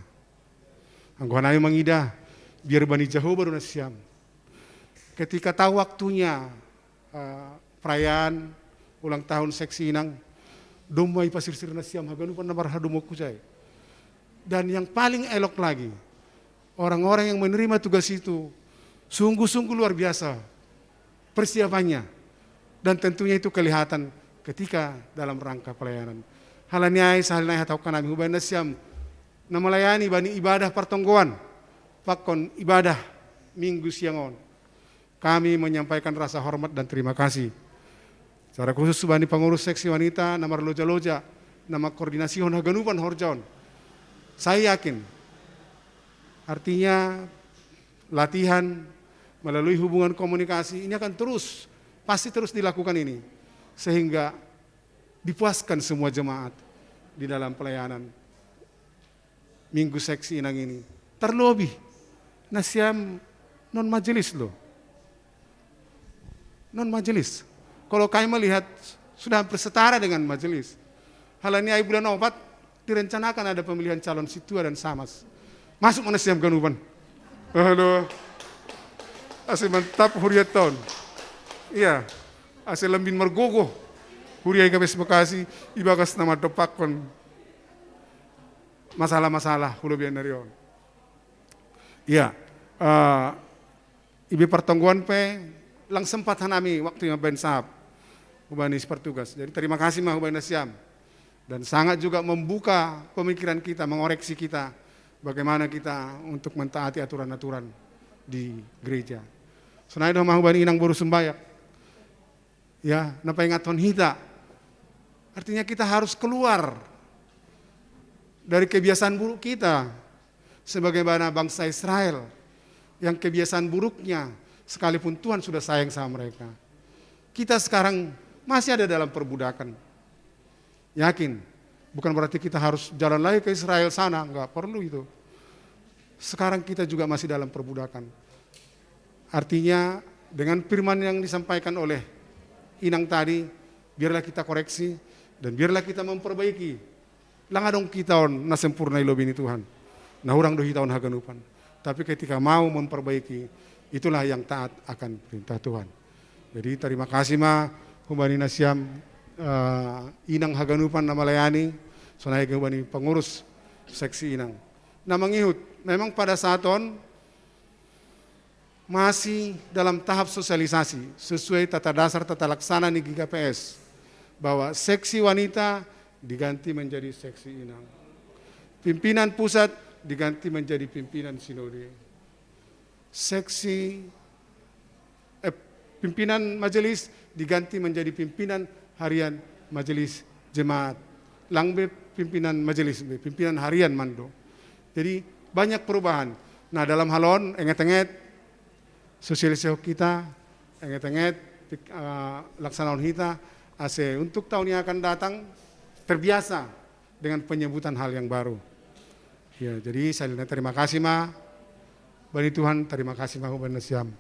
Anggohanami mengida biar bani jauh baru nasiam. Ketika tahu waktunya perayaan ulang tahun seksi Inang, domai pasir-sir nasiam haganupan namar hadumo kucai. Dan yang paling elok lagi, orang-orang yang menerima tugas itu sungguh-sungguh luar biasa persiapannya. Dan tentunya itu kelihatan ketika dalam rangka pelayanan. Halaniai Salinai Hatau Kanami Huban Siam na melayani bani ibadah Pertonggoan, pakon ibadah Minggu siangon. Kami menyampaikan rasa hormat dan terima kasih. Secara khusus bani pengurus seksi wanita, nama loja-loja, nama koordinasi haganupan horjaon. Saya yakin artinya latihan melalui hubungan komunikasi ini akan pasti terus dilakukan ini, sehingga dipuaskan semua jemaat di dalam pelayanan Minggu seksi Inang ini. Terlebih nasiam non majelis loh, non majelis. Kalau kami melihat sudah hampir setara dengan majelis. Halanya bulan 4 direncanakan ada pemilihan calon situa dan samas. Masuk mana siam ganuban. Aduh, asli mantap huriat tahun. Iya, asal lembin mergogo, Huriai KPS Bekasi, ibagas nama dopakon masalah-masalah hulubian narion. Iya, ibi Pertonggoan lang sempat hanami waktu yang ben sahab, hubanis pertugas. Jadi terima kasih mah hubanis siam. Dan sangat juga membuka pemikiran kita, mengoreksi kita, bagaimana kita untuk mentaati aturan-aturan di gereja. Senai doh mah hubani Inang baru sembayak. Ya, napa ingaton hita. Artinya kita harus keluar dari kebiasaan buruk kita sebagaimana bangsa Israel yang kebiasaan buruknya sekalipun Tuhan sudah sayang sama mereka. Kita sekarang masih ada dalam perbudakan. Yakin, bukan berarti kita harus jalan lagi ke Israel sana, enggak perlu itu. Sekarang kita juga masih dalam perbudakan. Artinya dengan firman yang disampaikan oleh Inang tadi, biarlah kita koreksi dan biarlah kita memperbaiki. Langadong kita on na sempurna ilobini Tuhan. Nah orang dohi tahun haganupan. Tapi ketika mau memperbaiki, itulah yang taat akan perintah Tuhan. Jadi terima kasih ma humbani nasiam Inang haganupan na melayani, sonai humbani pengurus seksi Inang. Nah mengihut, memang pada saat on masih dalam tahap sosialisasi sesuai tata dasar tata laksana di GKPS bahwa seksi wanita diganti menjadi seksi Inang. Pimpinan pusat diganti menjadi pimpinan sinode. Pimpinan majelis diganti menjadi pimpinan harian majelis jemaat. Langbe pimpinan majelis, pimpinan harian mando. Jadi banyak perubahan. Nah dalam halon enget-enget sosialisasi kita, enget-enget laksanaan kita, ase untuk tahun yang akan datang terbiasa dengan penyebutan hal yang baru. Ya, jadi saya terima kasih ma, bani Tuhan terima kasih ma huban nasiam.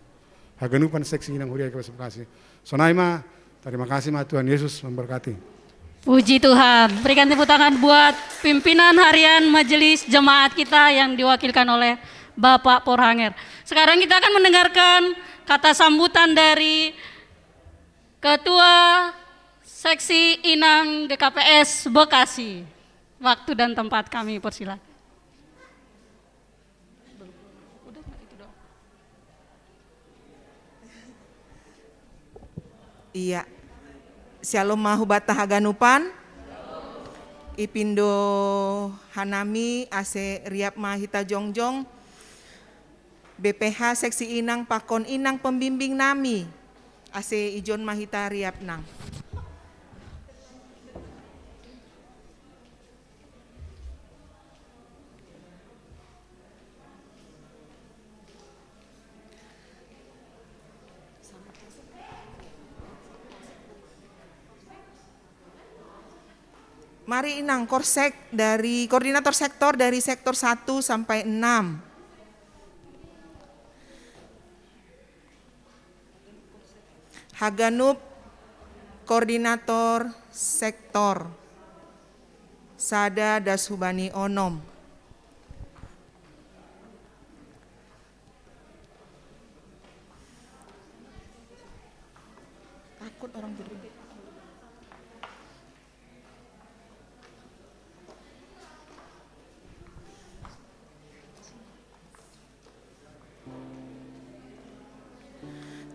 Haganupan seksi Inang Huriai KPS Bekasi. Sonai ma, terima kasih ma, Tuhan Yesus memberkati. Puji Tuhan. Berikan tepuk tangan buat pimpinan harian majelis jemaat kita yang diwakilkan oleh Bapak Porhanger. Sekarang kita akan mendengarkan kata sambutan dari Ketua Seksi Inang GKPS Bekasi. Waktu dan tempat kami persilakan. Iya. Shalom mahubata haganupan. Ipindo Hanami ase Riap Mahita Jongjong. BPH Seksi Inang Pakon Inang pembimbing nami. Ase Ijon Mahita Riap Nang. Mari Inang Korsek dari koordinator sektor dari sektor 1 sampai 6. Haganup koordinator sektor Sada Dashubani Onom. Takut orang berbeda.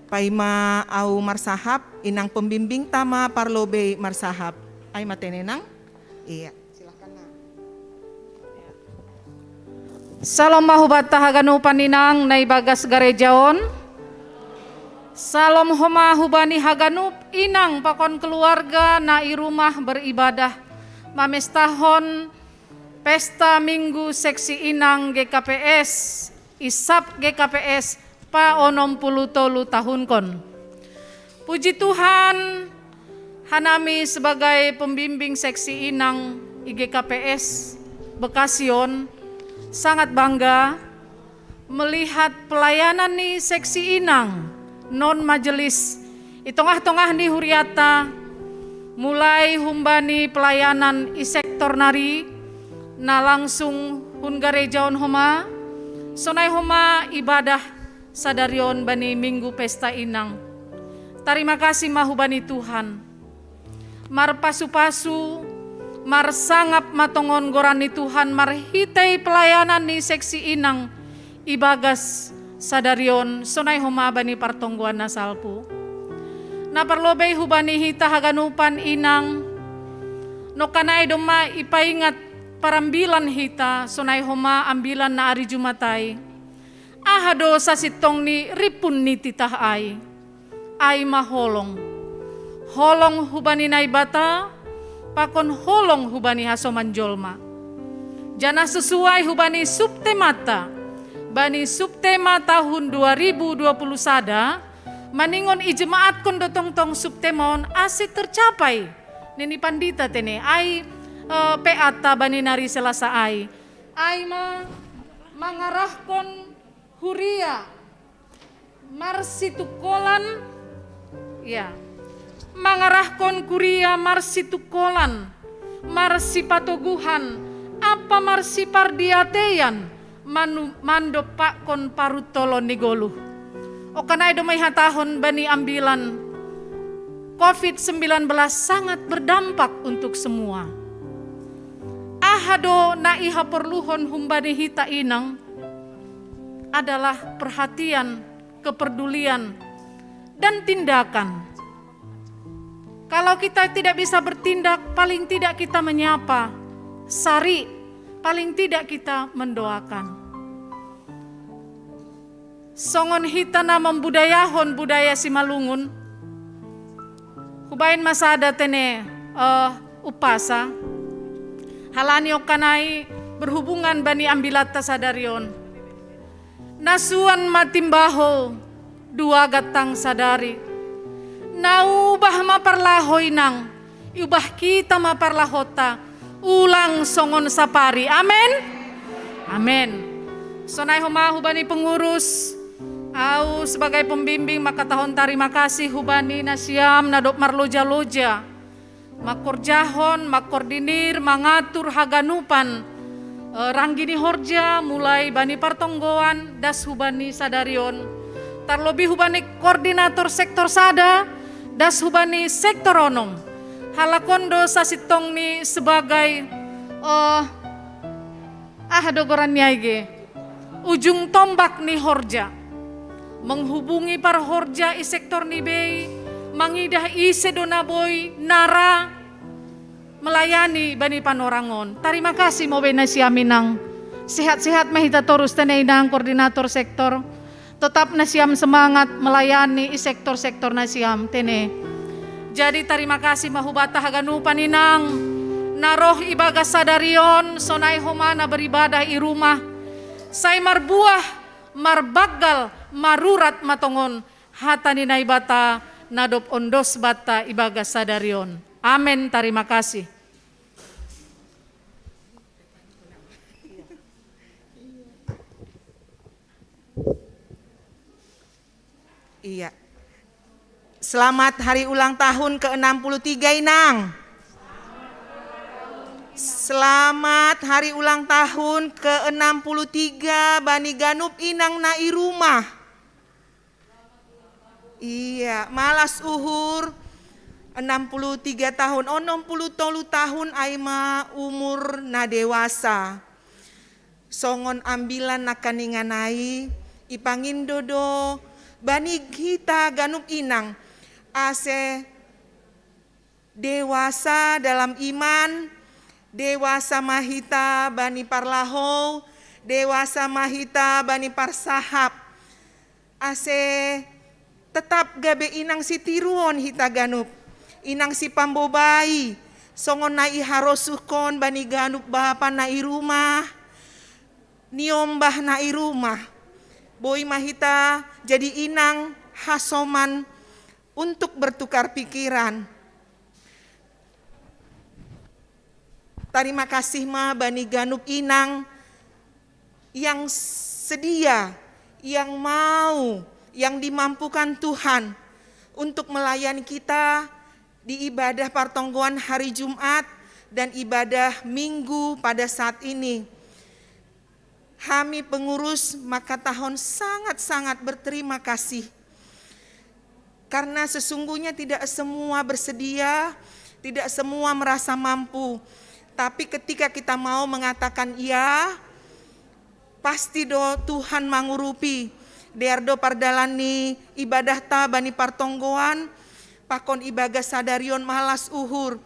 Paima au marsahap Inang pembimbing tama parlobe marsahap. Ai matenenang? Iya, silakan Nang. Salam mahubata haganu paninang nai bagas garejaon. Salam homa hubani haganup inang pakon keluarga nai rumah beribadah. Mamestahon pesta minggu seksi inang GKPS. Isap GKPS pa 60 tahun kon. Puji Tuhan, Hanami sebagai pembimbing seksi inang IGKPS Bekasion sangat bangga melihat pelayanan nih seksi inang non majelis itongah-tongah nih huriata mulai humbani pelayanan i sektor nari na langsung hun garejaon homa sonai homa ibadah sadarion bani minggu pesta inang. Terima kasih mahubani Tuhan. Mar pasu-pasu, mar sangap matongon gorani Tuhan, mar hitei pelayanan ni seksi inang ibagas sadarion sonai homa bani partongguan nasalpu. Na parlobei hubani hita haganupan inang no kanai doma ipaingat parambilan hita sonai homa ambilan na ari Jumatai. Ahado sa sitong ni ripun ni titah ay maholong. Holong hubani naibata, pakon holong hubani hasoman jolma. Jana sesuai hubani subtemata, bani subtema tahun 2020 sada, maningon ijemaat kon dotong-tong subtemon asit tercapai. Nini pandita tene, ay peata bani nari selasa ay mangarahkon Huria Marsitukolan ya mangarahkon Kuria Marsitukolan Marsipatoguhan apa Marsipardiateyan mandopak kon parutolo nigoluh o kanay domay hatahon bani ambilan COVID-19 sangat berdampak untuk semua. Ahado na iha perluhon humbani hita inang adalah perhatian, kepedulian, dan tindakan. Kalau kita tidak bisa bertindak, paling tidak kita menyapa, sari, paling tidak kita mendoakan. Songon hitana membudayahon budaya Simalungun, hubain masada tene upasa, halani okanai berhubungan bani ambilata sadarion. Nasuan matimbaho dua gatang sadari. Naubah maparlahoy nang ubah kita maparlahota ulang songon sapari. Amen. Amen. Sonai homa hubani pengurus au sebagai pembimbing maka tahun terima kasih hubani nasiam nadok marloja-loja makorjahon, makordinir, mangatur haganupan ranggini horja mulai bani partonggoan das hubani sadarion tarlobi hubani koordinator sektor sada das hubani sektor onom halakondo sasitong ni sebagai dogoran niaige ujung tombak ni horja menghubungi para horja i sektor ni bei mangidah i sedonaboy nara melayani bani panorangon. Terima kasih mau bena siaminang sehat-sehat mahita torus teneinang koordinator sektor tetap nasiam semangat melayani i sektor-sektor nasiam tene. Jadi terima kasih mahubata haganu paninang naroh ibagas sadarion sonai homana beribadah i rumah say marbuah marbagal marurat matongon hatani naibata nadop ondos bata ibagas sadarion. Amin, terima kasih. Iya. Selamat hari ulang tahun ke-63 Inang. Selamat hari ulang tahun ke-63 Bani Ganup Inang nai rumah. Iya, malas uhur 63 tahun, 60 tahun aima umur na dewasa. Songon ambilan nakaninganai ipangindodo bani kita Ganup Inang ase dewasa dalam iman, dewasa mahita bani parlahou, dewasa mahita bani parsahap. Ase tetap gabe inang si tiruon hita Ganup. Inang si pambobai, songon nai harosukon bani Ganup bapa nai rumah, niombah nai rumah. Boy mahita jadi inang hasoman untuk bertukar pikiran. Terima kasih ma bani Ganup Inang yang sedia, yang mau, yang dimampukan Tuhan untuk melayani kita di ibadah partonggoan hari Jumat dan ibadah Minggu pada saat ini. Kami pengurus Makatahon sangat-sangat berterima kasih. Karena sesungguhnya tidak semua bersedia, tidak semua merasa mampu. Tapi ketika kita mau mengatakan iya, pasti Tuhan mangurupi. Derdo pardalani ibadah ta bani partonggoan, pakon ibagas sadarion malas uhur.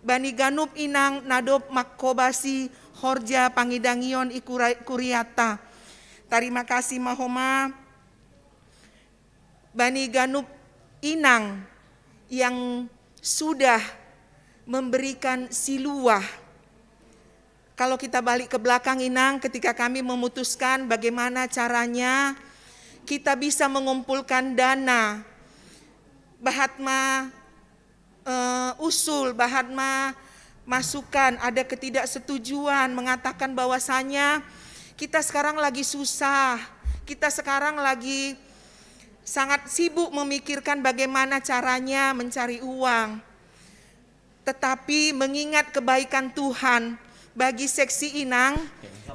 Bani Ganup Inang nadop makobasi horja pangidangion ikuriata. Terima kasih mahoma Bani Ganup Inang yang sudah memberikan siluah. Kalau kita balik ke belakang Inang, ketika kami memutuskan bagaimana caranya kita bisa mengumpulkan dana, Bahatma usul, Bahatma masukan, ada ketidaksetujuan mengatakan bahwasanya kita sekarang lagi susah, kita sekarang lagi sangat sibuk memikirkan bagaimana caranya mencari uang. Tetapi mengingat kebaikan Tuhan bagi seksi Inang,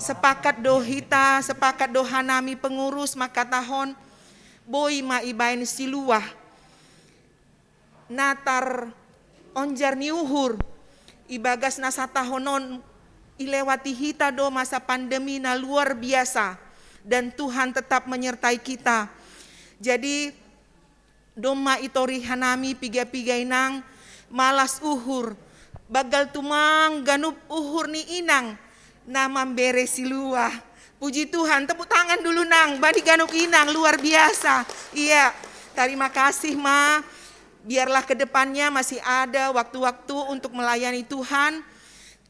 sepakat dohita, sepakat dohanami pengurus Makatahon, boy ma ibain siluah, natar onjar niuhur, ibagas nasatahonon ilewati hita do masa pandemi na luar biasa dan Tuhan tetap menyertai kita. Jadi doma itori hanami piga-piga Inang malas uhur bagal tumang Ganup uhur ni Inang nama bere siluah. Puji Tuhan, tepuk tangan dulu Nang, Bani Ganup Inang luar biasa. Iya, terima kasih ma. Biarlah kedepannya masih ada waktu-waktu untuk melayani Tuhan.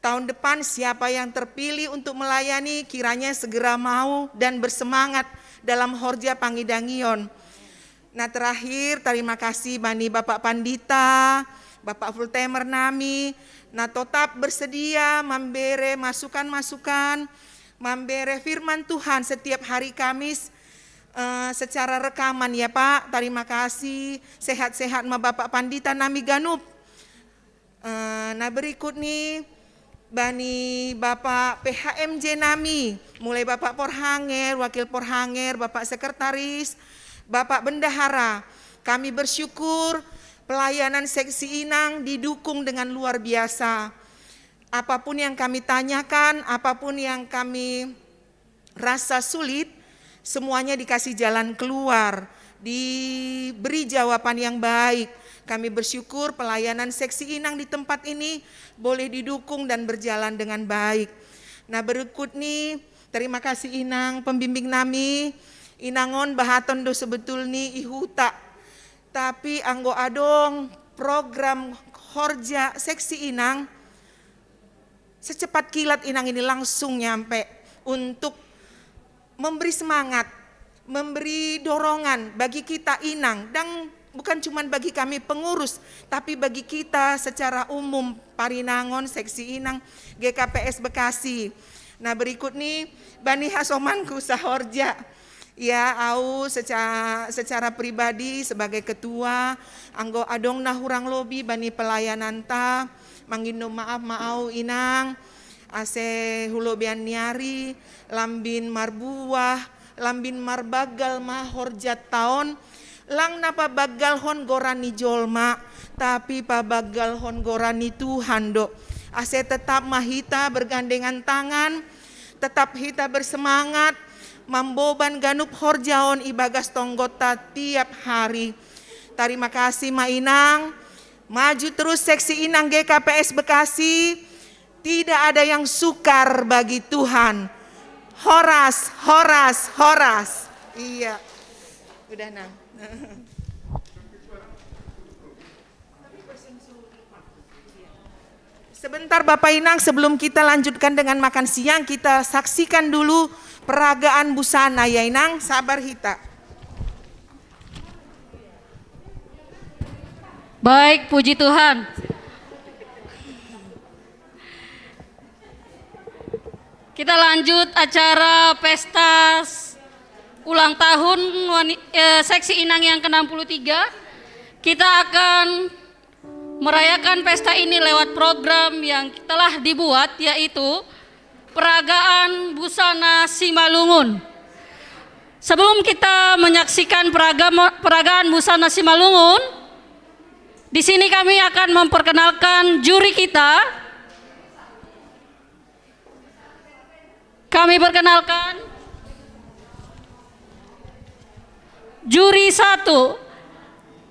Tahun depan siapa yang terpilih untuk melayani kiranya segera mau dan bersemangat dalam Horja Pangidangion. Nah terakhir terima kasih Bani Bapak Pandita, Bapak Fultemer nami, nah tetap bersedia memberi masukan-masukan, memberi firman Tuhan setiap hari Kamis secara rekaman ya Pak. Terima kasih, sehat-sehat ma Bapak Pandita nami Ganup. Nah berikut nih bani Bapak PHMJ Nami, mulai Bapak Porhanger, Wakil Porhanger, Bapak Sekretaris, Bapak Bendahara. Kami bersyukur pelayanan seksi Inang didukung dengan luar biasa. Apapun yang kami tanyakan, apapun yang kami rasa sulit, semuanya dikasih jalan keluar, diberi jawaban yang baik. Kami bersyukur pelayanan seksi Inang di tempat ini boleh didukung dan berjalan dengan baik. Nah berikut nih, terima kasih Inang, pembimbing nami, Inangon bahaton do sebetul nih ihuta. Tapi anggo adong program Horja seksi Inang, secepat kilat Inang ini langsung nyampe untuk memberi semangat, memberi dorongan bagi kita Inang, dan bukan cuma bagi kami pengurus, tapi bagi kita secara umum Parinangon seksi Inang GKPS Bekasi. Nah berikut nih Bani Hasomanku Sahorja. Ya, au secara pribadi sebagai ketua, anggo adong nahurang lobi Bani pelayanan ta, mangindo maaf maau Inang, ase hulobian niari, lambin marbuah, lambin marbagal mahorjat taon, lang napa bagal hon gorani jolma, tapi pa bagal hon gorani Tuhan do. Ase tetap mahita bergandengan tangan, tetap hita bersemangat, mamboban ganup horjaon ibagas tonggota tiap hari. Terima kasih Ma Inang, maju terus seksi Inang GKPS Bekasi, tidak ada yang sukar bagi Tuhan. Horas, horas, horas. Iya, udah Nang. Sebentar Bapak Inang, sebelum kita lanjutkan dengan makan siang, kita saksikan dulu peragaan busana ya Inang, sabar hita. Baik, puji Tuhan. Kita lanjut acara pesta ulang tahun seksi Inang yang ke-63. Kita akan merayakan pesta ini lewat program yang telah dibuat, yaitu peragaan busana Simalungun. Sebelum kita menyaksikan peragaan busana Simalungun, di sini kami akan memperkenalkan juri kita. Kami perkenalkan juri 1,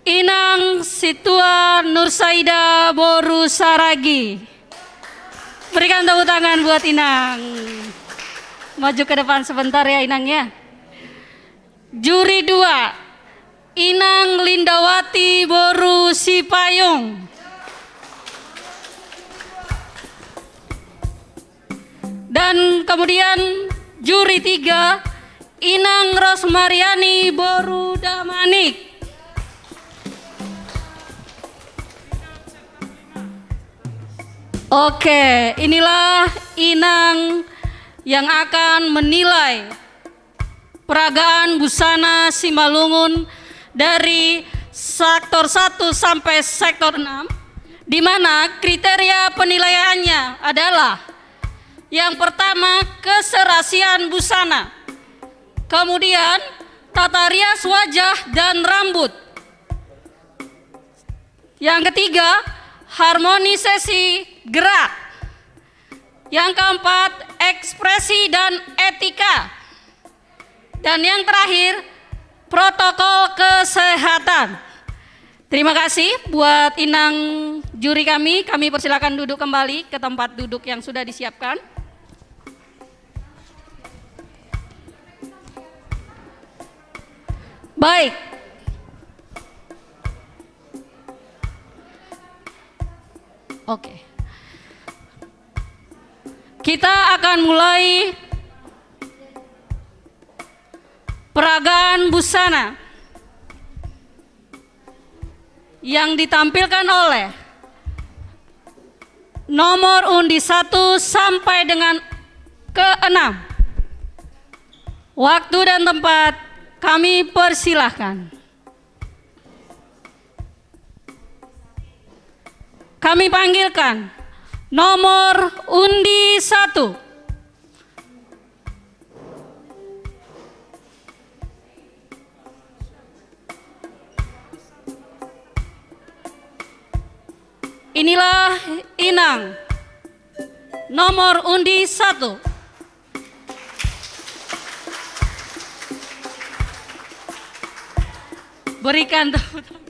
Inang Situa Nursaida Boru Saragi. Berikan tepuk tangan buat Inang. Maju ke depan sebentar ya Inang ya. Juri 2, Inang Lindawati Boru Sipayung. Dan kemudian juri 3, Inang Rosmariani Boru Damanik. Oke, inilah Inang yang akan menilai peragaan busana Simalungun dari sektor 1 sampai sektor 6, di mana kriteria penilaiannya adalah yang pertama keserasian busana, kemudian tata rias wajah dan rambut, yang ketiga harmonisasi gerak, yang keempat ekspresi dan etika, dan yang terakhir protokol kesehatan. Terima kasih buat Inang juri kami persilakan duduk kembali ke tempat duduk yang sudah disiapkan. Baik. Oke. Kita akan mulai peragaan busana yang ditampilkan oleh nomor undi 1 sampai dengan ke-6. Waktu dan tempat kami persilahkan. Kami panggilkan nomor undi 1. Inilah inang nomor undi 1. Berikan tepuk tangan.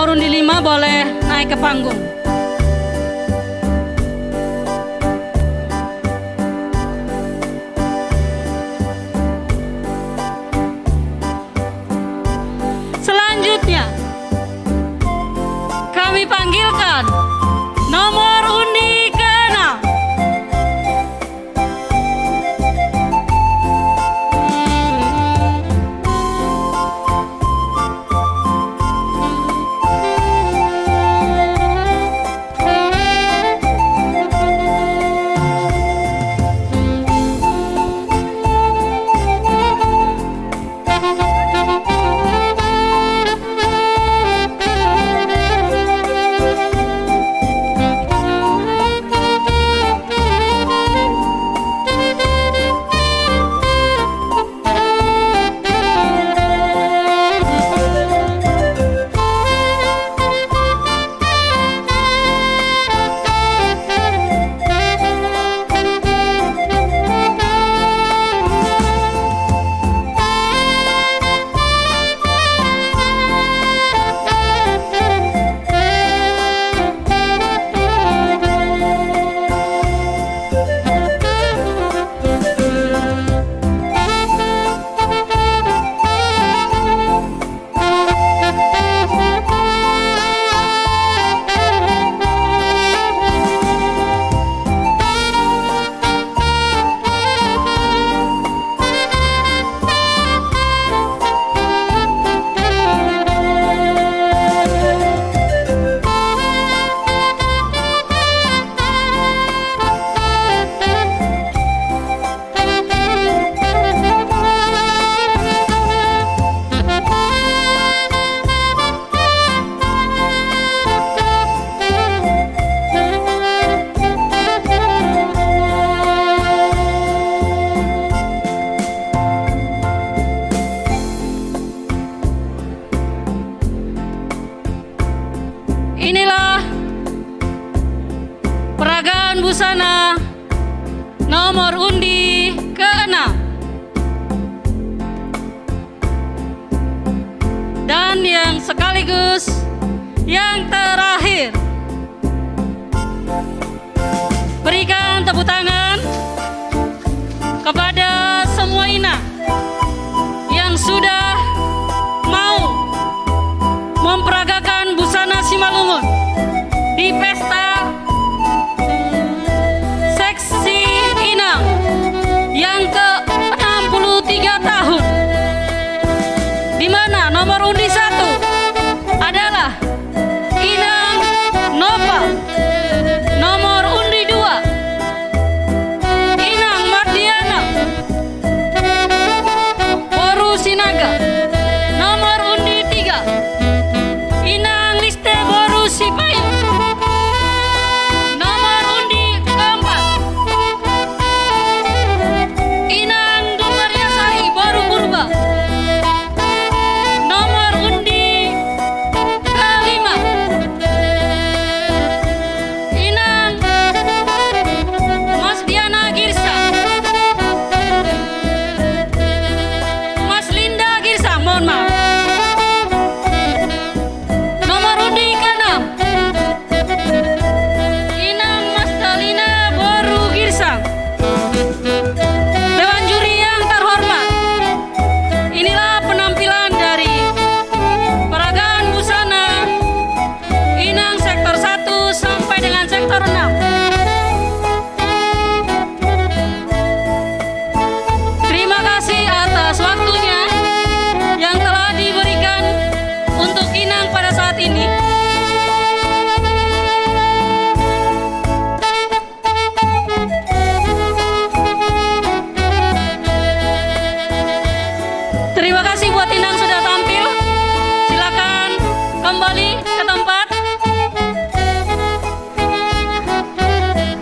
nomor undi 5 boleh naik ke panggung. Selanjutnya, kami panggilkan nomor undi ke-6. Inilah peragaan busana nomor undi ke-6. Dan yang sekaligus yang terakhir, berikan tepuk tangan kepada semua inang yang sudah mau memperagakan busana Simalungun di pesta seksi inang yang ke-63 tahun, di mana nomor undi 1 adalah Inang Nova, nomor undi 2 Inang Mardiana Boru Sinaga, nomor undi 3 Inang Liste Boru Sipayu, nomor undi ke-4 Inang Dumaria Sari Boru Purba, nomor undi ke-5 Inang Mas Diana Girsa, Mas Linda Girsa, mohon maaf. Nomor undi ke-6 Inang Mas Dalina Boru Girsa. Dewan juri yang terhormat, inilah penampilan dari peragaan busana Inang sektor 1 sampai dengan sektor 6. Terima kasih atas waktunya yang telah diberikan untuk Inang pada saat ini. Terima kasih buat Inang sudah tampil. Silakan kembali ke tempat.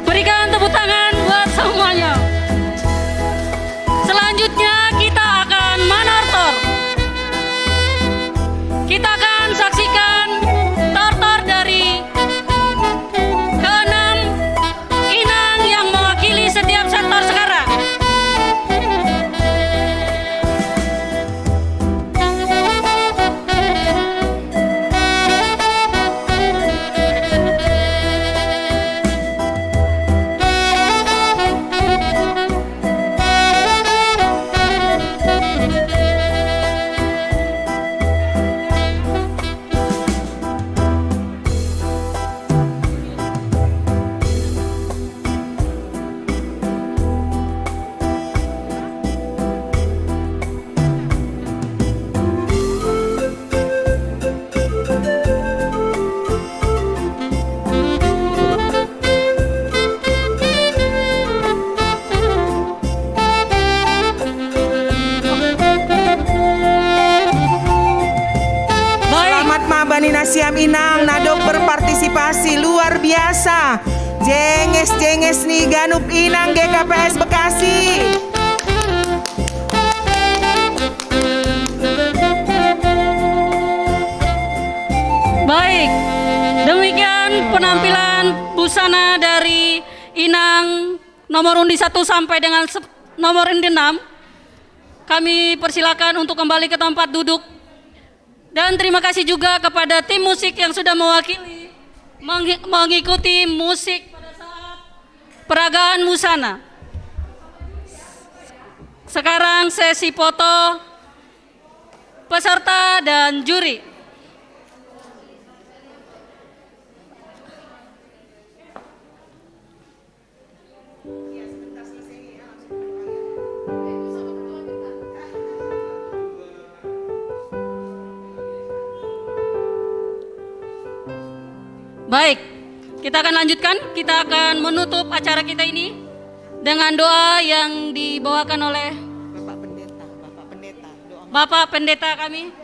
Berikan tepuk tangan buat semuanya. Selanjutnya kita akan manortor. Kita akan saksikan tortor dari ke-6 Inang yang mewakili setiap sektor sekarang. Nasiam Inang nadok berpartisipasi luar biasa. Jenges nih Ganup Inang GKPS Bekasi. Baik, demikian penampilan busana dari Inang nomor undi 1 sampai dengan nomor undi 6. Kami persilakan untuk kembali ke tempat duduk. Dan terima kasih juga kepada tim musik yang sudah mewakili mengikuti musik pada saat peragaan busana. Sekarang sesi foto peserta dan juri. Baik, kita akan lanjutkan. Kita akan menutup acara kita ini dengan doa yang dibawakan oleh Bapak Pendeta kami.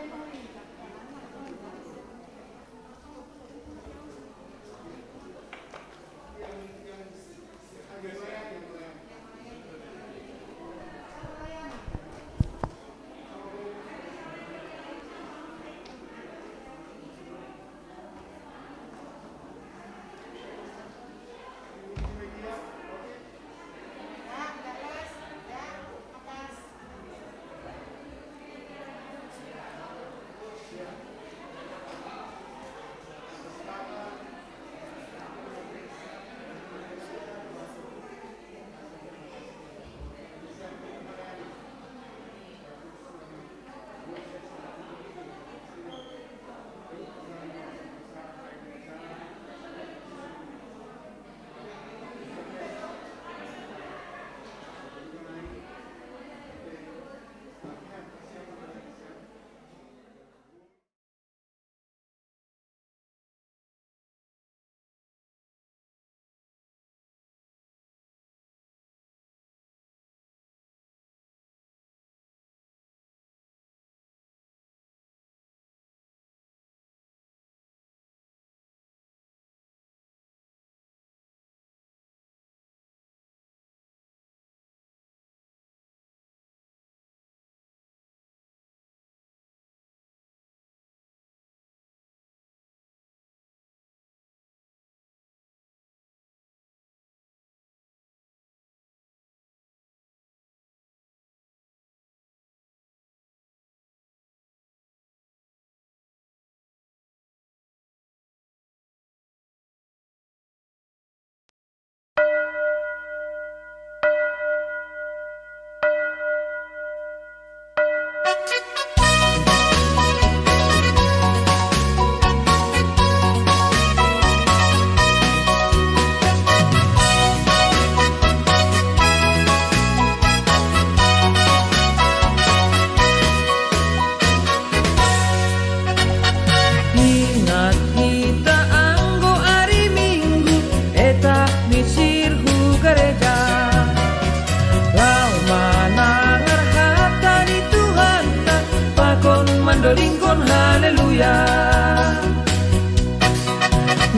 Lingkon haleluya.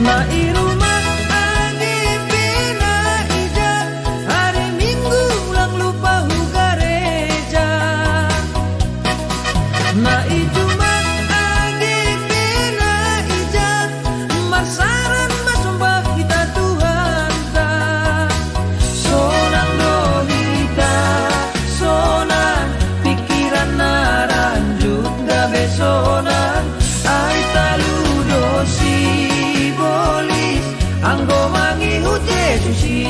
Na irumah agipina ija hari Minggu ulang lupa hu gereja. Na ijumat agipina ija marsaran masumpah kita Tuhan ta. Sonang dohita sonan pikiran naranjut besonan ay taludo si bolis anggo mangihut Yesusi.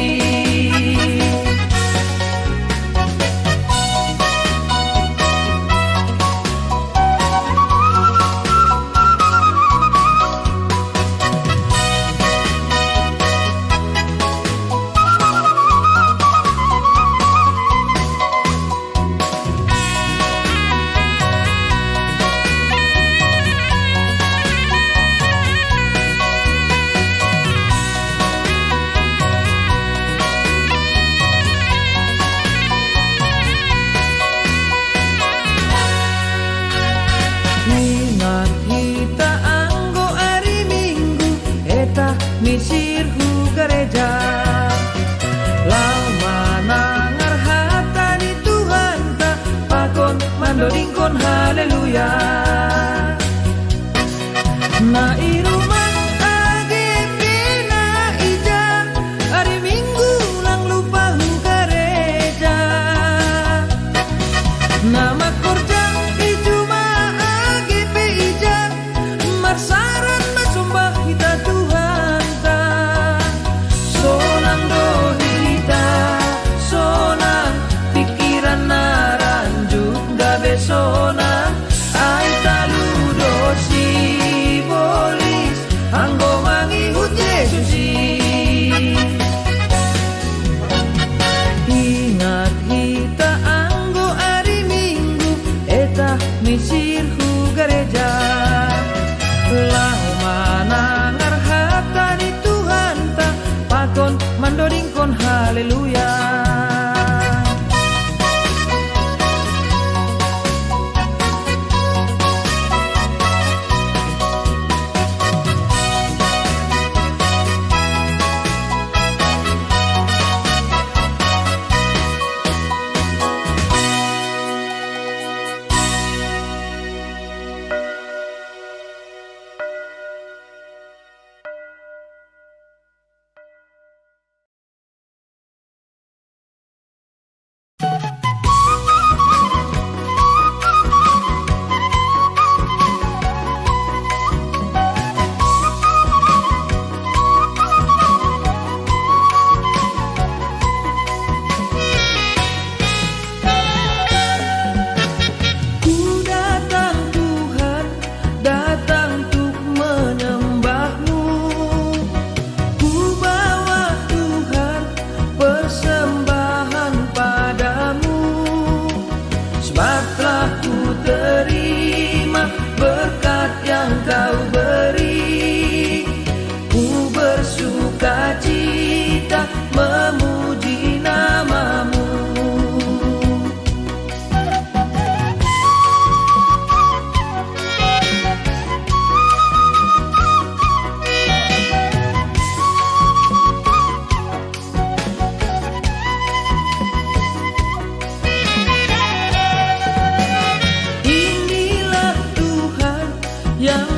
misirhu gereja lahu manangar hatani Tuhan ta pakon mandodingkon haleluya. Yang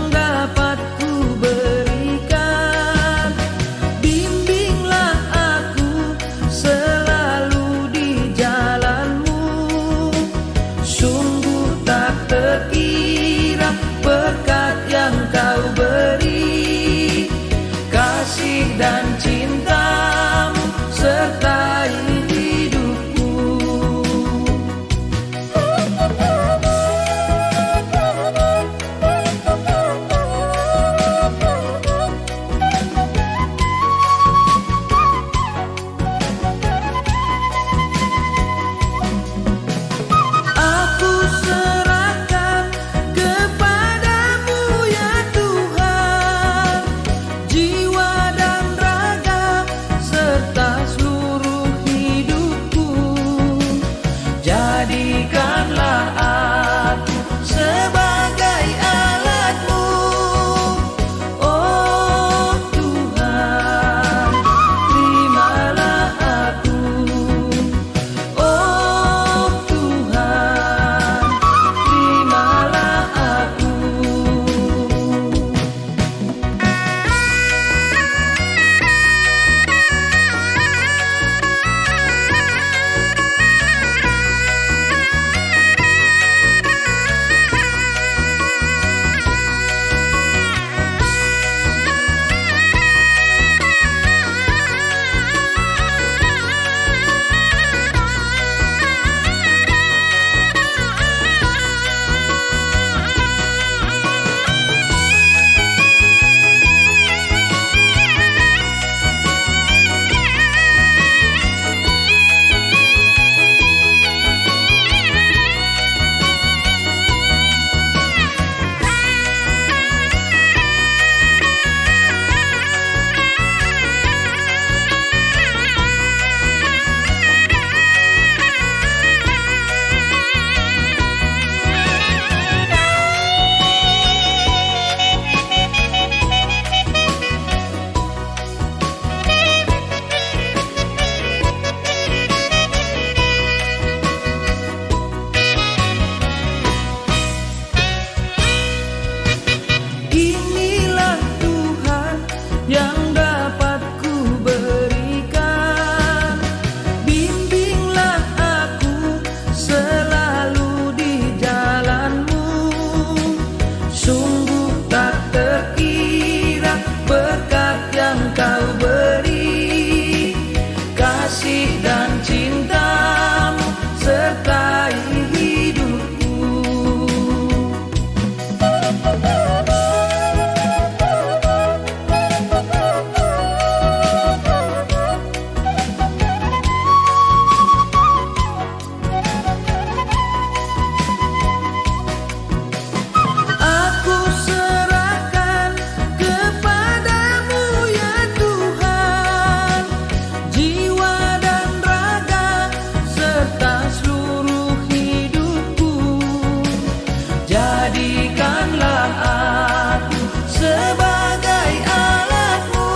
jadikanlah aku sebagai alat-Mu.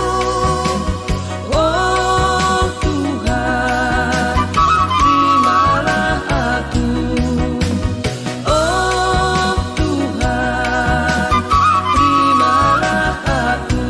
Oh Tuhan, terimalah aku. Oh Tuhan, terimalah aku.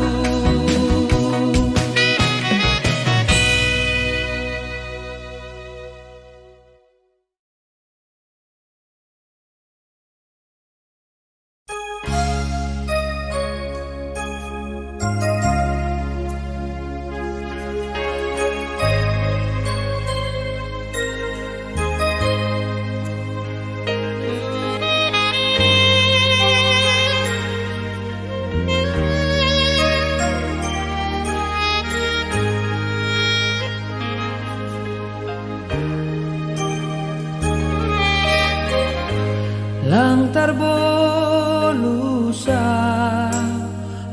Langtar bolusa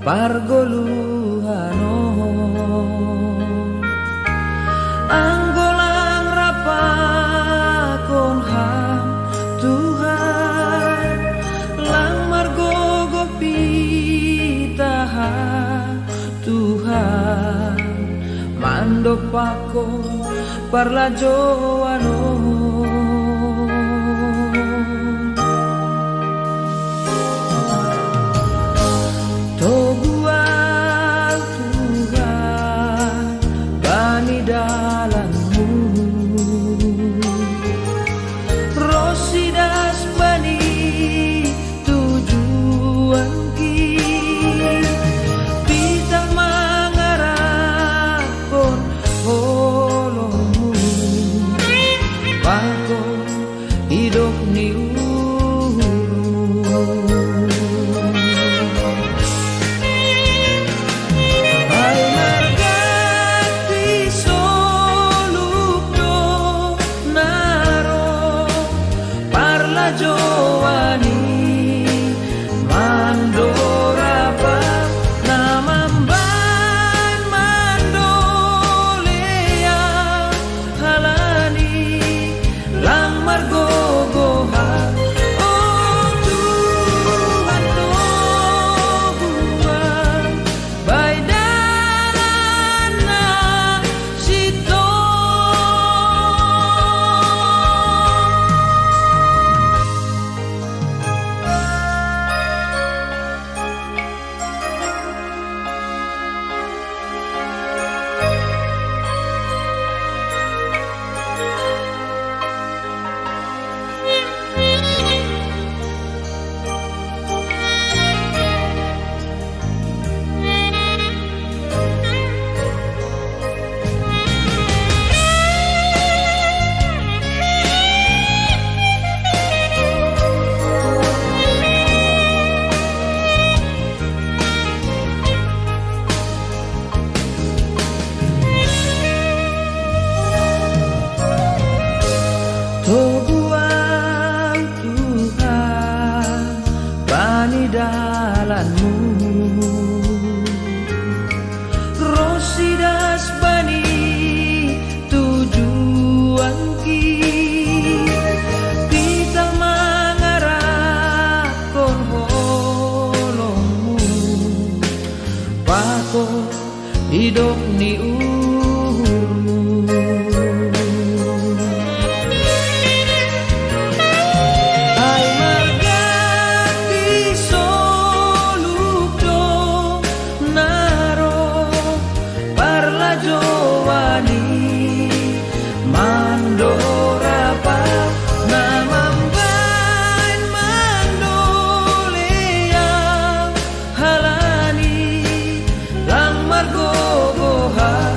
pargoluhano anggolang rapakon ham Tuhan lang margogo pitaha Tuhan mandopako parlajoano. Toguan Tuhan bani dalam-Mu, rosidas bani tujuan ki, pitang mangarapon holong-Mu, pakon hidup ni Toguan Tuhan bani dalam-Mu, rosidas bani tujuan ki, kita mangarapon holong-Mu, pakon hidup ni halani lang margogoha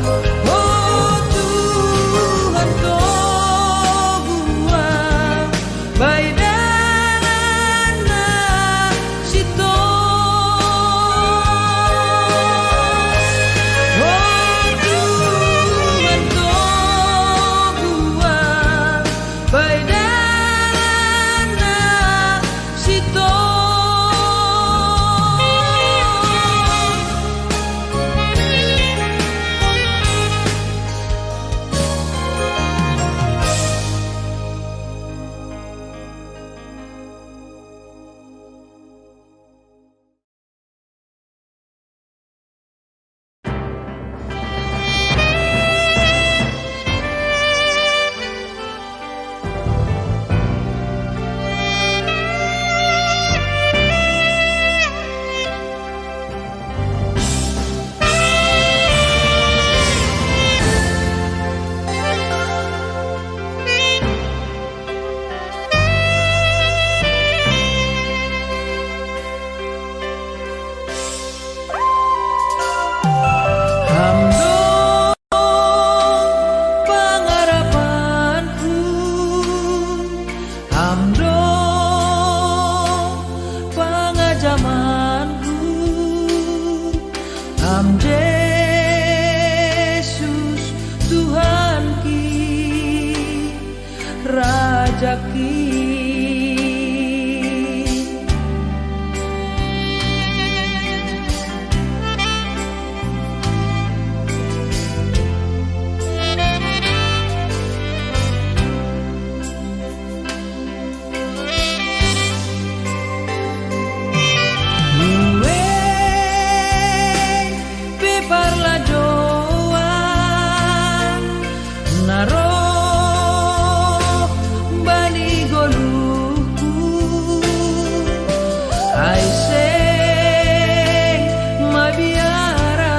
Ai sei mabiara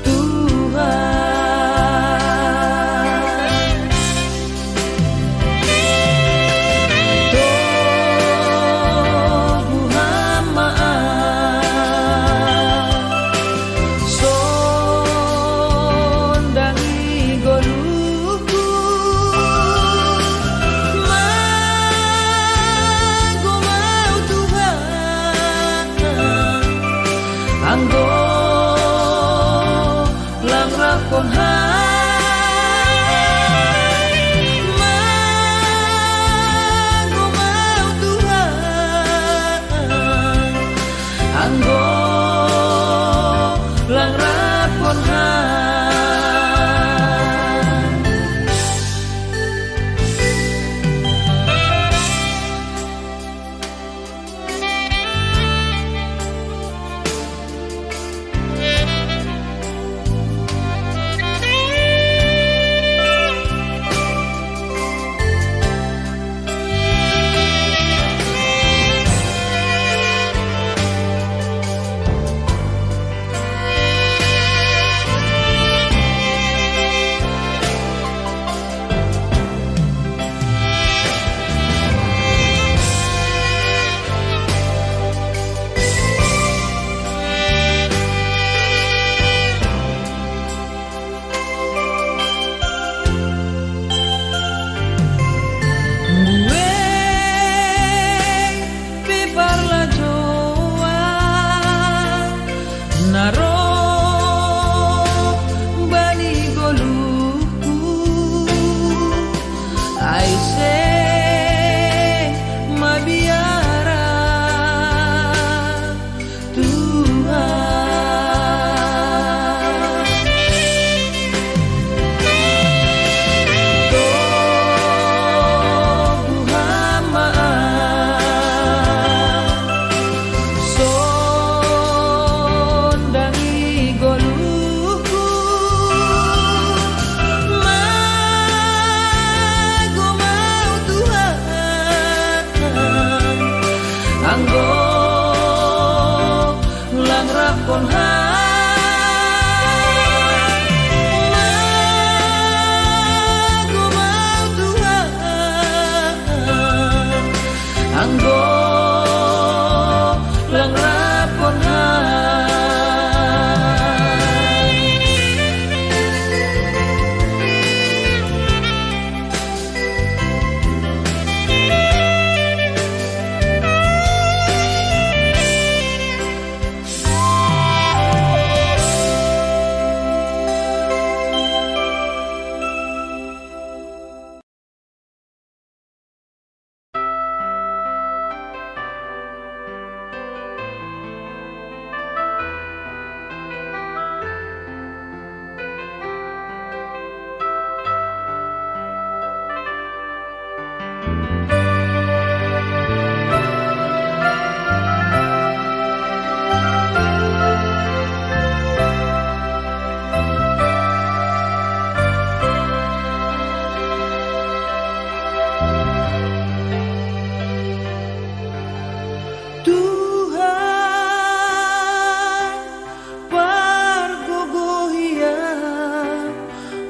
Tuhan. Tobu hamaan sondangi goluku mago mau Tuhan anggo lang rakon hai mago mau Tuhan anggo lang rakon hai.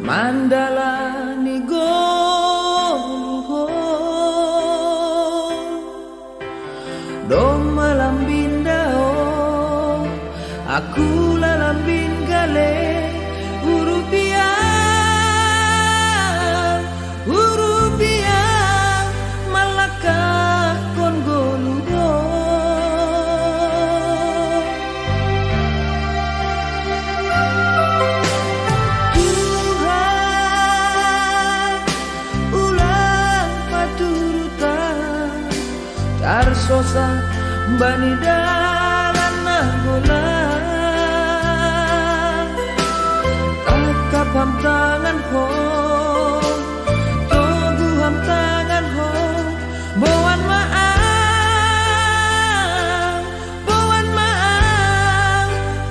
Mandalani goluho Dom malambin dao Aku lalambin gale Urupiah malakah kon goluho Tarsosa bani dalan nagola Kakapam tangan ho Toguham tangan ho Boan maaf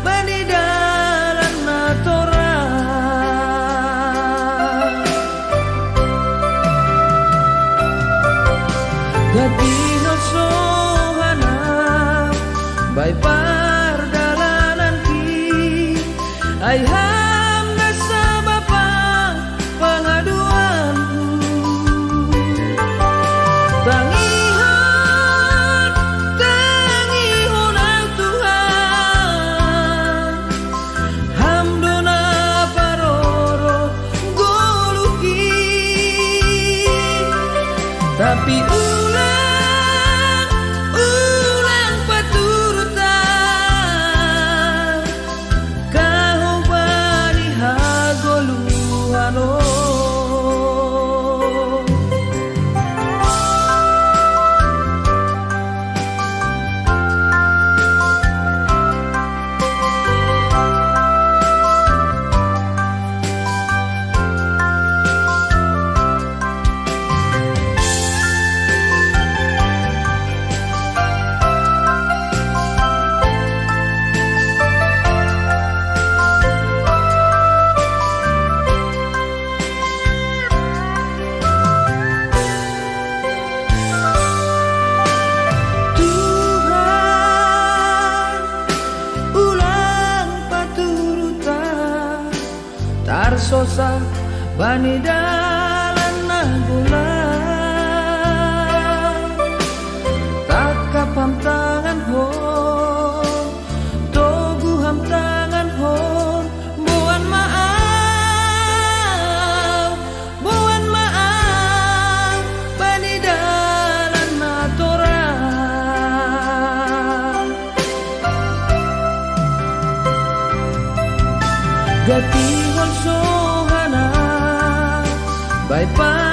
bani dalan na tora Gadino sohana bai pardalanan ki ai hamna sabapa pengaduanku tangihon ang Tuhan hamdona paroro goluki tapi ulang paturutan kau bani hagoluhano tarsosa bani dalan nanggulan tak kapam tangan ho togu ham tangan ho buan maaf bani dalan natorang gati sohana bai pa